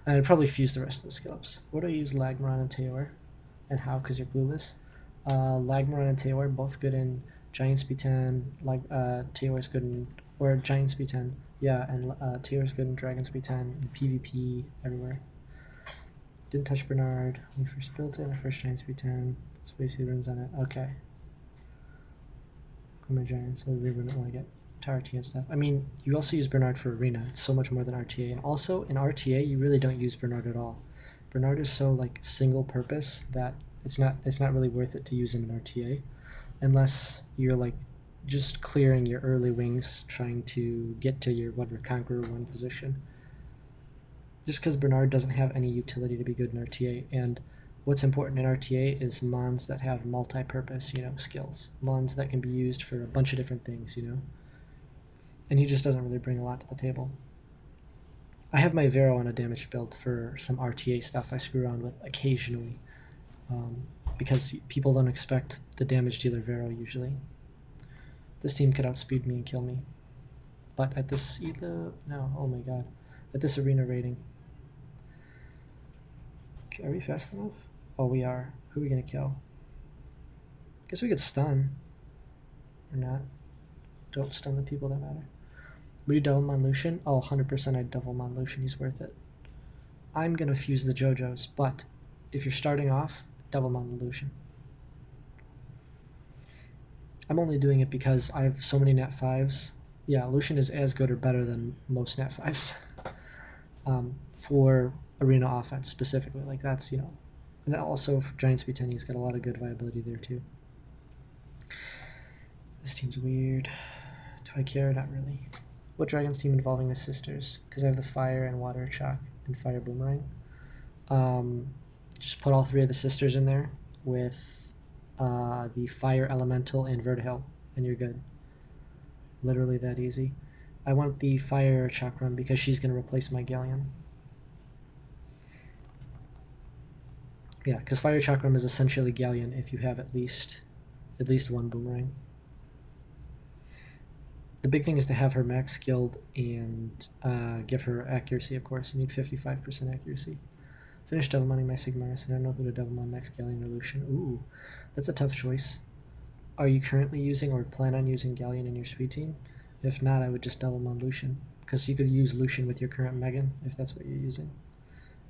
and I'd probably fuse the rest of the skill ups. What do I use Lagmaron and Teor? And how? Because you're clueless. Lagmaron and Teor both good in Giant Speed 10. Teor's good in or Giant Speed 10. Yeah, and Teor's good in Dragon Speed 10 and PvP everywhere. Didn't touch Bernard when we first built it. My first Giant Speed 10. Space runes on it. Okay. Glimmer Giants. So we wouldn't want to get to RTA and stuff. I mean, you also use Bernard for Arena. It's so much more than RTA. And also in RTA, you really don't use Bernard at all. Bernard is so like single purpose that it's not really worth it to use him in RTA, unless you're like just clearing your early wings, trying to get to your whatever Conqueror 1 position. Just because Bernard doesn't have any utility to be good in RTA, and what's important in RTA is mons that have multi-purpose, you know, skills. Mons that can be used for a bunch of different things, you know. And he just doesn't really bring a lot to the table. I have my Vero on a damaged build for some RTA stuff I screw around with occasionally, because people don't expect the damage dealer Vero usually. This team could outspeed me and kill me. But at this no, oh my god. At this arena rating. Okay, are we fast enough? Oh, we are. Who are we gonna kill? I guess we could stun. Or not. Don't stun the people that matter. Would you Devilmon Lucian? Oh, 100% I'd Devilmon Lucian. He's worth it. I'm gonna fuse the JoJos, but if you're starting off, Devilmon Lucian. I'm only doing it because I have so many Nat 5s. Yeah, Lucian is as good or better than most Nat 5s. For arena offense specifically. Like that's, you know, and also for Giant Speed 10, he's got a lot of good viability there too. This team's weird. Do I care? Not really. What Dragon's team involving the sisters? Because I have the Fire and Water Chalk and Fire Boomerang. Just put all 3 of the sisters in there with the Fire Elemental and Vertihill, and you're good. Literally that easy. I want the Fire Chakram because she's going to replace my Galleon. Yeah, because Fire Chakram is essentially Galleon if you have at least 1 Boomerang. The big thing is to have her max skilled and give her accuracy, of course. You need 55% accuracy. Finish Devilmoning my Sigmaris, and I don't know who to Devilmon next, Galleon or Lucian. Ooh, that's a tough choice. Are you currently using or plan on using Galleon in your speed team? If not, I would just Devilmon Lucian, because you could use Lucian with your current Megan, if that's what you're using.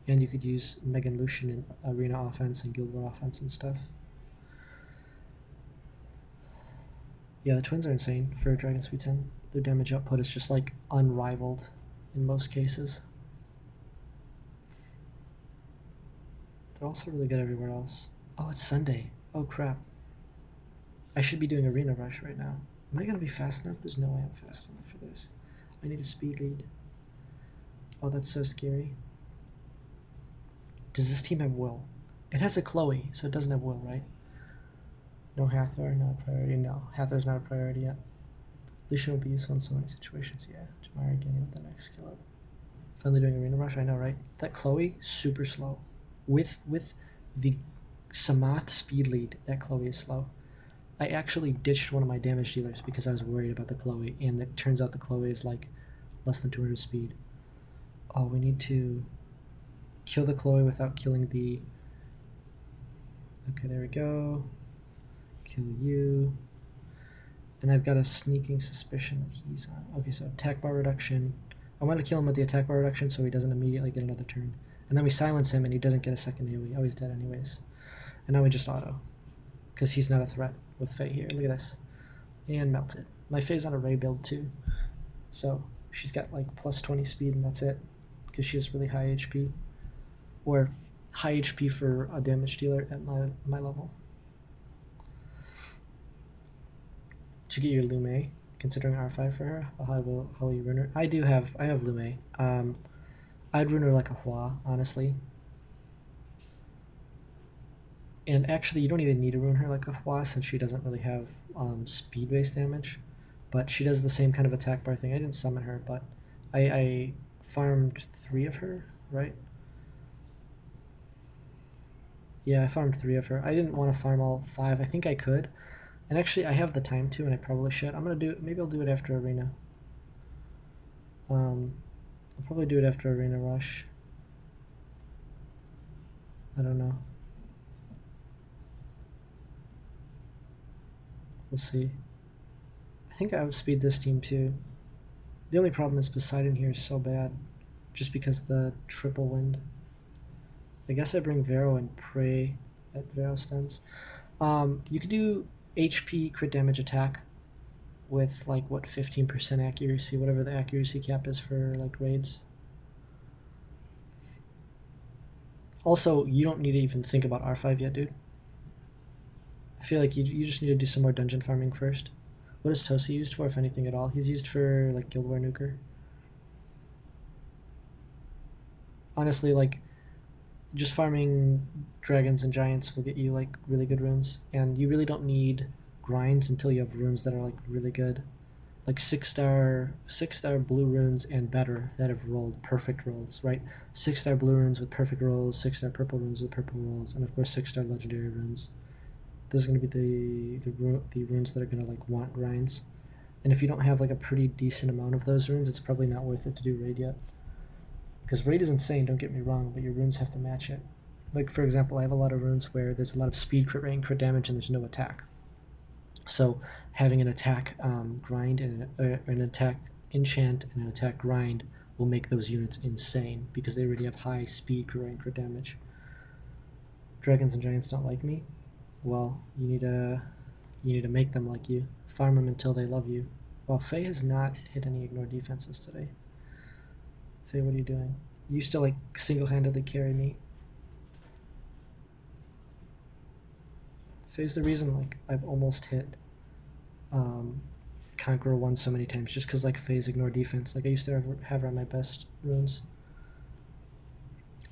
And you could use Megan Lucian in arena offense and guild war offense and stuff. Yeah, the twins are insane for Dragon Speed 10. Their damage output is just like unrivaled in most cases. They're also really good everywhere else. Oh, it's Sunday. Oh crap. I should be doing Arena Rush right now. Am I gonna be fast enough? There's no way I'm fast enough for this. I need a speed lead. Oh, that's so scary. Does this team have Will? It has a Chloe, so it doesn't have Will, right? No Hathor, not a priority. No, Hathor's not a priority yet. Lucian would be useful in so many situations. Yeah, Jamara getting with the next skill up. Finally doing Arena Rush, I know, right? That Chloe, super slow. With the Samath speed lead, that Chloe is slow. I actually ditched one of my damage dealers because I was worried about the Chloe, and it turns out the Chloe is like less than 200 speed. Oh, we need to kill the Chloe without killing the... Okay, there we go. Kill you. And I've got a sneaking suspicion that he's on. Okay, so attack bar reduction. I want to kill him with the attack bar reduction so he doesn't immediately get another turn. And then we silence him and he doesn't get a second AoE. Oh, he's dead anyways. And now we just auto. Because he's not a threat with Faye here. Look at this. And melted. My Faye's on a Ray build too. So she's got like plus 20 speed and that's it. Because she has really high HP. Or high HP for a damage dealer at my level. Did you get your Lume? Considering R5 for her, how will you run her? I have Lume. I'd run her like a Hua, honestly. And actually, you don't even need to run her like a Hua since she doesn't really have speed-based damage. But she does the same kind of attack bar thing. I didn't summon her, but I farmed 3 of her, right? Yeah, I farmed 3 of her. I didn't want to farm all 5. I think I could. And actually, I have the time to, and I probably should. I'm going to do it. Maybe I'll do it after Arena. I'll probably do it after Arena Rush. I don't know. We'll see. I think I outspeed this team too. The only problem is Poseidon here is so bad. Just because the triple wind. I guess I bring Vero and pray at Vero stance. You could do HP crit damage attack with like what 15% accuracy, whatever the accuracy cap is for like raids. Also, you don't need to even think about R5 yet, dude. I feel like you just need to do some more dungeon farming first. What is Tosi used for, if anything at all? He's used for like Guild War Nuker. Honestly, like just farming dragons and giants will get you like really good runes, and you really don't need grinds until you have runes that are like really good, like 6-star blue runes and better that have rolled perfect rolls, right? 6-star blue runes with perfect rolls, 6-star purple runes with purple rolls, and of course 6-star legendary runes. Those are going to be the runes that are going to like want grinds, and if you don't have like a pretty decent amount of those runes, it's probably not worth it to do raid yet. Because raid is insane, don't get me wrong, but your runes have to match it. Like, for example, I have a lot of runes where there's a lot of speed, crit rate, and crit damage, and there's no attack. So having an attack grind and an attack enchant and an attack grind will make those units insane because they already have high speed, crit rate, and crit damage. Dragons and giants don't like me. Well, you need to make them like you. Farm them until they love you. Well, Faye has not hit any ignore defenses today. Faye, what are you doing? You used to like single-handedly carry me. Faye's the reason like I've almost hit Conqueror 1 so many times, just because like Faye's ignore defense. Like I used to have her on my best runes.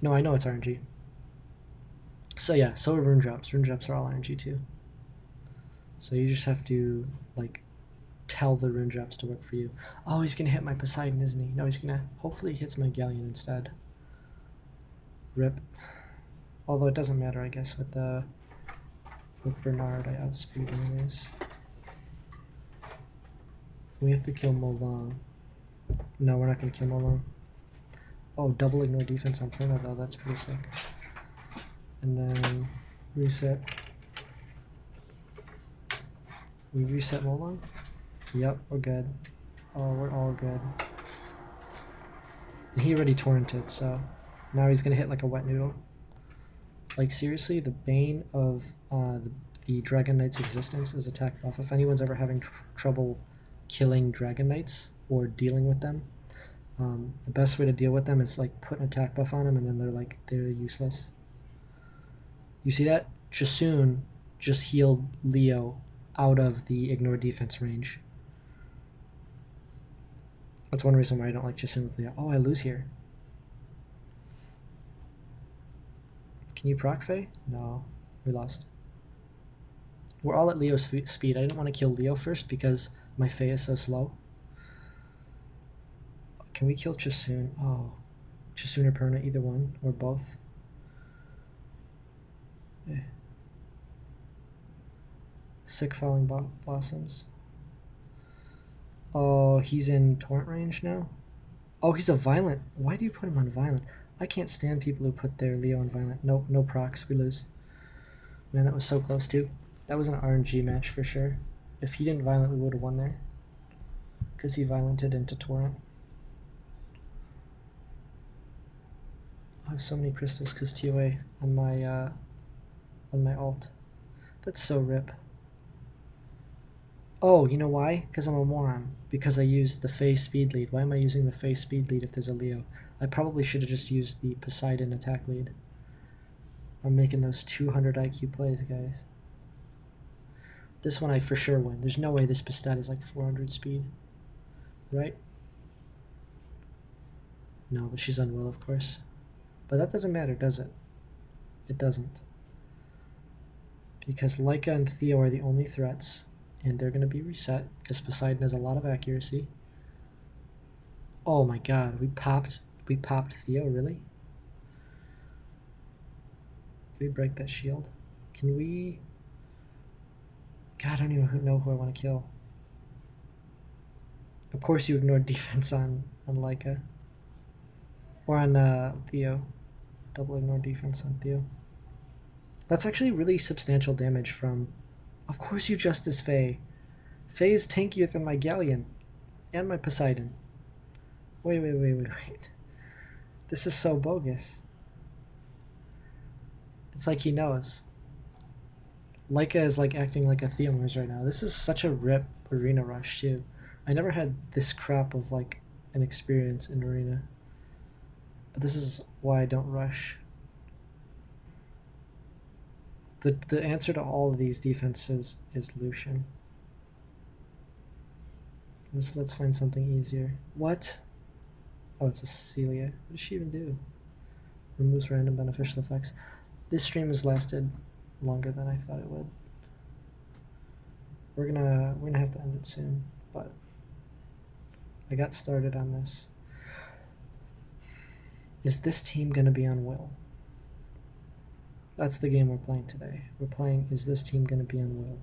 No, I know it's RNG. So yeah, so are rune drops. Rune drops are all RNG too. So you just have to like tell the rune drops to work for you. Oh, he's gonna hit my Poseidon, isn't he? No, he's gonna. Hopefully, he hits my Galleon instead. Rip. Although it doesn't matter, I guess. With Bernard, I outspeed anyways. We have to kill Molong. No, we're not gonna kill Molong. Oh, double ignore defense on Perna though. That's pretty sick. And then reset. We reset Molong. Yep, we're good. Oh, we're all good. And he already torrented, so now he's gonna hit like a wet noodle. Like seriously, the bane of the Dragon Knight's existence is attack buff. If anyone's ever having trouble killing Dragon Knights or dealing with them, the best way to deal with them is like put an attack buff on them, and then they're useless. You see that? Chasun just healed Leo out of the ignore defense range. That's one reason why I don't like Chasun with Leo. Oh, I lose here. Can you proc Faye? No, we lost. We're all at Leo's speed. I didn't want to kill Leo first because my Faye is so slow. Can we kill Chasun? Oh, Chasun or Perna, either one, or both. Sick Falling Blossoms. Oh, he's in torrent range now? Oh, he's a violent. Why do you put him on violent? I can't stand people who put their Leo on violent. Nope, no procs, we lose. Man, that was so close too. That was an RNG match for sure. If he didn't violent, we would have won there. Because he violented into torrent. I have so many crystals because TOA on my alt. That's so rip. Oh, you know why? Because I'm a moron. Because I used the Faye speed lead. Why am I using the Faye speed lead if there's a Leo? I probably should have just used the Poseidon attack lead. I'm making those 200 IQ plays, guys. This one I for sure win. There's no way this Bastet is like 400 speed. Right? No, but she's unwell, of course. But that doesn't matter, does it? It doesn't. Because Leica and Theo are the only threats, and they're going to be reset, because Poseidon has a lot of accuracy. Oh my god, we popped Theo, really? Can we break that shield? Can we... God, I don't even know who I want to kill. Of course you ignored defense on Leica. Or on Theo. Double ignore defense on Theo. That's actually really substantial damage from... Of course you Justice Faye. Faye is tankier than my Galleon. And my Poseidon. Wait. This is so bogus. It's like he knows. Leica is like acting like a Theomers right now. This is such a rip arena rush too. I never had this crap of like an experience in arena. But this is why I don't rush. The answer to all of these defenses is Lucian. Let's find something easier. What? Oh, it's a Cecilia. What does she even do? Removes random beneficial effects. This stream has lasted longer than I thought it would. We're gonna have to end it soon, but I got started on this. Is this team gonna be on Will? That's the game we're playing today. We're playing, is this team gonna be on Will?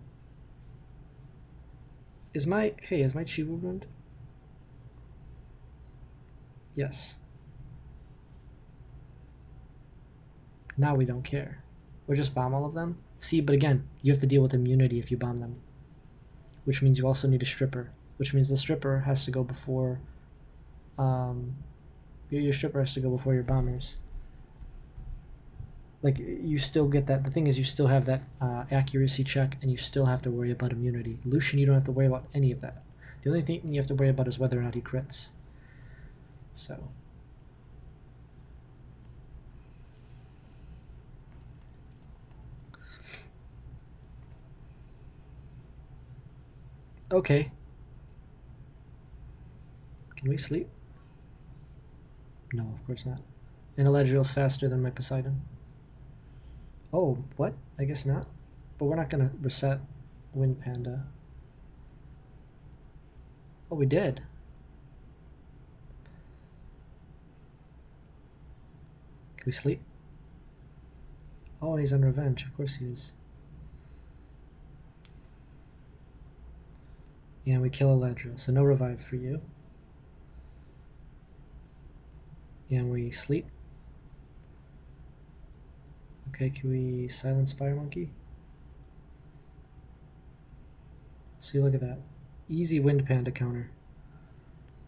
Is my Chiwu ruined? Yes. Now we don't care. We'll just bomb all of them. See, but again, you have to deal with immunity if you bomb them. Which means you also need a stripper. Which means the stripper has to go before... your stripper has to go before your bombers. Like, you still get that... The thing is, you still have that accuracy check, and you still have to worry about immunity. Lucian, you don't have to worry about any of that. The only thing you have to worry about is whether or not he crits. So... Okay. Can we sleep? No, of course not. And Eladriel's faster than my Poseidon. Oh, what? I guess not. But we're not gonna reset Wind Panda. Oh, we did. Can we sleep? Oh, he's on revenge. Of course he is. And we kill Eladriel, so no revive for you. And we sleep. Okay, can we silence Fire Monkey? See, look at that. Easy Wind Panda counter.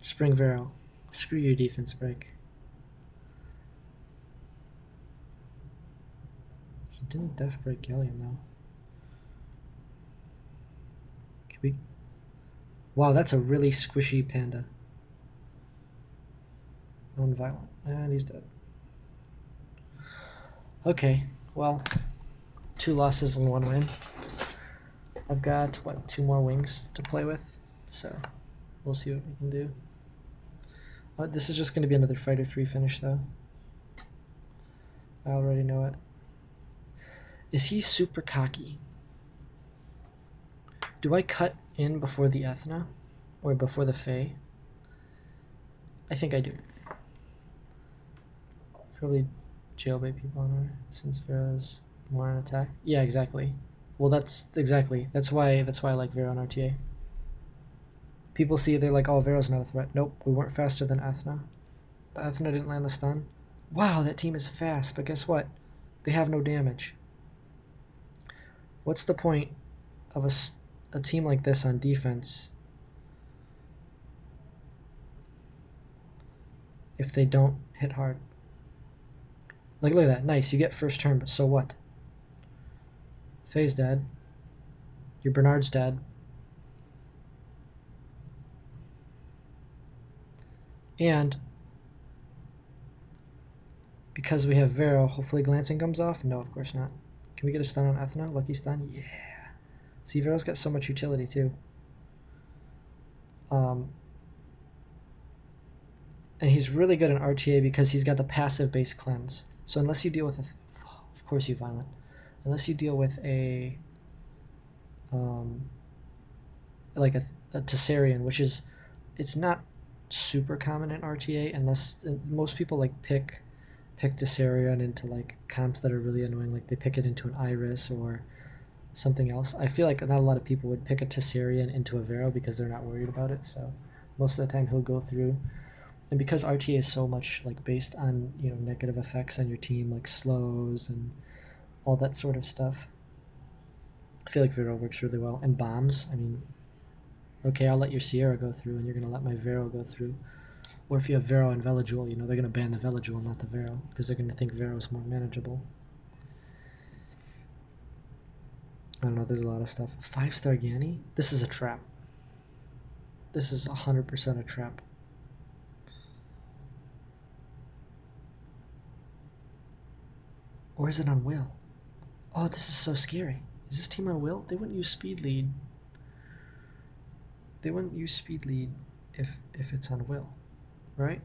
Spring Vero. Screw your defense break. He didn't def break Galleon though. Can we... Wow, that's a really squishy panda. Non-violent. And he's dead. Okay, well, 2 losses and 1 win. I've got, what, 2 more wings to play with, so we'll see what we can do. This is just going to be another Fighter 3 finish, though. I already know it. Is he super cocky? Do I cut in before the Ethna? Or before the Fae? I think I do. Probably jailbait people on her since Vera's more on attack. Yeah, exactly. Well, that's why I like Vera on RTA. People see it, they're like, oh, Vera's not a threat. Nope, we weren't faster than Ethna. But Ethna didn't land the stun. Wow, that team is fast, but guess what? They have no damage. What's the point of a team like this on defense if they don't hit hard? Like, look at that. Nice, you get first turn, but so what? Faye's dead. Your Bernard's dead. And because we have Vero, hopefully glancing comes off. No, of course not. Can we get a stun on Ethna? Lucky stun? Yeah. See, Vero's got so much utility too. And he's really good in RTA because he's got the passive base cleanse. So unless you deal with of course you violent. Unless you deal with a like a Tessarian, which is, it's not super common in RTA unless most people like pick Tessarian into like comps that are really annoying, like they pick it into an Iris or something else. I feel like not a lot of people would pick a Tessarian into a Vero because they're not worried about it, so most of the time he'll go through. And because RTA is so much like based on, you know, negative effects on your team, like slows and all that sort of stuff, I feel like Vero works really well. And bombs, I mean, okay, I'll let your Sierra go through and you're going to let my Vero go through. Or if you have Vero and Velajul, you know, they're going to ban the Velajul, not the Vero, because they're going to think Vero is more manageable. I don't know, there's a lot of stuff. 5-star Yanni? This is a trap. This is 100% a trap. Or is it on Will? Oh, this is so scary. Is this team on Will? They wouldn't use speed lead. They wouldn't use speed lead if it's on Will, right?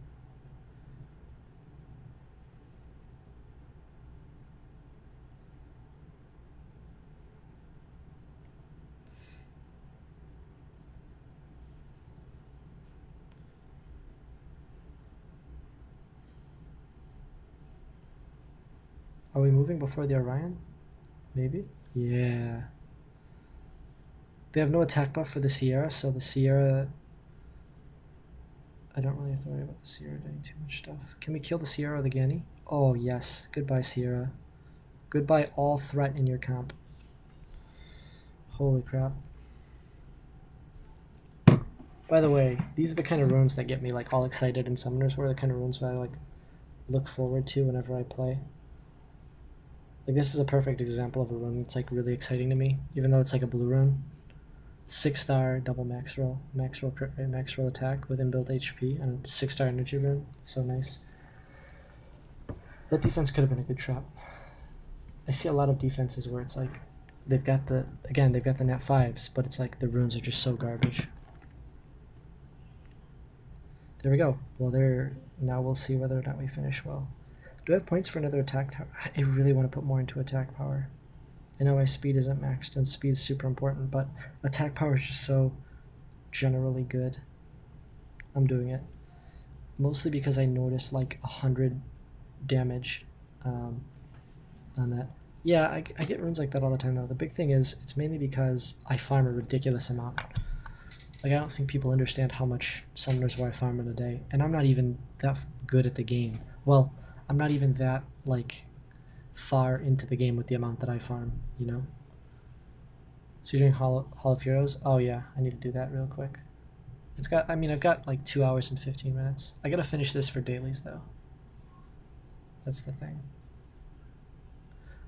Are we moving before the Orion? Maybe? Yeah. They have no attack buff for the Sierra, so the Sierra... I don't really have to worry about the Sierra doing too much stuff. Can we kill the Sierra or the Ganny? Oh, yes. Goodbye, Sierra. Goodbye all threat in your comp. Holy crap. By the way, these are the kind of runes that get me like all excited in Summoners War, the kind of runes that I like look forward to whenever I play. Like this is a perfect example of a rune that's like really exciting to me, even though it's like a blue rune. 6-star double max roll crit rate, max roll attack with inbuilt HP, and 6-star energy rune. So nice. That defense could have been a good trap. I see a lot of defenses where it's like they've got the nat 5s, but it's like the runes are just so garbage. There we go. Well, now we'll see whether or not we finish well. Do I have points for another attack tower? I really want to put more into attack power. I know my speed isn't maxed, and speed is super important, but attack power is just so generally good. I'm doing it. Mostly because I noticed like 100 damage on that. Yeah, I get runes like that all the time though. The big thing is, it's mainly because I farm a ridiculous amount. Like, I don't think people understand how much Summoners War I farm in a day. And I'm not even that good at the game. Well, I'm not even that, like, far into the game with the amount that I farm, you know? So you're doing Hall of Heroes? Oh yeah, I need to do that real quick. I've got like 2 hours and 15 minutes. I gotta finish this for dailies though. That's the thing.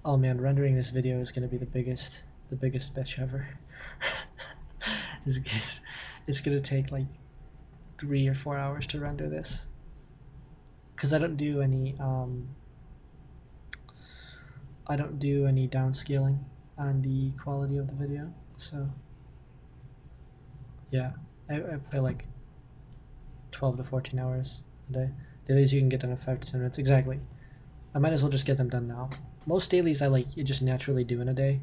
Oh man, rendering this video is gonna be the biggest bitch ever. It's gonna take like 3 or 4 hours to render this. Cause I don't do any downscaling on the quality of the video, so yeah, I play like 12 to 14 hours a day. Dailies you can get done in 5 to 10 minutes. Exactly. I might as well just get them done now. Most dailies you just naturally do in a day.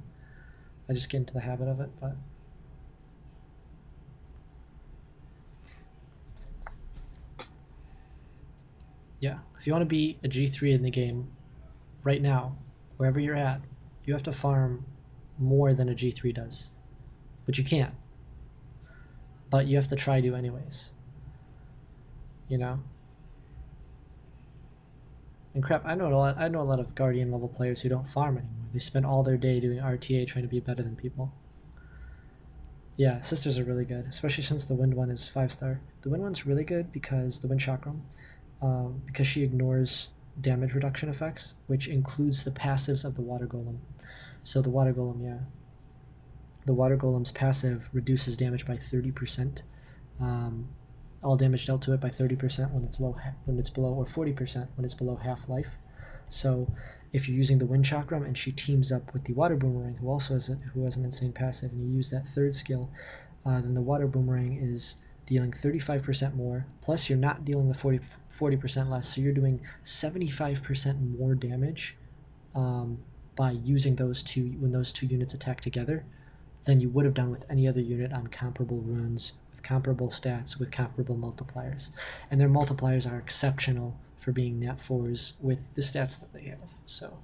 I just get into the habit of it, but yeah, if you want to be a G3 in the game right now, wherever you're at, you have to farm more than a G3 does. But you can't. But you have to try to anyways. You know? And crap, I know a lot of Guardian level players who don't farm anymore. They spend all their day doing RTA trying to be better than people. Yeah, Sisters are really good, especially since the Wind one is 5-star. The Wind one's really good because the Wind Chakram, because she ignores damage reduction effects, which includes the passives of the Water Golem. So the Water Golem, yeah. The Water Golem's passive reduces damage by 30%. All damage dealt to it by 30% when it's below, or 40% when it's below half life. So if you're using the Wind Chakram and she teams up with the Water Boomerang, who also has an insane passive, and you use that third skill, then the Water Boomerang is dealing 35% more, plus you're not dealing the 40% less, so you're doing 75% more damage by using those two when those two units attack together than you would have done with any other unit on comparable runes, with comparable stats, with comparable multipliers. And their multipliers are exceptional for being nat 4s with the stats that they have. So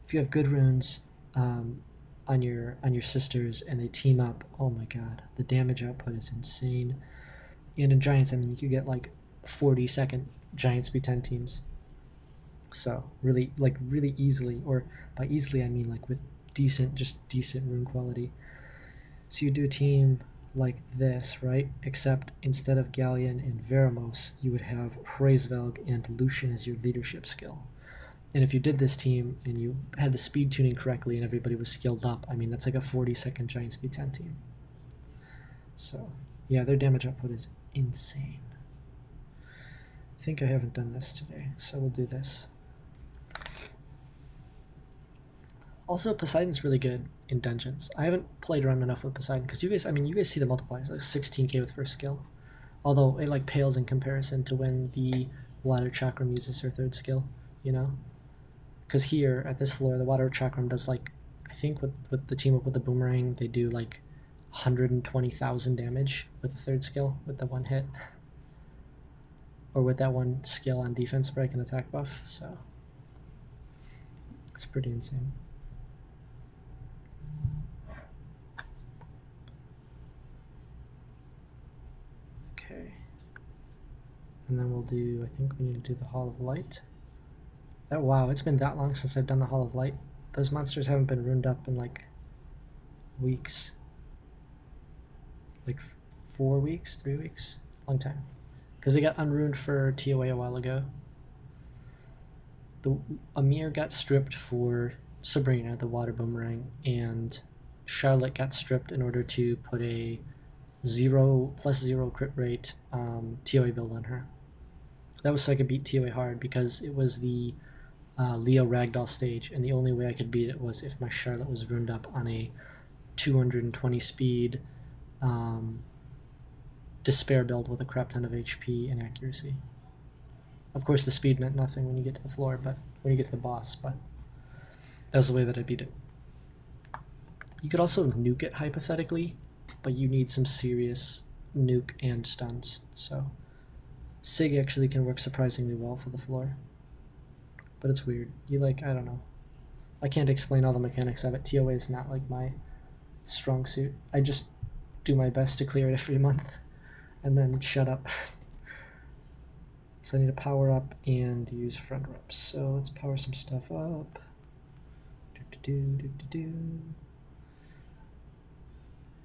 if you have good runes on your sisters and they team up, oh my god, the damage output is insane. And in Giants, I mean, you could get like 40-second Giants B10 teams. So really easily, or by easily I mean like with decent rune quality. So you do a team like this, right? Except instead of Galleon and Veramos, you would have Hraesvelg and Lucian as your leadership skill. And if you did this team and you had the speed tuning correctly and everybody was skilled up, I mean, that's like a 40-second Giants B10 team. So yeah, their damage output is insane. I think I haven't done this today, so we'll do this. Also, Poseidon's really good in dungeons. I haven't played around enough with Poseidon because you guys see the multipliers, like 16k with first skill. Although it like pales in comparison to when the Water Chakram uses her third skill, you know? Because here at this floor, the Water Chakram does like, I think with the team up with the Boomerang, they do like 120,000 damage with the third skill with the one hit. Or with that one skill on defense break and attack buff, so it's pretty insane. Okay. And then we'll do, I think we need to do the Hall of Light. Oh wow, it's been that long since I've done the Hall of Light. Those monsters haven't been runed up in like weeks. Like 4 weeks, 3 weeks, long time. Because they got unruined for TOA a while ago. The Amir got stripped for Sabrina, the Water Boomerang, and Charlotte got stripped in order to put a +0 crit rate TOA build on her. That was so I could beat TOA hard because it was the Leo Ragdoll stage, and the only way I could beat it was if my Charlotte was ruined up on a 220 speed Despair build with a crap ton of HP and accuracy. Of course, the speed meant nothing when you get to the floor, but when you get to the boss, but that was the way that I beat it. You could also nuke it hypothetically, but you need some serious nuke and stuns. So Sig actually can work surprisingly well for the floor, but it's weird. You like, I don't know. I can't explain all the mechanics of it. TOA is not like my strong suit. I just do my best to clear it every month and then shut up. So I need to power up and use friend reps. So let's power some stuff up.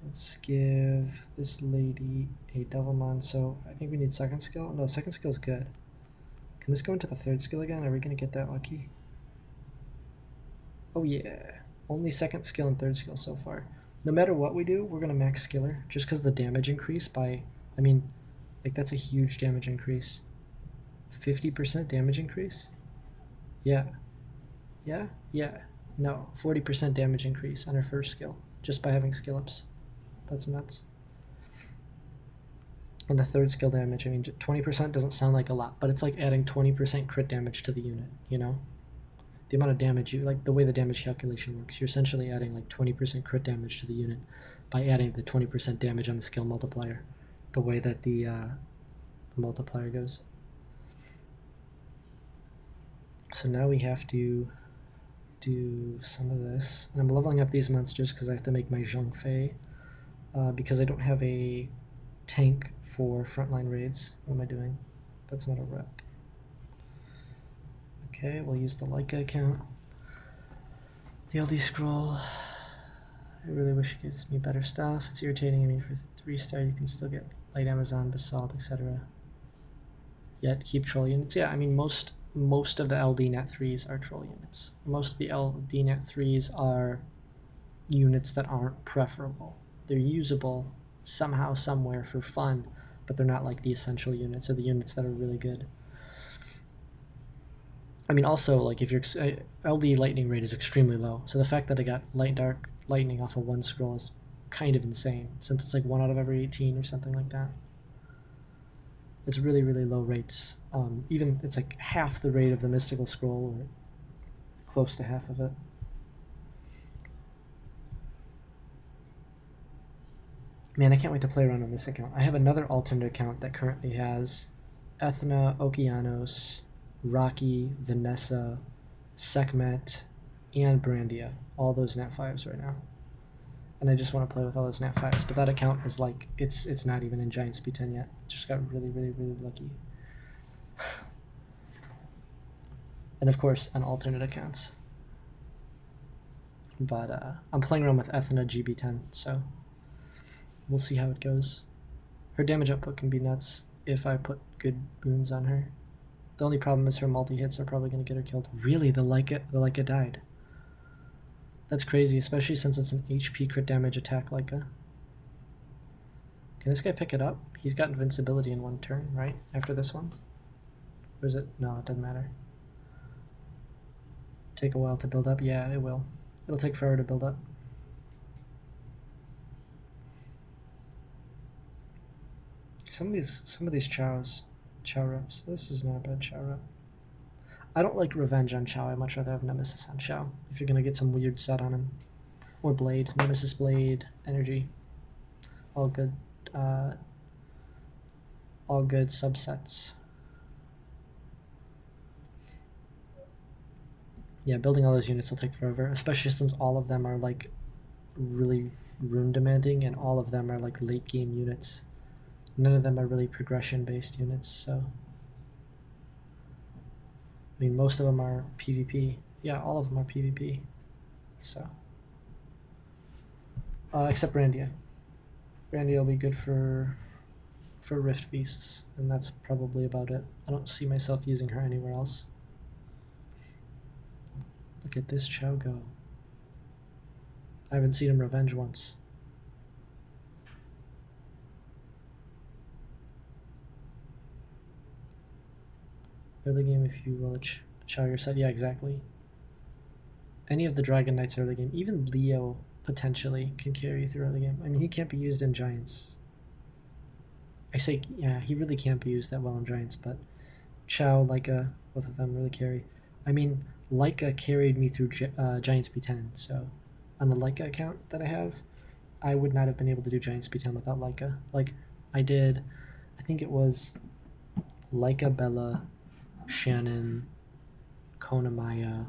Let's give this lady a Devilmon. So I think we need second skill. No, second skill is good. Can this go into the third skill again? Are we going to get that lucky? Oh yeah. Only second skill and third skill so far. No matter what we do, we're going to max skiller. Just because the damage increase by... I mean, like that's a huge damage increase. 50% damage increase? Yeah. Yeah? Yeah. No. 40% damage increase on our first skill. Just by having skill ups. That's nuts. And the third skill damage, I mean, 20% doesn't sound like a lot, but it's like adding 20% crit damage to the unit, you know? The amount of damage you, like the way the damage calculation works, you're essentially adding like 20% crit damage to the unit by adding the 20% damage on the skill multiplier, the way that the multiplier goes. So now we have to do some of this. And I'm leveling up these monsters because I have to make my Zhongfei, because I don't have a tank for frontline raids. What am I doing? That's not a rep. Okay, we'll use the Leica account. The LD scroll. I really wish it gives me better stuff. It's irritating. I mean, for 3-star you can still get light Amazon, basalt, etc. Yet keep troll units. Yeah, I mean most of the LD Nat 3s are troll units. Most of the LD Nat 3s are units that aren't preferable. They're usable somehow, somewhere for fun, but they're not like the essential units or the units that are really good. I mean, also, like, if your LD lightning rate is extremely low, so the fact that I got light dark lightning off of one scroll is kind of insane, since it's like 1 out of every 18 or something like that. It's really, really low rates. Even it's like half the rate of the mystical scroll, or close to half of it. Man, I can't wait to play around on this account. I have another alternate account that currently has Ethna, Okeanos, Rocky, Vanessa, Sekhmet, and Brandia. All those Nat 5s right now. And I just want to play with all those Nat 5s. But that account is like, it's not even in Giant Speed 10 yet. Just got really, really, really lucky. And of course, on alternate accounts. But I'm playing around with Ethna GB10, so we'll see how it goes. Her damage output can be nuts if I put good runes on her. The only problem is her multi-hits are probably going to get her killed. Really, the Leica died. That's crazy, especially since it's an HP crit damage attack Leica. Can this guy pick it up? He's got invincibility in 1 turn, right? After this one? Or is it? No, it doesn't matter. Take a while to build up? Yeah, it will. It'll take forever to build up. Some of these Chow reps. This is not a bad Chow rep. I don't like Revenge on Chow. I'd much rather have Nemesis on Chow if you're gonna get some weird set on him. Or Blade. Nemesis, Blade, Energy. All good subsets. Yeah, building all those units will take forever, especially since all of them are like really rune demanding and all of them are like late game units. None of them are really progression based units, so I mean most of them are PvP. Yeah, all of them are PvP. So except Brandia. Brandia will be good for Rift Beasts, and that's probably about it. I don't see myself using her anywhere else. Look at this Chow go. I haven't seen him revenge once. Early game, if you will, Chow your side. Yeah, exactly. Any of the Dragon Knights early game, even Leo potentially can carry you through early game. I mean, he can't be used in Giants. I say, yeah, he really can't be used that well in Giants, but Chow, Leica, both of them really carry. I mean, Leica carried me through Giants B10, so on the Leica account that I have, I would not have been able to do Giants B10 without Leica. Like, I think it was Leica, Bella, Shannon, Konamaya,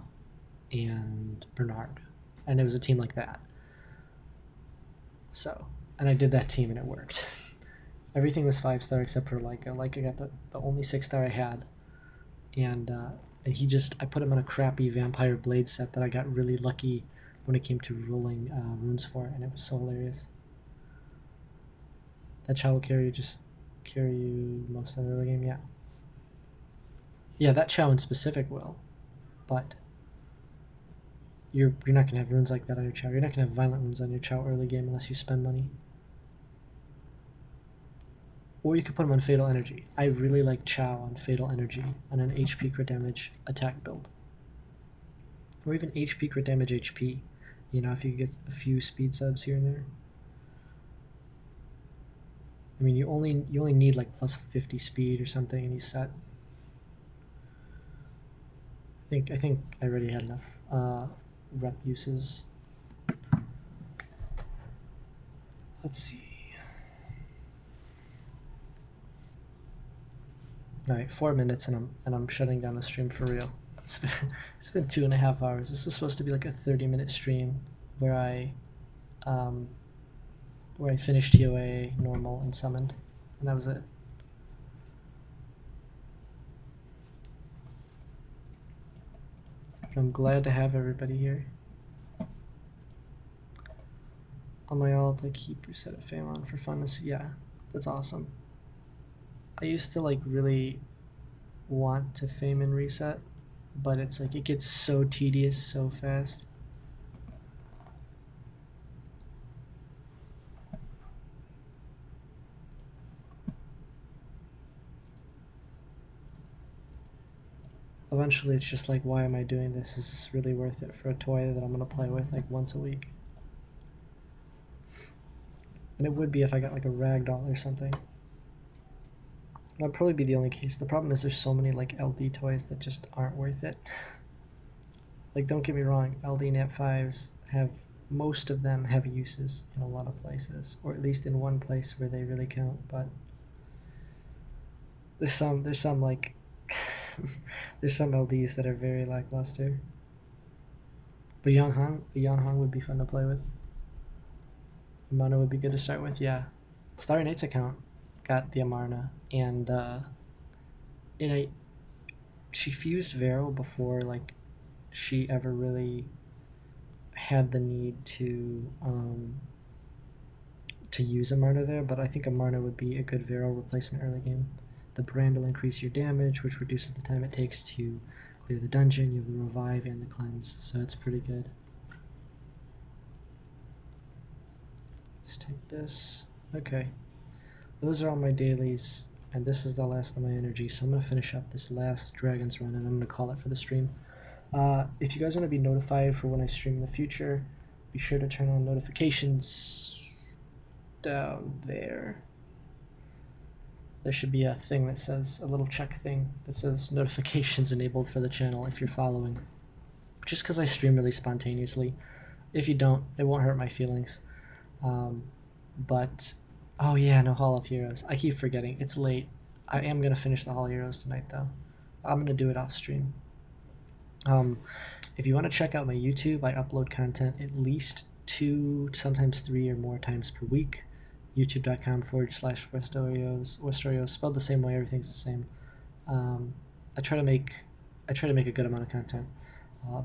and Bernard. And it was a team like that. So, and I did that team and it worked. Everything was 5-star except for Leica. Leica got the only 6-star I had. And I put him on a crappy Vampire Blade set that I got really lucky when it came to rolling runes for, and it was so hilarious. That Chow will carry you most of the early game, yeah. Yeah, that Chow in specific will, but you're not gonna have runes like that on your Chow. You're not gonna have violent runes on your Chow early game unless you spend money. Or you could put him on Fatal Energy. I really like Chow on Fatal Energy on an HP crit damage attack build. Or even HP crit damage HP. You know, if you get a few speed subs here and there. I mean, you only need like plus 50 speed or something, and he's set. I think I already had enough rep uses. Let's see. All right, 4 minutes, and I'm shutting down the stream for real. It's been 2.5 hours. This was supposed to be like a 30-minute stream where I finished TOA, normal, and summoned, and that was it. But I'm glad to have everybody here. On my alt, I keep reset at fame on for funness. Yeah, that's awesome. I used to like really want to fame and reset, but it's like it gets so tedious so fast. eventually it's just like, why am I doing this? Is this really worth it for a toy that I'm gonna play with like once a week? And it would be if I got like a ragdoll or something. That'd probably be the only case. The problem is there's so many like LD toys that just aren't worth it. Like, don't get me wrong, LD Nat 5s have, most of them have uses in a lot of places, or at least in one place where they really count, but there's some like there's some LDs that are very lackluster. But Yanhong would be fun to play with. Amarna would be good to start with, yeah. Starry Night's account got the Amarna, and she fused Vero before like she ever really had the need to use Amarna there, but I think Amarna would be a good Vero replacement early game. The brand will increase your damage, which reduces the time it takes to clear the dungeon. You have the revive and the cleanse, so it's pretty good. Let's take this. Okay, those are all my dailies, and this is the last of my energy, so I'm going to finish up this last Dragon's Run, and I'm going to call it for the stream. If you guys want to be notified for when I stream in the future, be sure to turn on notifications down there. There should be a thing that says, a little check thing that says notifications enabled for the channel if you're following. Just because I stream really spontaneously. If you don't, it won't hurt my feelings. But, oh yeah, no Hall of Heroes. I keep forgetting. It's late. I am going to finish the Hall of Heroes tonight, though. I'm going to do it off stream. If you want to check out my YouTube, I upload content at least 2, sometimes 3 or more times per week. youtube.com/Westoreos. Westoreos spelled the same way, everything's the same. I try to make a good amount of content,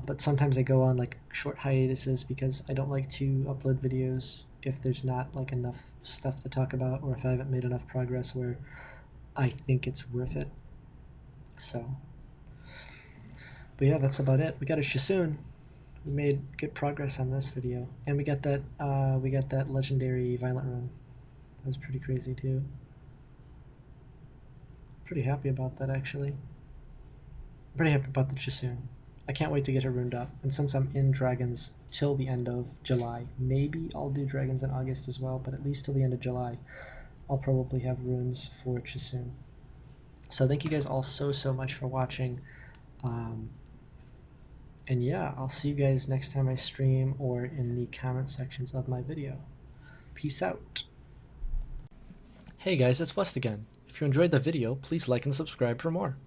but sometimes I go on like short hiatuses because I don't like to upload videos if there's not like enough stuff to talk about, or if I haven't made enough progress where I think it's worth it. So, but yeah, that's about it. We got a Shisoon. We made good progress on this video, and we got that legendary Violent Rune. That was pretty crazy too. Pretty happy about that, actually. Pretty happy about the Shisoon. I can't wait to get her runed up, and since I'm in Dragons till the end of July, maybe I'll do Dragons in August as well, but at least till the end of July, I'll probably have runes for Shisoon. So thank you guys all so much for watching. And yeah, I'll see you guys next time I stream or in the comment sections of my video. Peace out. Hey guys, it's West again. If you enjoyed the video, please like and subscribe for more.